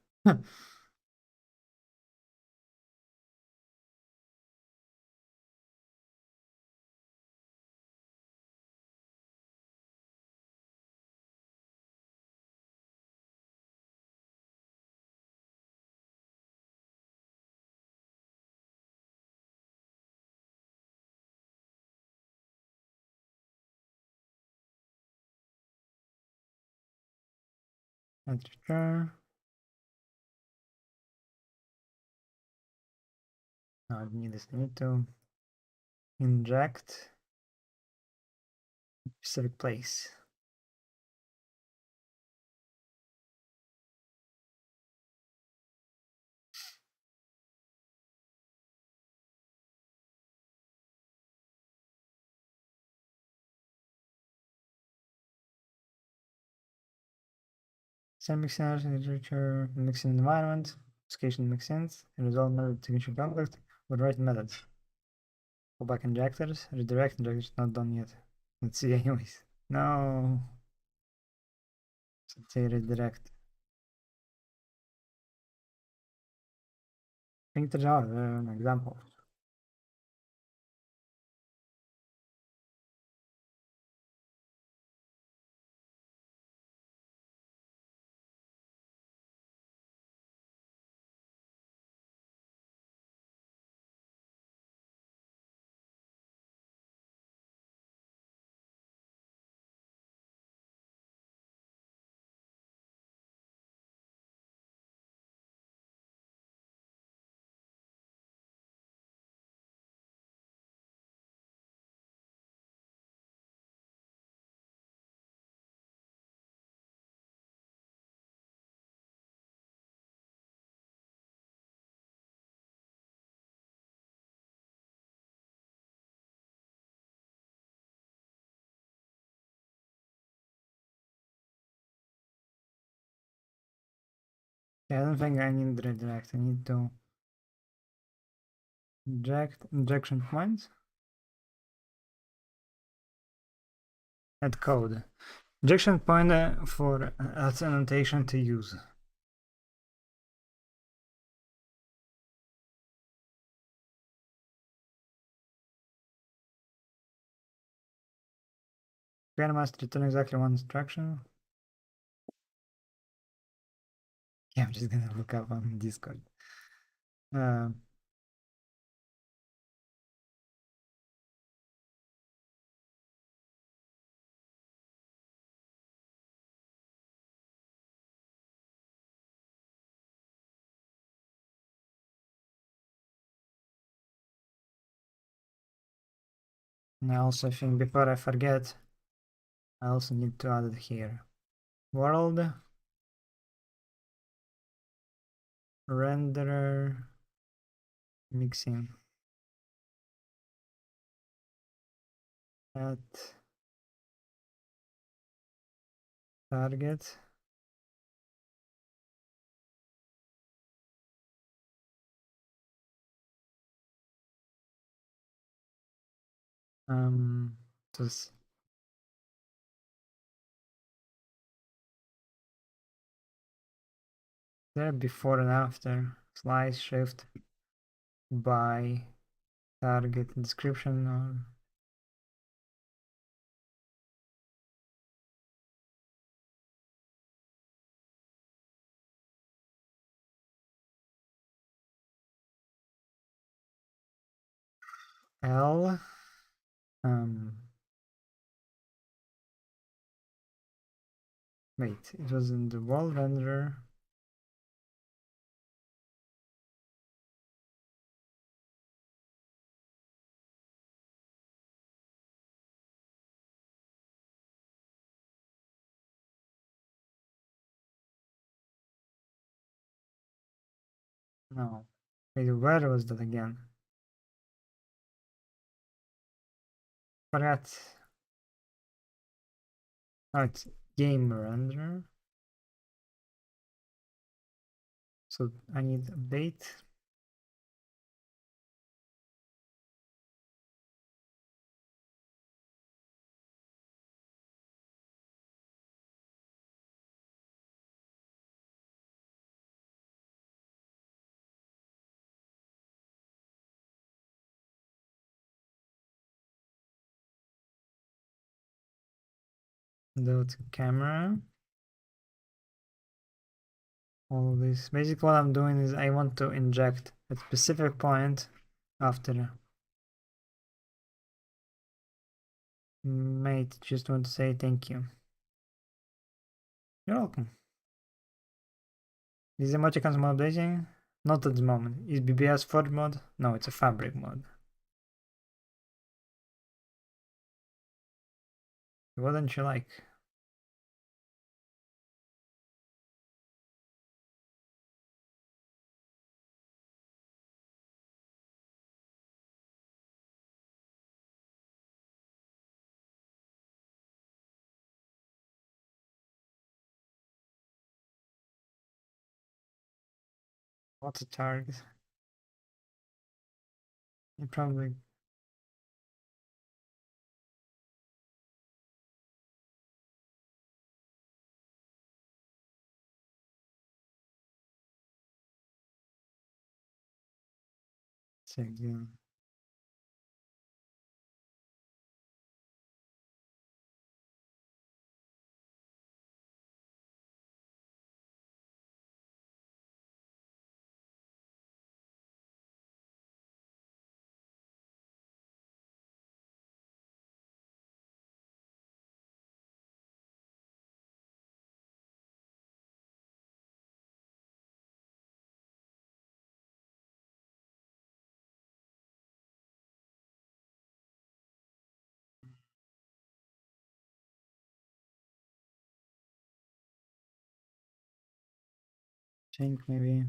And return. Now I need this. I need to inject specific place. Send mixing literature, mixing environment, application makes sense, and resolve method technician conflict with right methods. Go back injectors, redirect injectors not done yet. Let's see anyways. No. Let's say redirect. I think there are an example. Yeah, I don't think I need redirect. I need to injection points. Add code. Injection point for as annotation to use. Create must return exactly one instruction. Yeah, I'm just gonna look up on Discord. Uh, and I also think before I forget, I also need to add it here. World renderer mixing at target. Just there before and after. Slice shift by target description or L. Wait, it was in the world renderer. No. Wait, where was that again? Forgot. Oh, it's game renderer. So I need update. Dot camera. All of this. Basically, what I'm doing is I want to inject a specific point after. Mate, just want to say thank you. You're welcome. Is emoticons mode updating? Not at the moment. Is BBS Ford mode? No, it's a fabric mode. What don't you like? What's a target? You probably check the change maybe.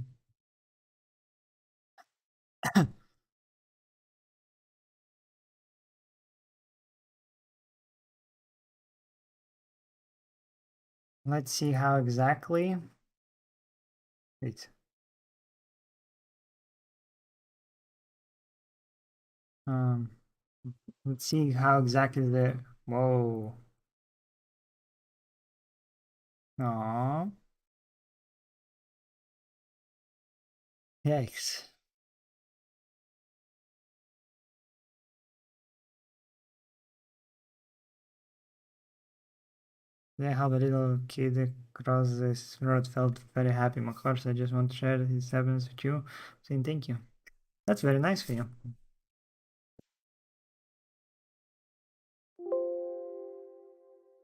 Let's see how exactly. Wait. Um, let's see how exactly the whoa. Aww. Yikes. They have a little kid across this road felt very happy. Of course, I just want to share his happiness with you, saying thank you. That's very nice for you.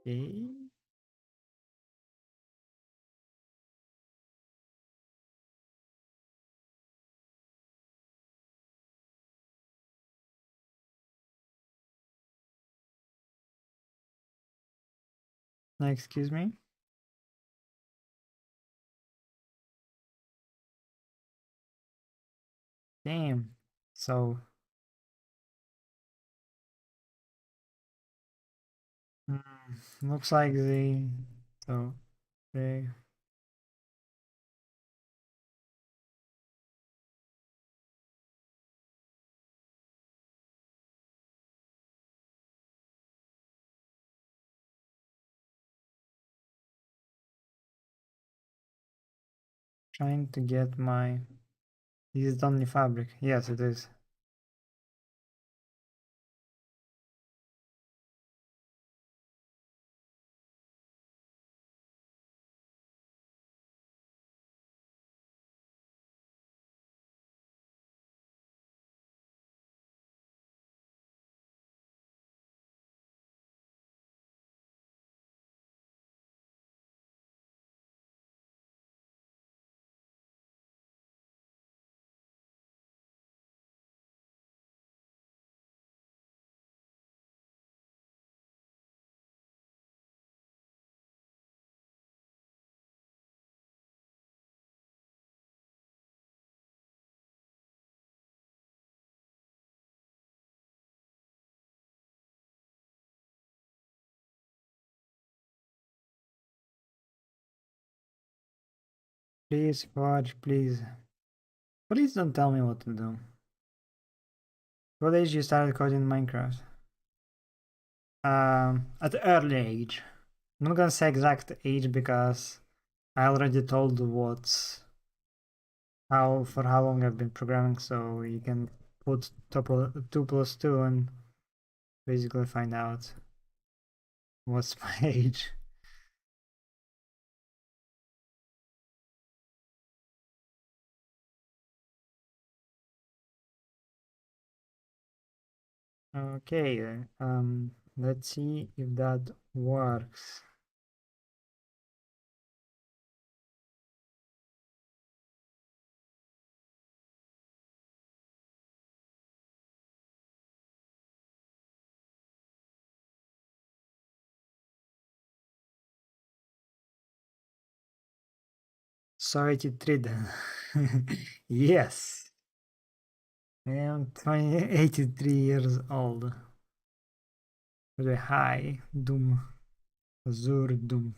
Okay. Now, excuse me. Damn. So, mm, looks like so they trying to get my. This is only fabric. Yes, it is. Please, Forge, please. Please don't tell me what to do. What age you started coding Minecraft? At early age. I'm not gonna say exact age because I already told what's how for how long I've been programming, so you can put 2 plus 2 and basically find out what's my age. Okay, let's see if that works. Sorry to treat them. Yes, I am 83 years old. With a high Doom, Azure Doom.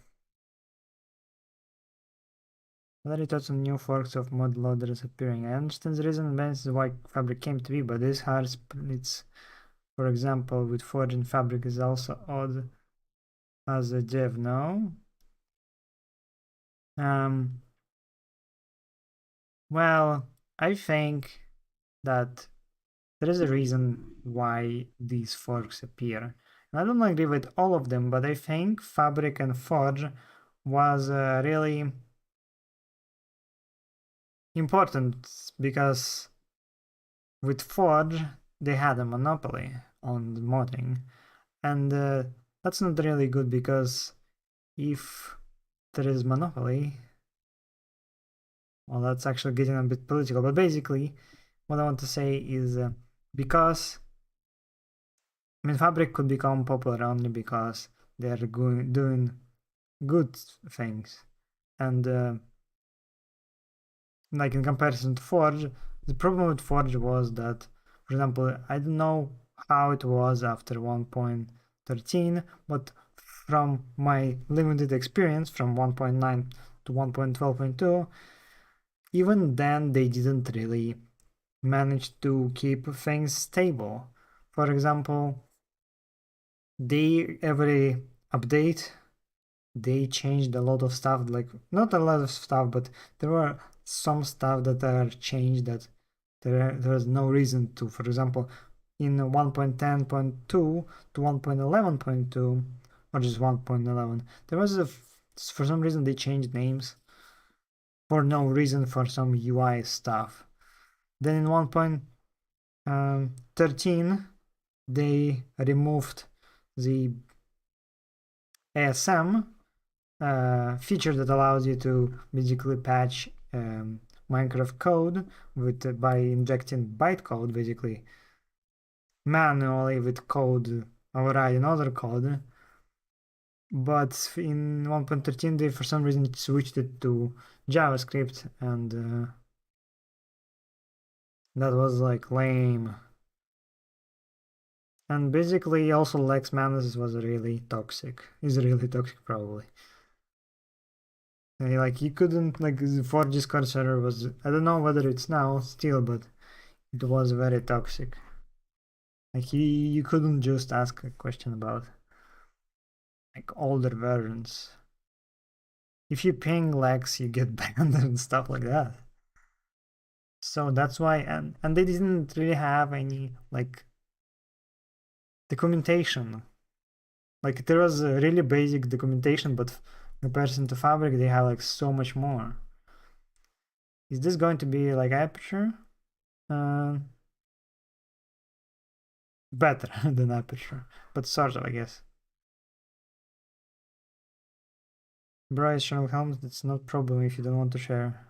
What are your thoughts on new forks of mod loaders appearing? I understand the reason behind why Fabric came to be, but this hard splits, for example, with Forge and Fabric is also odd as a dev, no? Um, well, I think that there is a reason why these forks appear. And I don't agree with all of them, but I think Fabric and Forge was really important because with Forge they had a monopoly on the modding, and that's not really good because if there is monopoly, well, that's actually getting a bit political. But basically, what I want to say is because I mean, Fabric could become popular only because they're doing good things, and like in comparison to Forge, the problem with Forge was that, for example, I don't know how it was after 1.13, but from my limited experience from 1.9 to 1.12.2, even then they didn't really manage to keep things stable. For example, every update they changed a lot of stuff, like not a lot of stuff, but there were some stuff that are changed that there's no reason to. For example, in 1.10.2 to 1.11.2, or just 1.11, there was for some reason they changed names for no reason for some UI stuff. Then in 1.13 they removed the ASM feature that allows you to basically patch Minecraft code by injecting bytecode, basically manually with code overriding other code. But in 1.13 they for some reason switched it to JavaScript, and that was like lame. And basically also Lex Manus was really toxic. Is really toxic probably. Like you couldn't, like, for Discord server was, I don't know whether it's now still, but it was very toxic. Like you couldn't just ask a question about like older versions. If you ping Lex, you get banned and stuff like that. So that's why, and they didn't really have any like documentation. Like there was a really basic documentation, but in comparison to Fabric, they have like so much more. Is this going to be like Aperture? Uh, Better than Aperture, but sort of, I guess. Bryce Sherlock Holmes, that's not a problem if you don't want to share.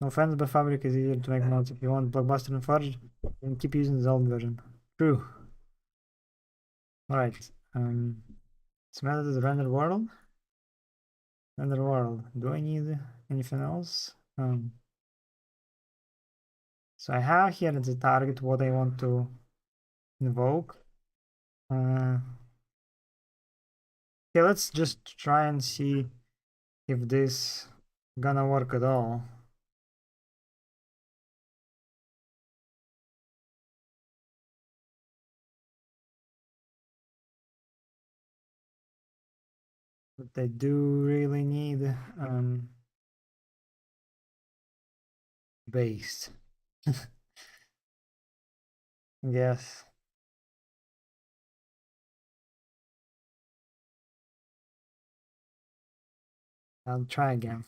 No offense, but Fabric is easier to make mods. If you want Blockbuster and Forge, then keep using the old version. True. Alright. It's better to render world. Render world. Do I need anything else? So I have here at the target what I want to invoke. Okay, let's just try and see if this gonna work at all. But I do really need base. Yes, I'll try again.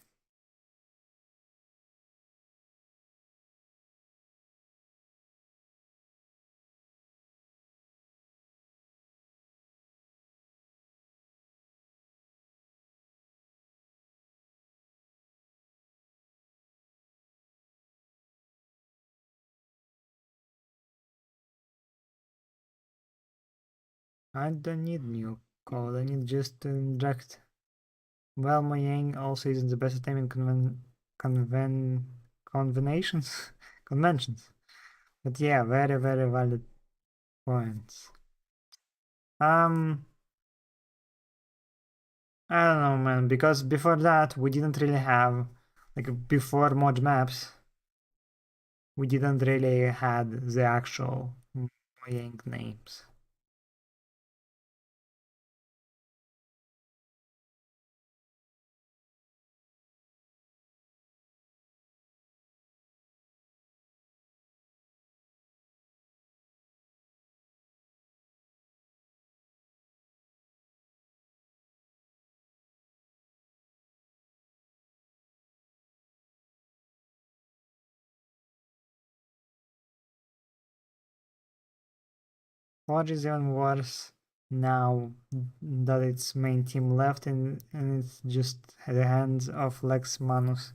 I don't need new code, I need just to inject. Well, my Yang also isn't the best at naming conventions, conventions. But yeah, very, very valid points. I don't know, man, because before that we didn't really have, like, before mod maps, we didn't really had the actual Mojang names. What is even worse now that its main team left and it's just at the hands of Lex Manus.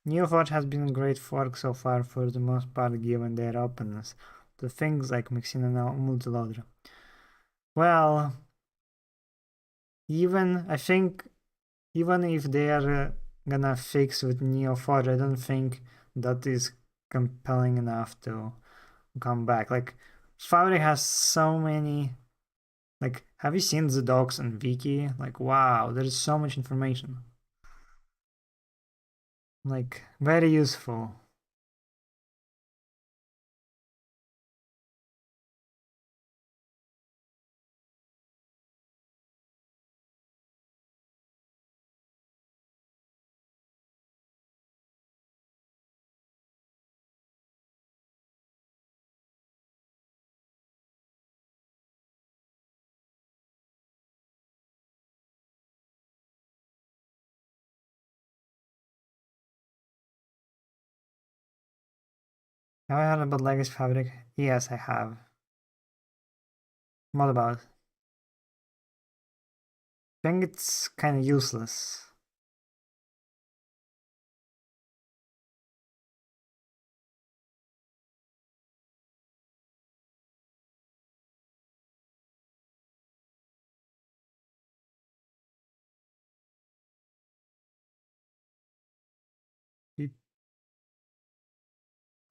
Neoforge has been a great fork so far for the most part given their openness to things like mixing and multiloader. Well, I think even if they are gonna fix with Neo4, I don't think that is compelling enough to come back. Like, Fabric has so many. Like, have you seen the docs and wiki? Like, wow, there's so much information. Like, very useful. Have I heard about legacy fabric? Yes, I have. What about? I think it's kind of useless.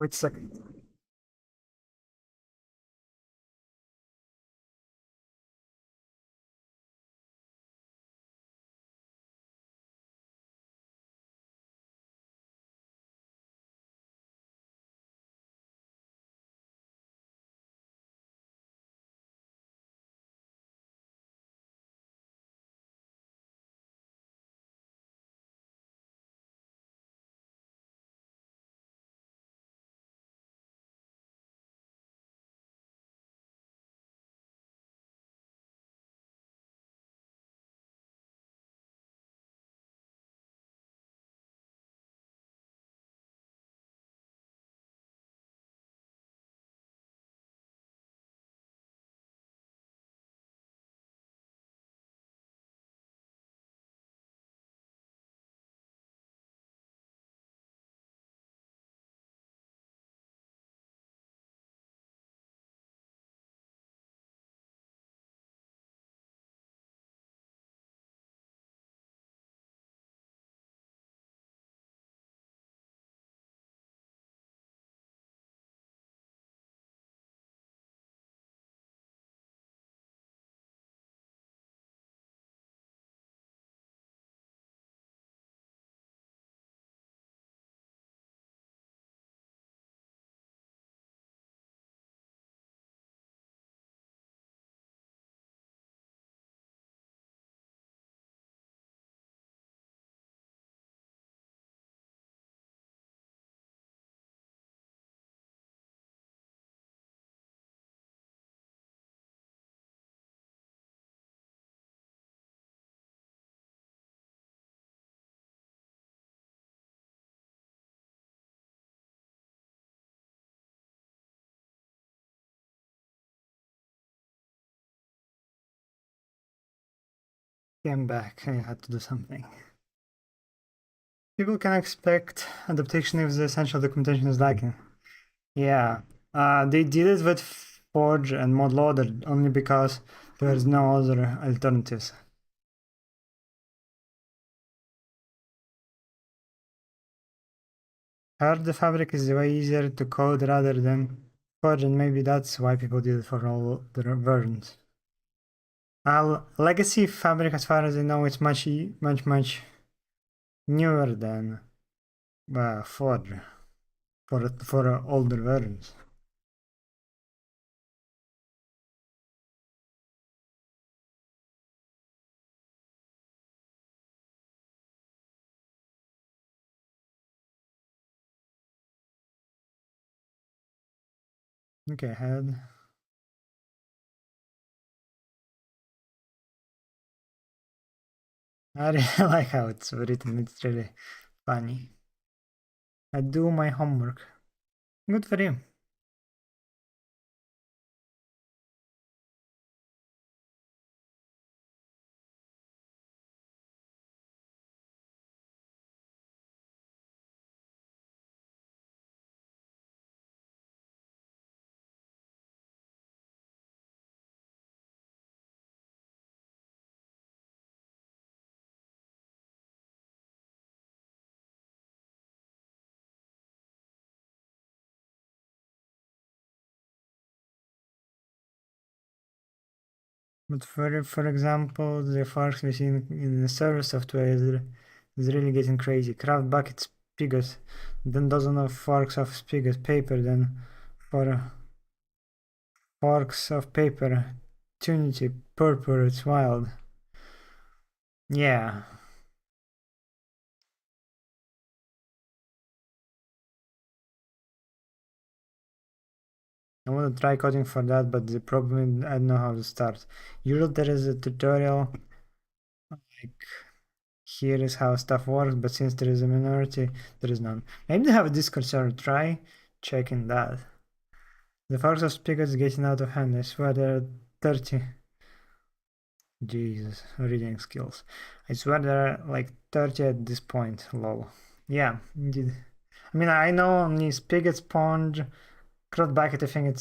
Wait a second. Came back. I had to do something. People can expect adaptation if the essential documentation is lacking. Yeah, they did it with Forge and ModLoader only because there's no other alternatives. Heard the fabric is way easier to code rather than Forge, and maybe that's why people did it for all the versions. Legacy fabric, as far as I know, it's much newer than Forge for older versions. Okay, head. I really like how it's written. It's really funny. I do my homework. Good for you. But for example, the forks we see in the server software is really getting crazy. Craft bucket spigot, then dozen of forks of spigot paper, then for forks of paper, Tunity, purple, it's wild. Yeah, I want to try coding for that, but the problem is I don't know how to start. Usually there is a tutorial like here is how stuff works, but since there is a minority, there is none. Maybe they have a Discord server. Try checking that. The forks of spigots getting out of hand. I swear there are 30. Jesus, reading skills. I swear there are like 30 at this point. Lol. Yeah, indeed. I mean, I know only spigot, sponge, cloth bucket. I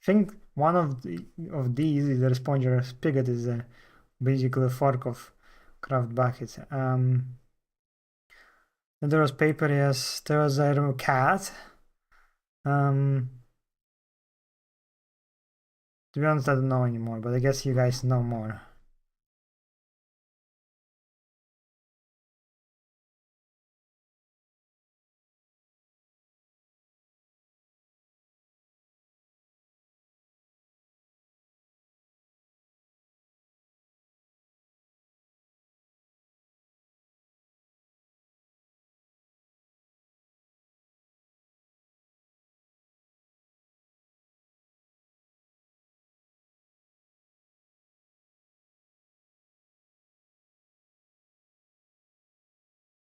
think one of these, either a sponge or a spigot, is basically a fork of craft bucket. Then there was paper, yes. There was a cat. Um, to be honest, I don't know anymore, but I guess you guys know more.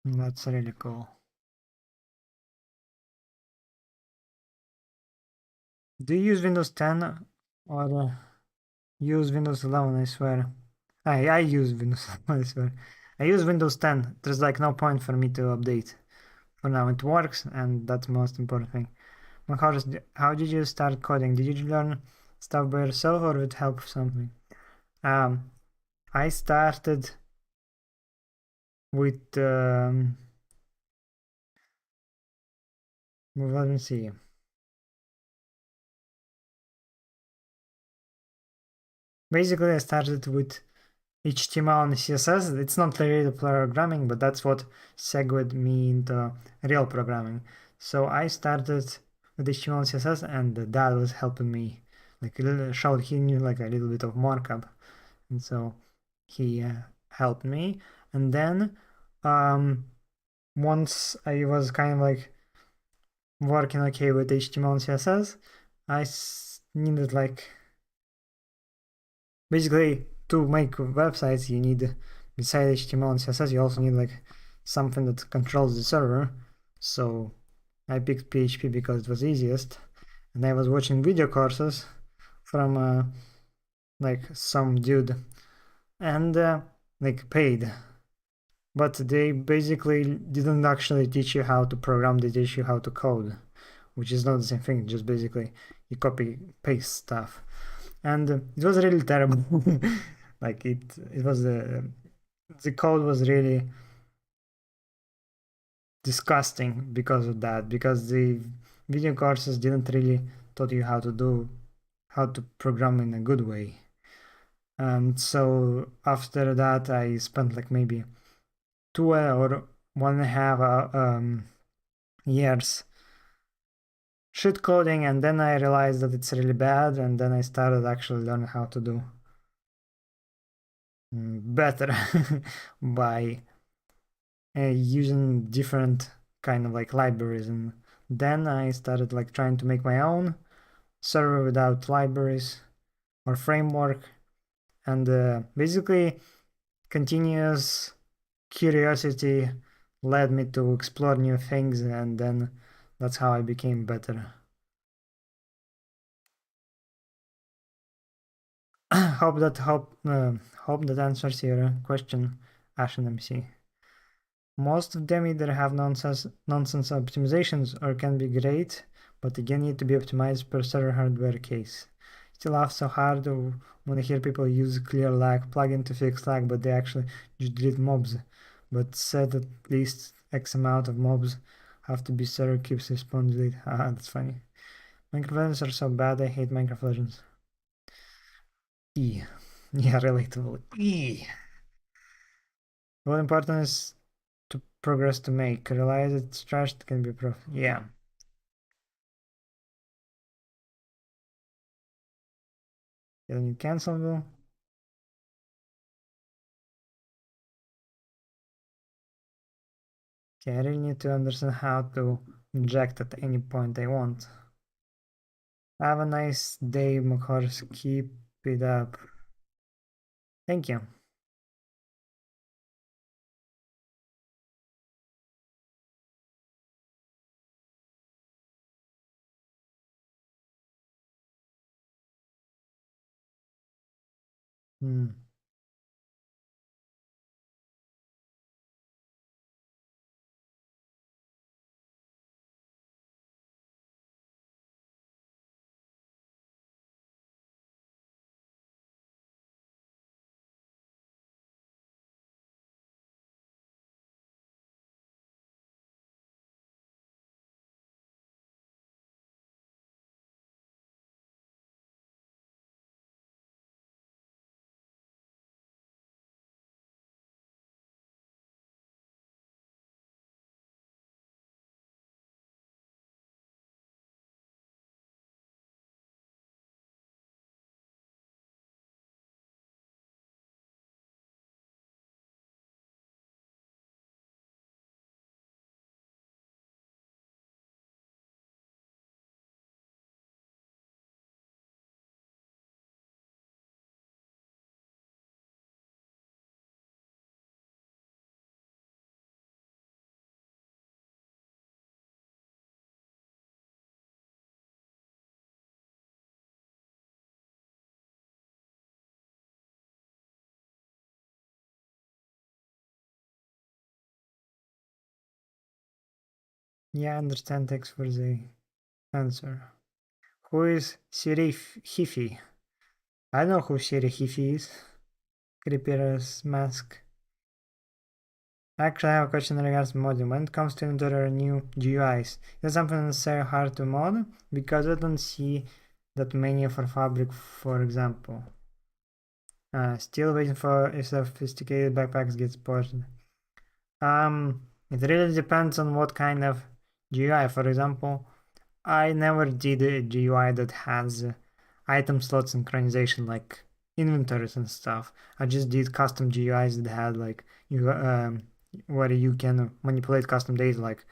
That's really cool. Do you use Windows 10 or use Windows 11? I swear. I use Windows 11, I swear. I use Windows 10. There's like no point for me to update. For now, it works, and that's the most important thing. Macaros, how did you start coding? Did you learn stuff by yourself or with help of something? Um, I started with well, let me see. Basically, I started with HTML and CSS. It's not really programming, but that's what segued me into real programming. So I started with HTML and CSS, and that was helping me. Like showed he knew like a little bit of markup, and so he helped me. And then um, once I was kind of like working okay with HTML and CSS, I needed like basically to make websites you need besides HTML and CSS you also need like something that controls the server. So I picked PHP because it was easiest, and I was watching video courses from like some dude and like paid, but they basically didn't actually teach you how to program, they teach you how to code, which is not the same thing, just basically you copy paste stuff, and it was really terrible. Like it was the code was really disgusting because of that, because the video courses didn't really taught you how to program in a good way. And so after that I spent like maybe 2 or 1.5 years shit coding, and then I realized that it's really bad, and then I started actually learning how to do better by using different kind of like libraries. And then I started like trying to make my own server without libraries or framework, and basically continuous curiosity led me to explore new things, and then that's how I became better. Hope that answers your question, Ashen MC. Most of them either have nonsense optimizations or can be great, but again need to be optimized per server hardware case. Still laugh so hard when I hear people use clear lag plugin to fix lag, but they actually just delete mobs. But said at least X amount of mobs have to be server keeps respawn delete. Haha, that's funny. Minecraft Legends are so bad, I hate Minecraft Legends. E. Yeah, relatable. E. What important is to progress to make. Realize it's trash, it can be proof. Yeah. Then you cancel though. Okay, I really need to understand how to inject at any point I want. Have a nice day, Makars. Keep it up. Thank you. Hmm. Yeah, I understand. Thanks for the answer. Who is Hifi? I know who Hifi is. Creeper's mask. Actually, I have a question regards modding. When it comes to interior new GUIs, is something necessarily hard to mod? Because I don't see that many for Fabric, for example. Still waiting for if sophisticated backpacks get ported. It really depends on what kind of GUI. For example, I never did a GUI that has item slot synchronization like inventories and stuff. I just did custom GUIs that had like where you can manipulate custom data like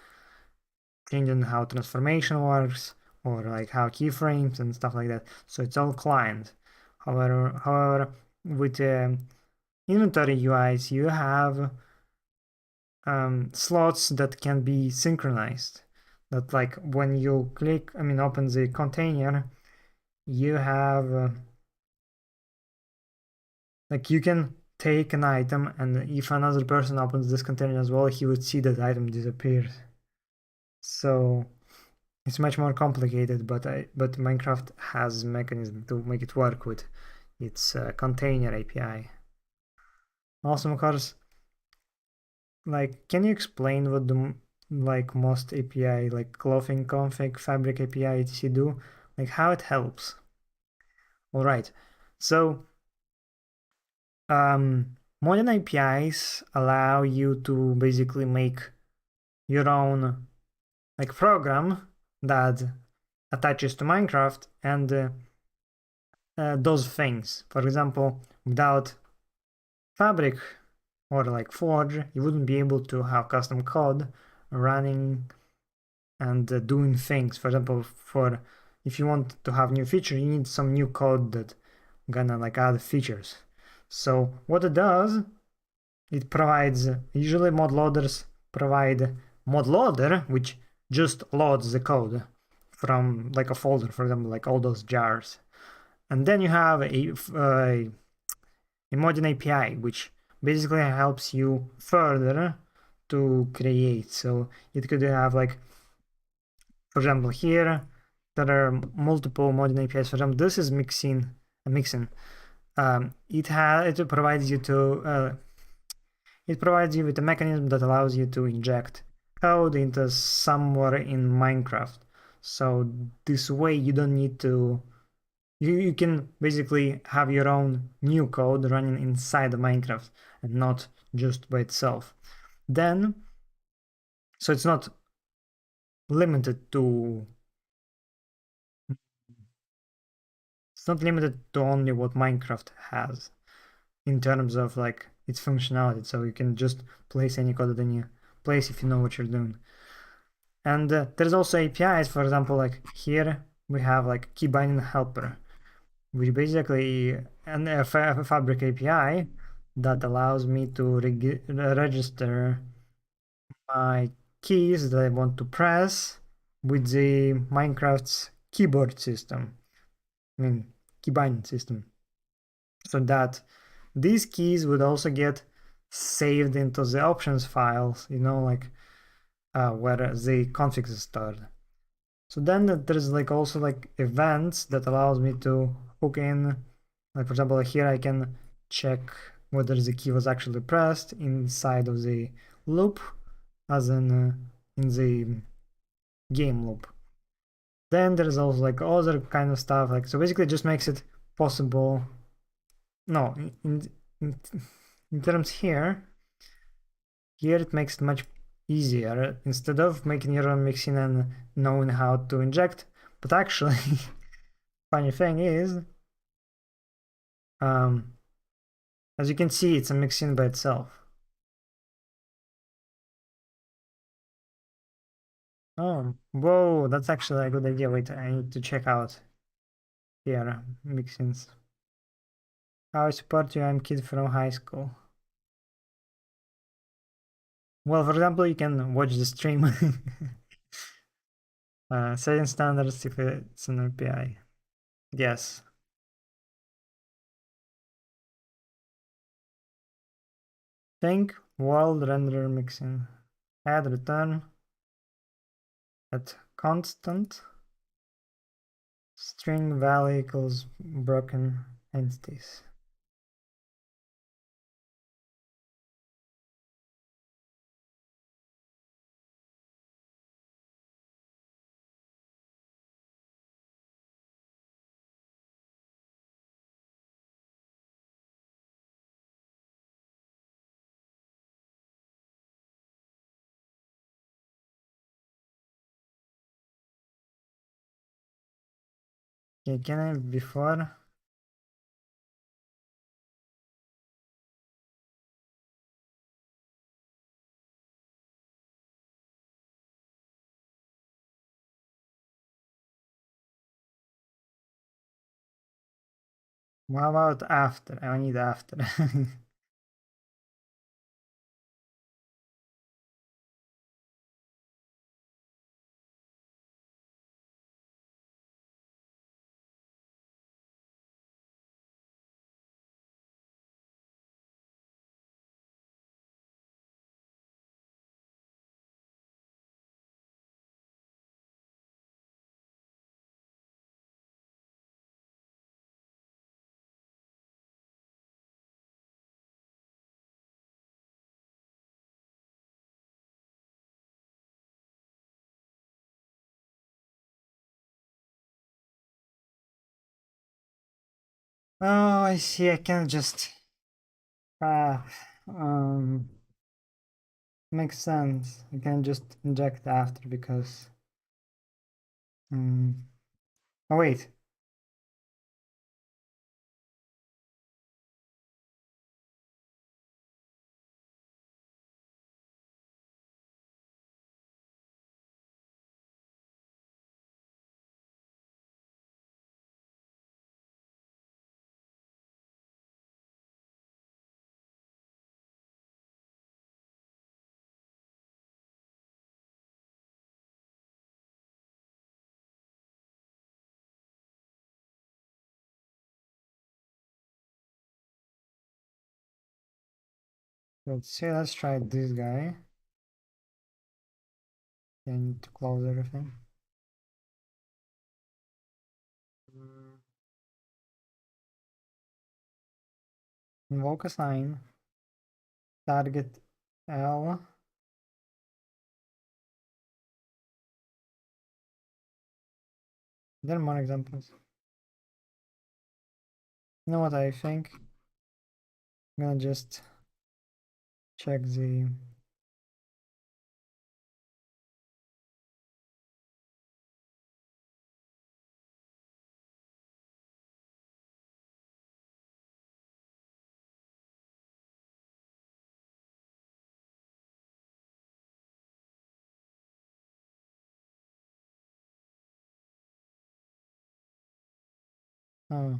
changing how transformation works or like how keyframes and stuff like that. So it's all client. However, with inventory UIs, you have slots that can be synchronized. That like when you click, open the container, you have like you can take an item, and if another person opens this container as well, he would see that item disappears. So it's much more complicated, but Minecraft has mechanism to make it work with its container API. Also, of course, like, can you explain what the like most API, like clothing config, fabric API, etc. do? Like how it helps? All right, so modern APIs allow you to basically make your own like program that attaches to Minecraft and does things. For example, without Fabric or like Forge, you wouldn't be able to have custom code running and doing things. For example, for if you want to have new feature, you need some new code that gonna like add features. So what it does, it provides usually mod loaders provide mod loader, which just loads the code from like a folder, for example, like all those jars. And then you have a modding API, which basically helps you further to create. So it could have like, for example, here there are multiple modding APIs. For example, this is mixin. It provides you with a mechanism that allows you to inject code into somewhere in Minecraft. So this way you don't need to you can basically have your own new code running inside the Minecraft and not just by itself. Then, so it's not limited to only what Minecraft has in terms of like its functionality. So you can just place any code at any place if you know what you're doing. And there's also APIs, for example, like here we have like key binding helper, which basically a Fabric API that allows me to register my keys that I want to press with the Minecraft's keyboard system. Key binding system. So that these keys would also get saved into the options files, like where the configs is stored. So then there's like also like events that allows me to hook in, like for example, here I can check whether the key was actually pressed inside of the loop, as in the game loop. Then there's also like other kind of stuff, like so basically it just makes it possible. No, in, in terms here it makes it much easier instead of making your own mixin and knowing how to inject. But actually, funny thing is, um, as you can see, it's a mixin by itself. Oh, whoa, that's actually a good idea. Wait, I need to check out here mixins. How I support you? I'm kid from high school. Well, for example, you can watch the stream. Setting standards if it's an API. Yes. Think world render mixin. Add return at constant string value equals broken entities. Okay, can I before? What about after? I need after. Oh, I see. I can just ah um makes sense. I can just inject after because oh wait. Let's try this guy. I need to close everything. Invoke a sign. Target L. There are more examples. You know what I think? I'm gonna just check the oh.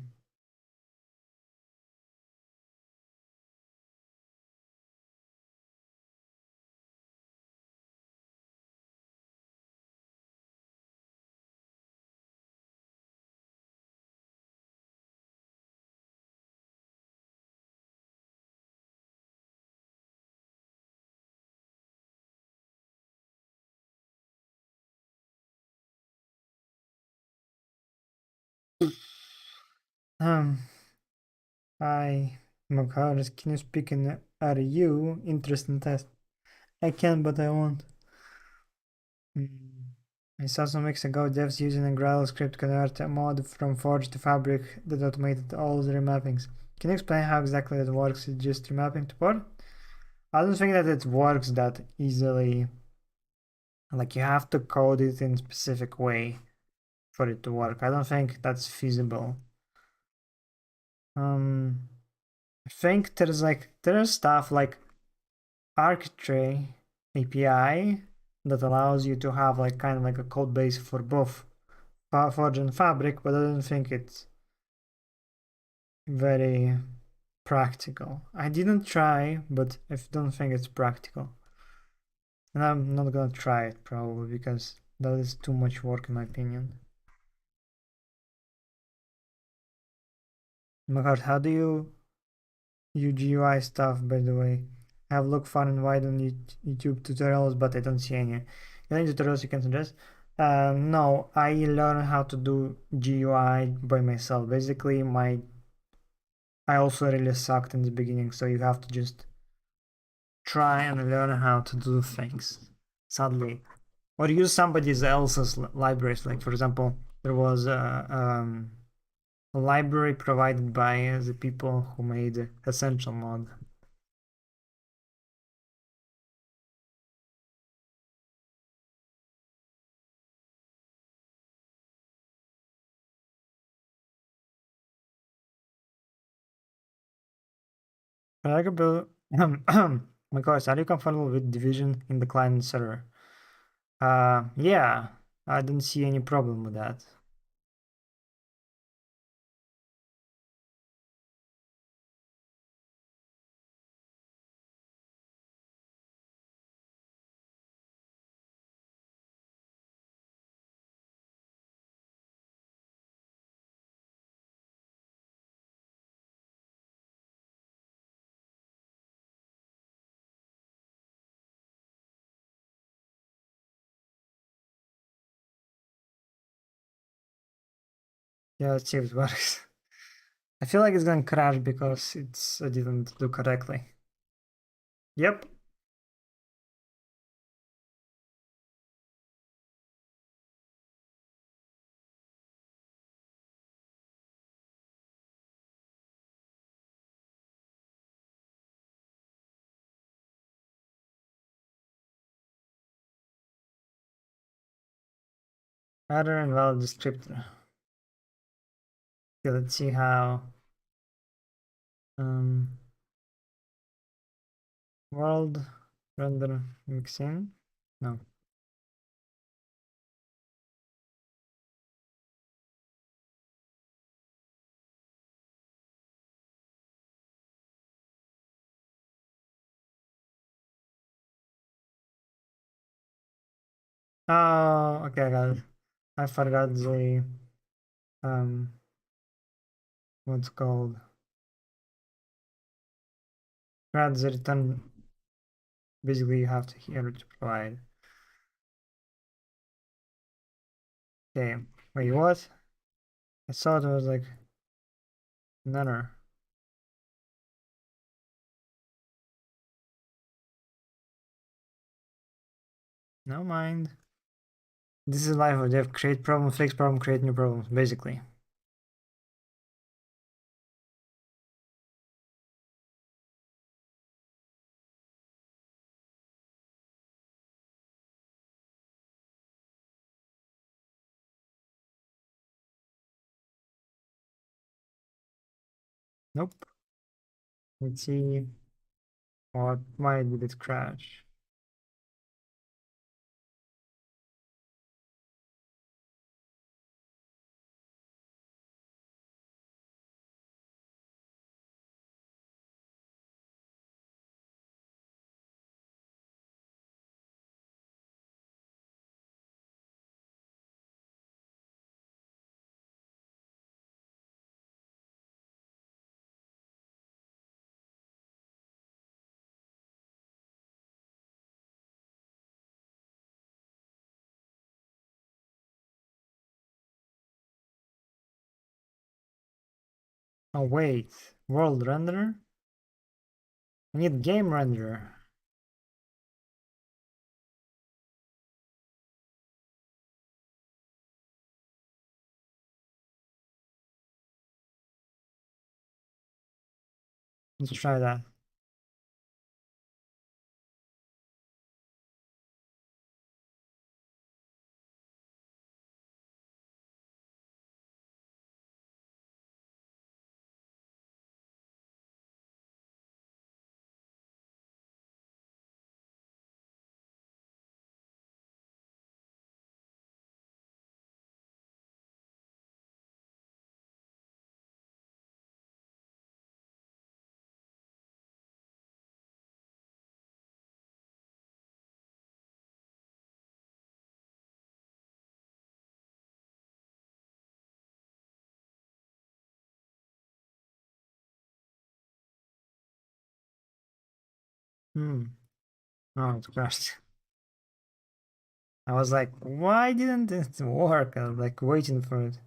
Um, Hi, Makars, can you speak in RU? Interesting test. I can, but I won't. Mm. I saw some weeks ago devs using a Gradle script convert a mod from Forge to Fabric that automated all the remappings. Can you explain how exactly it works? It's just remapping to port? I don't think that it works that easily. Like you have to code it in a specific way for it to work. I don't think that's feasible. I think there's stuff like Architray API that allows you to have like kind of like a code base for both Forge and Fabric, but I don't think it's very practical. I didn't try, but I don't think it's practical. And I'm not gonna try it probably because that is too much work in my opinion. Oh my god, how do you GUI stuff, by the way? I have looked far and wide on YouTube tutorials, but I don't see any. Any tutorials you can suggest? No, I learned how to do GUI by myself. Basically, I also really sucked in the beginning, so you have to just try and learn how to do things. Sadly, or use somebody else's libraries. Like for example, there was a library provided by the people who made Essential mod. Reliable. My gosh, are you comfortable with division in the client server? Yeah, I don't see any problem with that. Yeah, let's see if it works. I feel like it's gonna crash because I didn't do correctly. Yep. Error and valid descriptor. Okay, let's see how um world render mixin. No. Oh, okay, I got it. I forgot the um what's called. Grad the return. Basically, you have to here to provide. Okay. Wait, what? I saw it was like another. No mind. This is life of dev. Create problem, fix problem, create new problems, basically. Nope. Let's see. Why did it crash? Oh wait, world renderer? I need game renderer. Let's try that. Hmm. Oh, it crashed. I was like, why didn't it work? I was like waiting for it.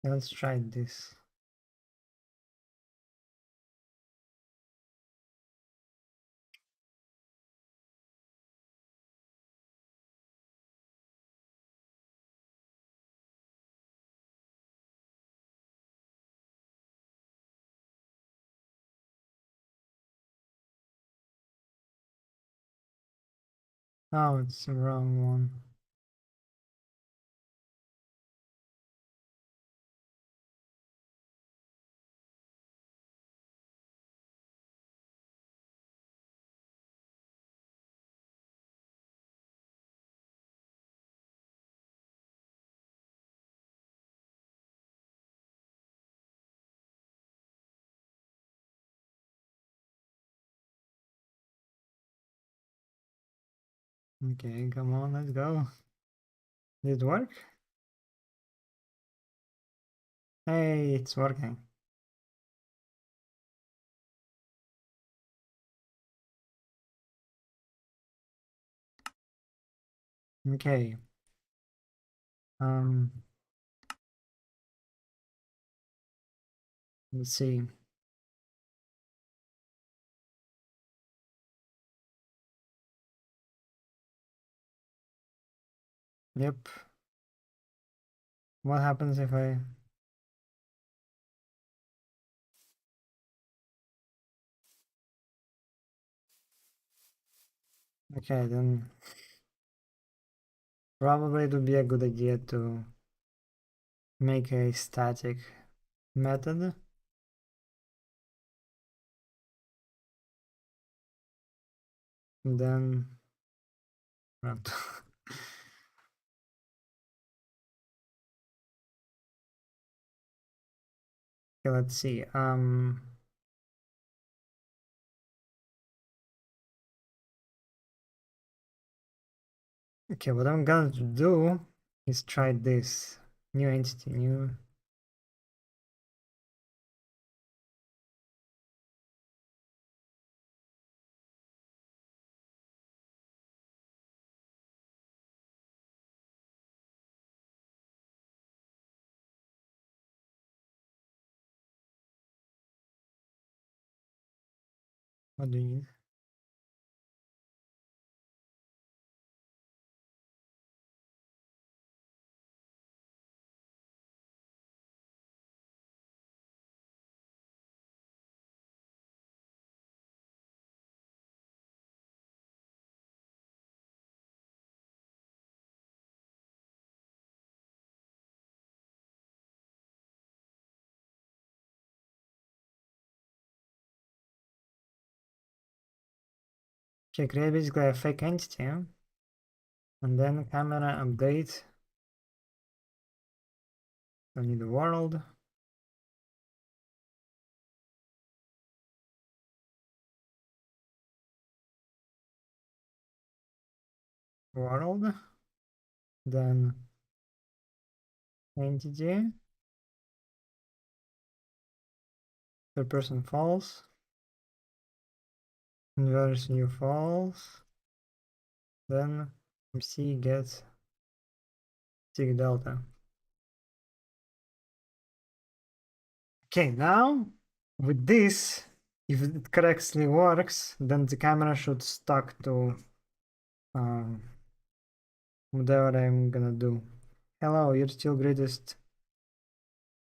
Let's try this. Oh, it's the wrong one. Okay, come on, let's go. Did it work? Hey, it's working. Okay. Um, let's see. Yep. What happens if I... Okay, then probably it would be a good idea to make a static method. And then... okay, let's see. Okay, what I'm gonna do is try this. New entity, new... What do you need? Okay, create basically a fake entity, and then camera update. I need the world. World. Then entity. Third person false. Inverse new false. Then MC gets sig delta. Okay, now with this, if it correctly works, then the camera should stuck to um, whatever I'm gonna do. Hello, you're still greatest.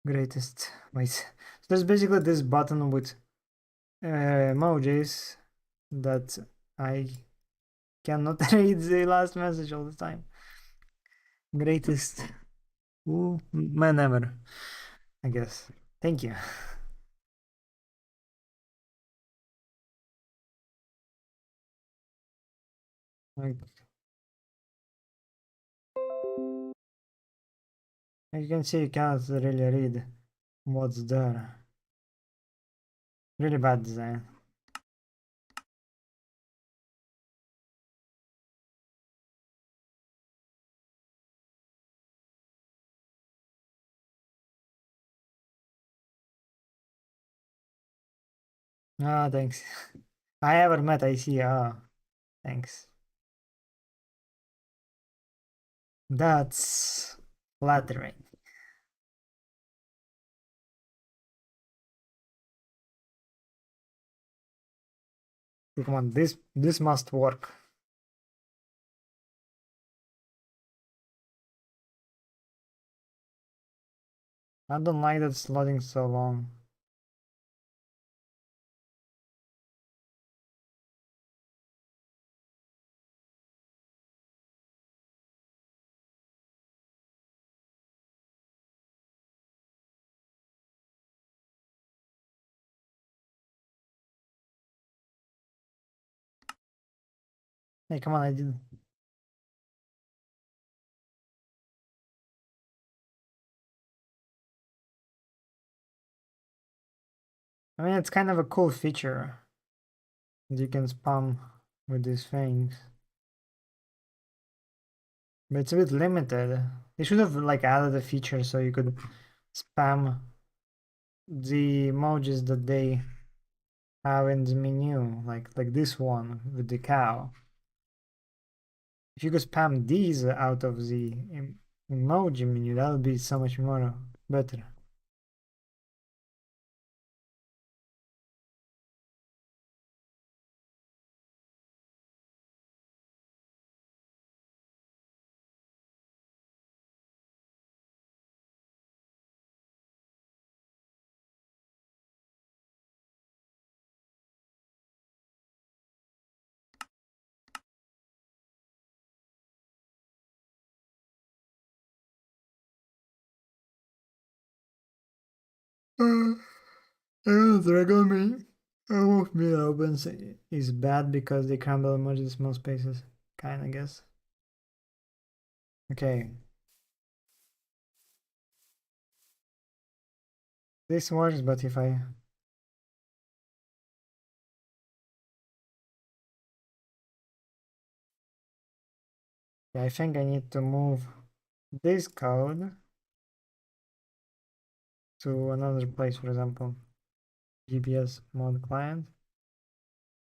Greatest. Wait. So there's basically this button with emojis that I cannot read the last message all the time. Greatest. Ooh, man ever, I guess. Thank you. Like, as you can see, you can't really read what's there. Really bad design. Ah, thanks. I ever met I see. Ah, thanks. That's flattering. Come on, this must work. I don't like that it's loading so long. Hey, come on, I did. I mean, it's kind of a cool feature that you can spam with these things, but it's a bit limited. They should have like added a feature so you could spam the emojis that they have in the menu, like this one with the cow. If you could spam these out of the emoji menu, that would be so much more better. Dragon me. Oh, me opens is bad because they crumble emoji small spaces. Kinda guess. Okay. This works, but if I yeah, I think I need to move this code to another place, for example, BBS mod client,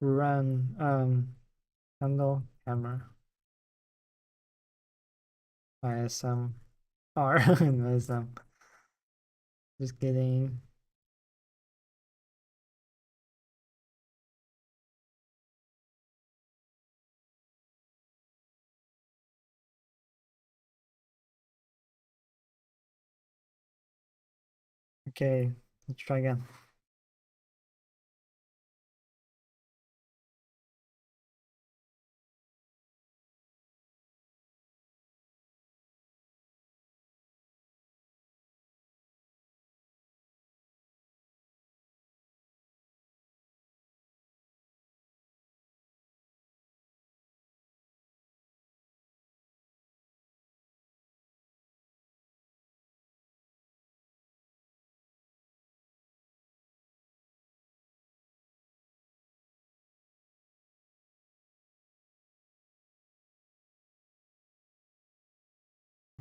run handle camera ISM R ISM. Just kidding. Okay, let's try again.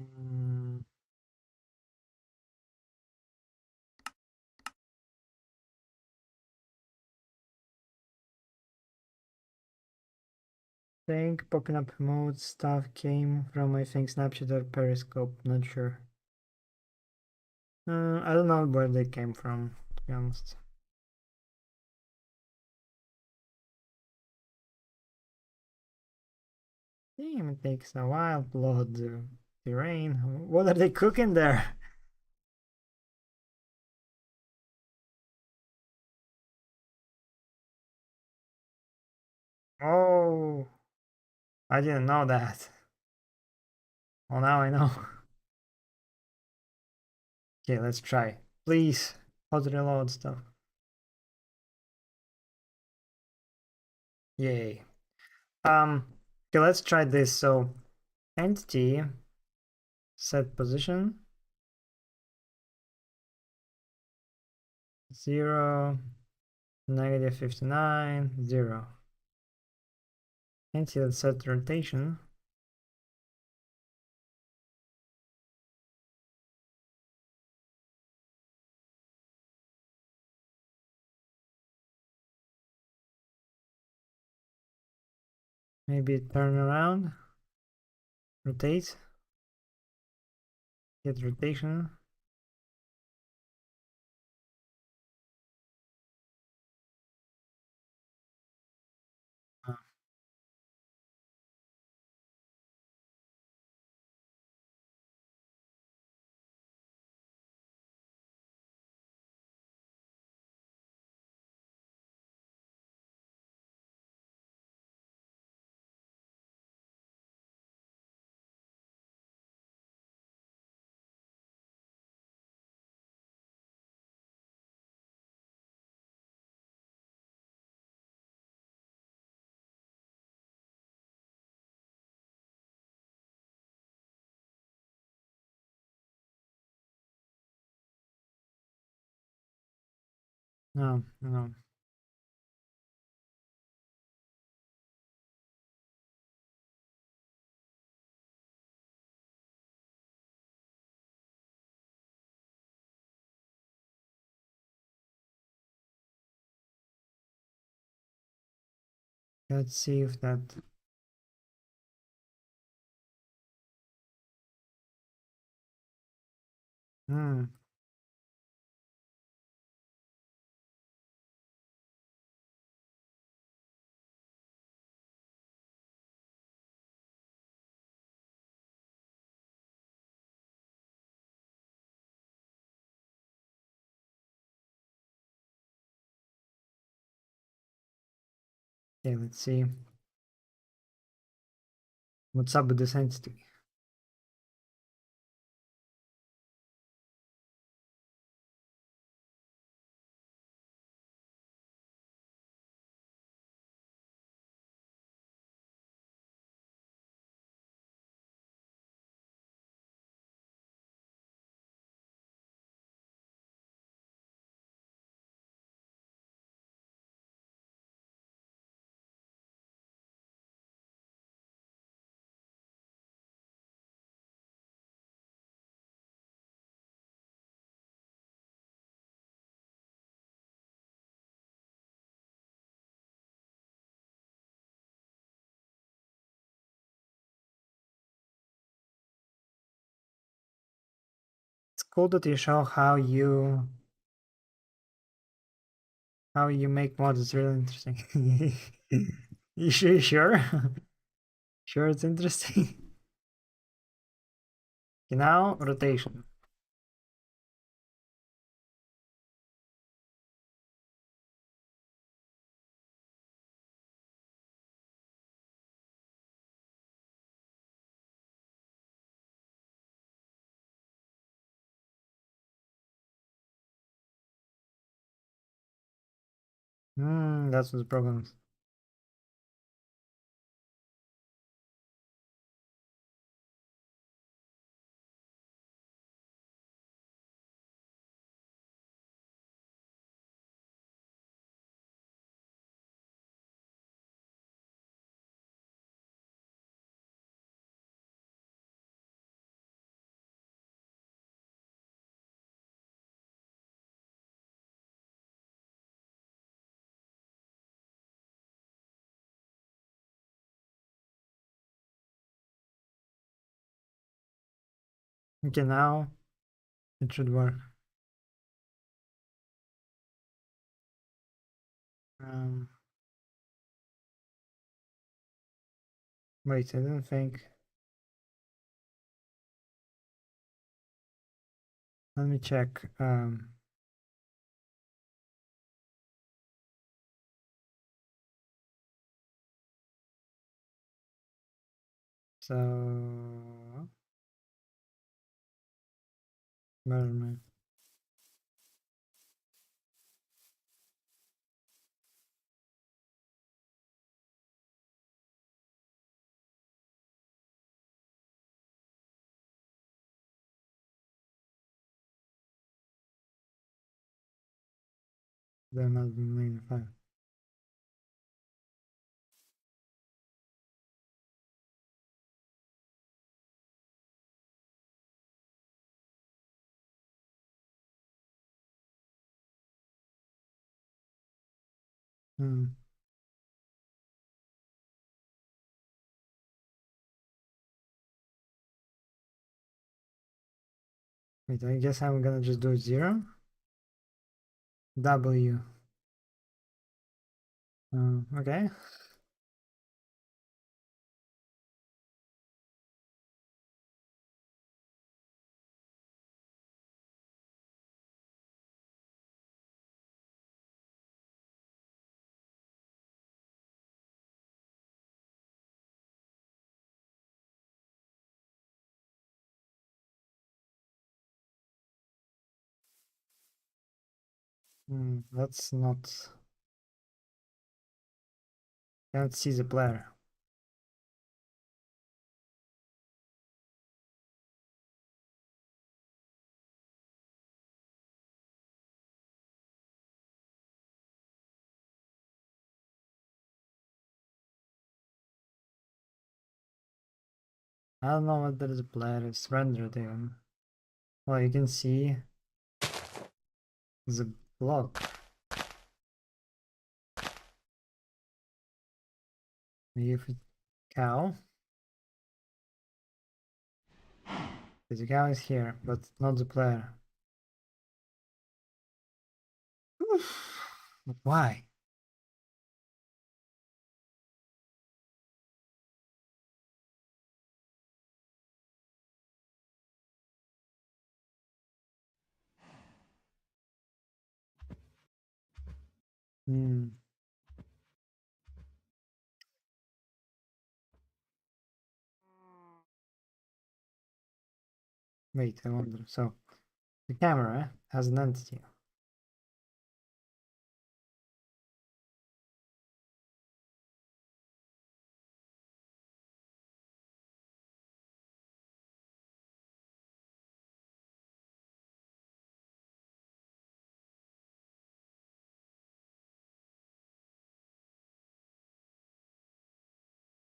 Mm, think popping up mode stuff came from, I think, Snapchat or Periscope, not sure. I don't know where they came from, to be honest. Damn, it takes a while to load the rain. What are they cooking there? Oh, I didn't know that. Well, now I know. Okay, let's try. Please, hot reload stuff. Yay. Okay, let's try this. So, entity set position 0, -59, 0. Entity set rotation maybe turn around, rotate, get rotation. Uh, no, no. Let's see if that. Hmm. Okay, let's see. What's up with this entity? It's cool that you show how you make mods. It's really interesting. You sure? Sure, it's interesting. Okay, now rotation. That's the problem. Okay, now it should work. Um, Wait, I don't think. Let me check. So measurement. There must be main file. Hmm. Wait, I guess I'm gonna just do 0. W. Okay. That's not. Can't see the player. I don't know whether the player is rendered even. Well, you can see the block. If it cow, the cow is here, but not the player. Why? Hmm. Wait, I wonder. So the camera has an entity.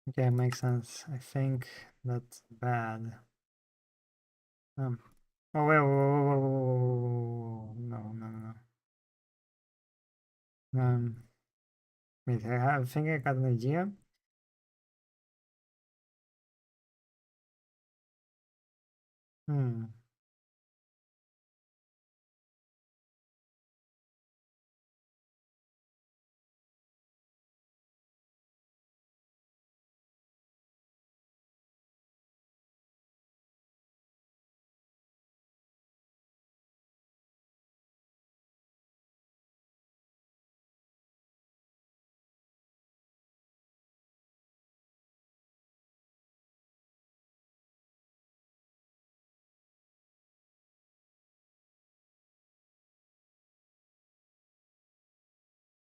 Okay, makes sense. I think that's bad. Um. Oh wait, whoa, no, no, no, no. Wait, I think I got an idea. Hmm.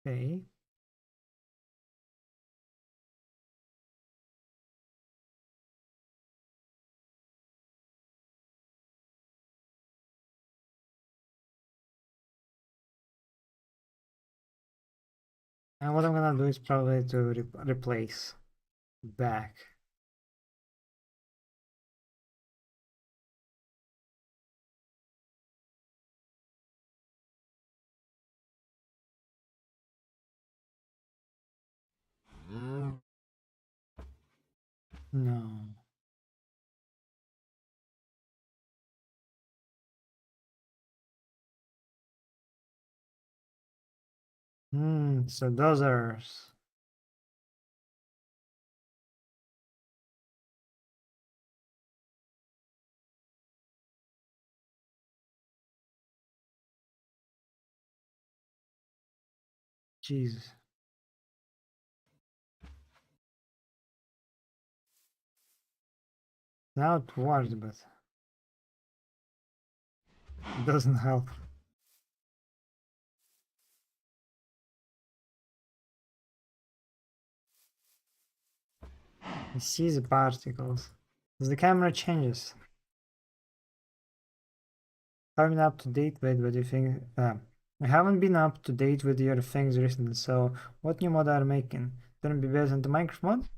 Okay. And what I'm gonna do is probably to replace back. No. So those are Jesus. Now it works, but it doesn't help. I see the particles. As the camera changes. Haven't been up to date with your things. I haven't been up to date with your things recently. So, what new mod are you making? Gonna be based on the Minecraft mod?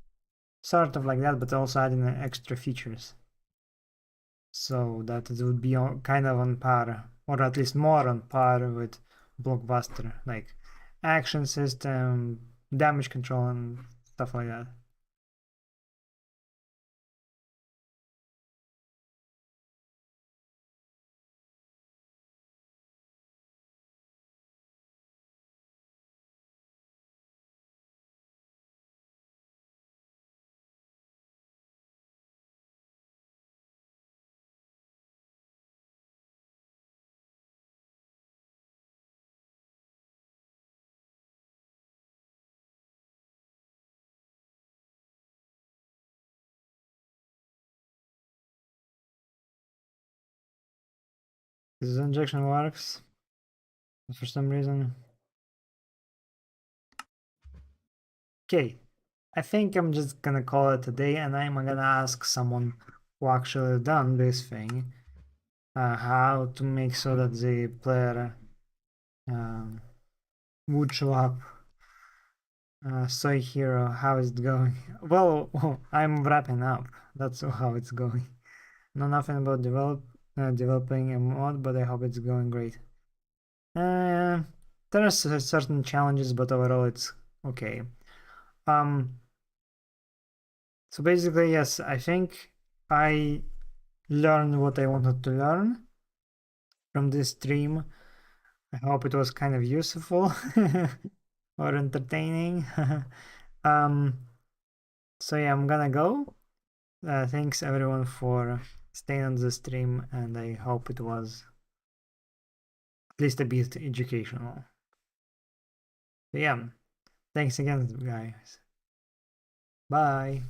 Sort of like that, but also adding extra features, so that it would be kind of on par, or at least more on par with Blockbuster, like action system, damage control, and stuff like that. This injection works for some reason. Okay, I think I'm just gonna call it a day, and I'm gonna ask someone who actually done this thing how to make so that the player um, would show up. Soy Hero, how is it going? Well, I'm wrapping up. That's how it's going. Know nothing about developing a mod, but I hope it's going great. Uh, there are certain challenges, but overall it's okay. Um, so basically, yes, I think I learned what I wanted to learn from this stream. I hope it was kind of useful or entertaining. um, so yeah, I'm gonna go. Thanks everyone for staying on the stream, and I hope it was at least a bit educational. So yeah, thanks again, guys. Bye.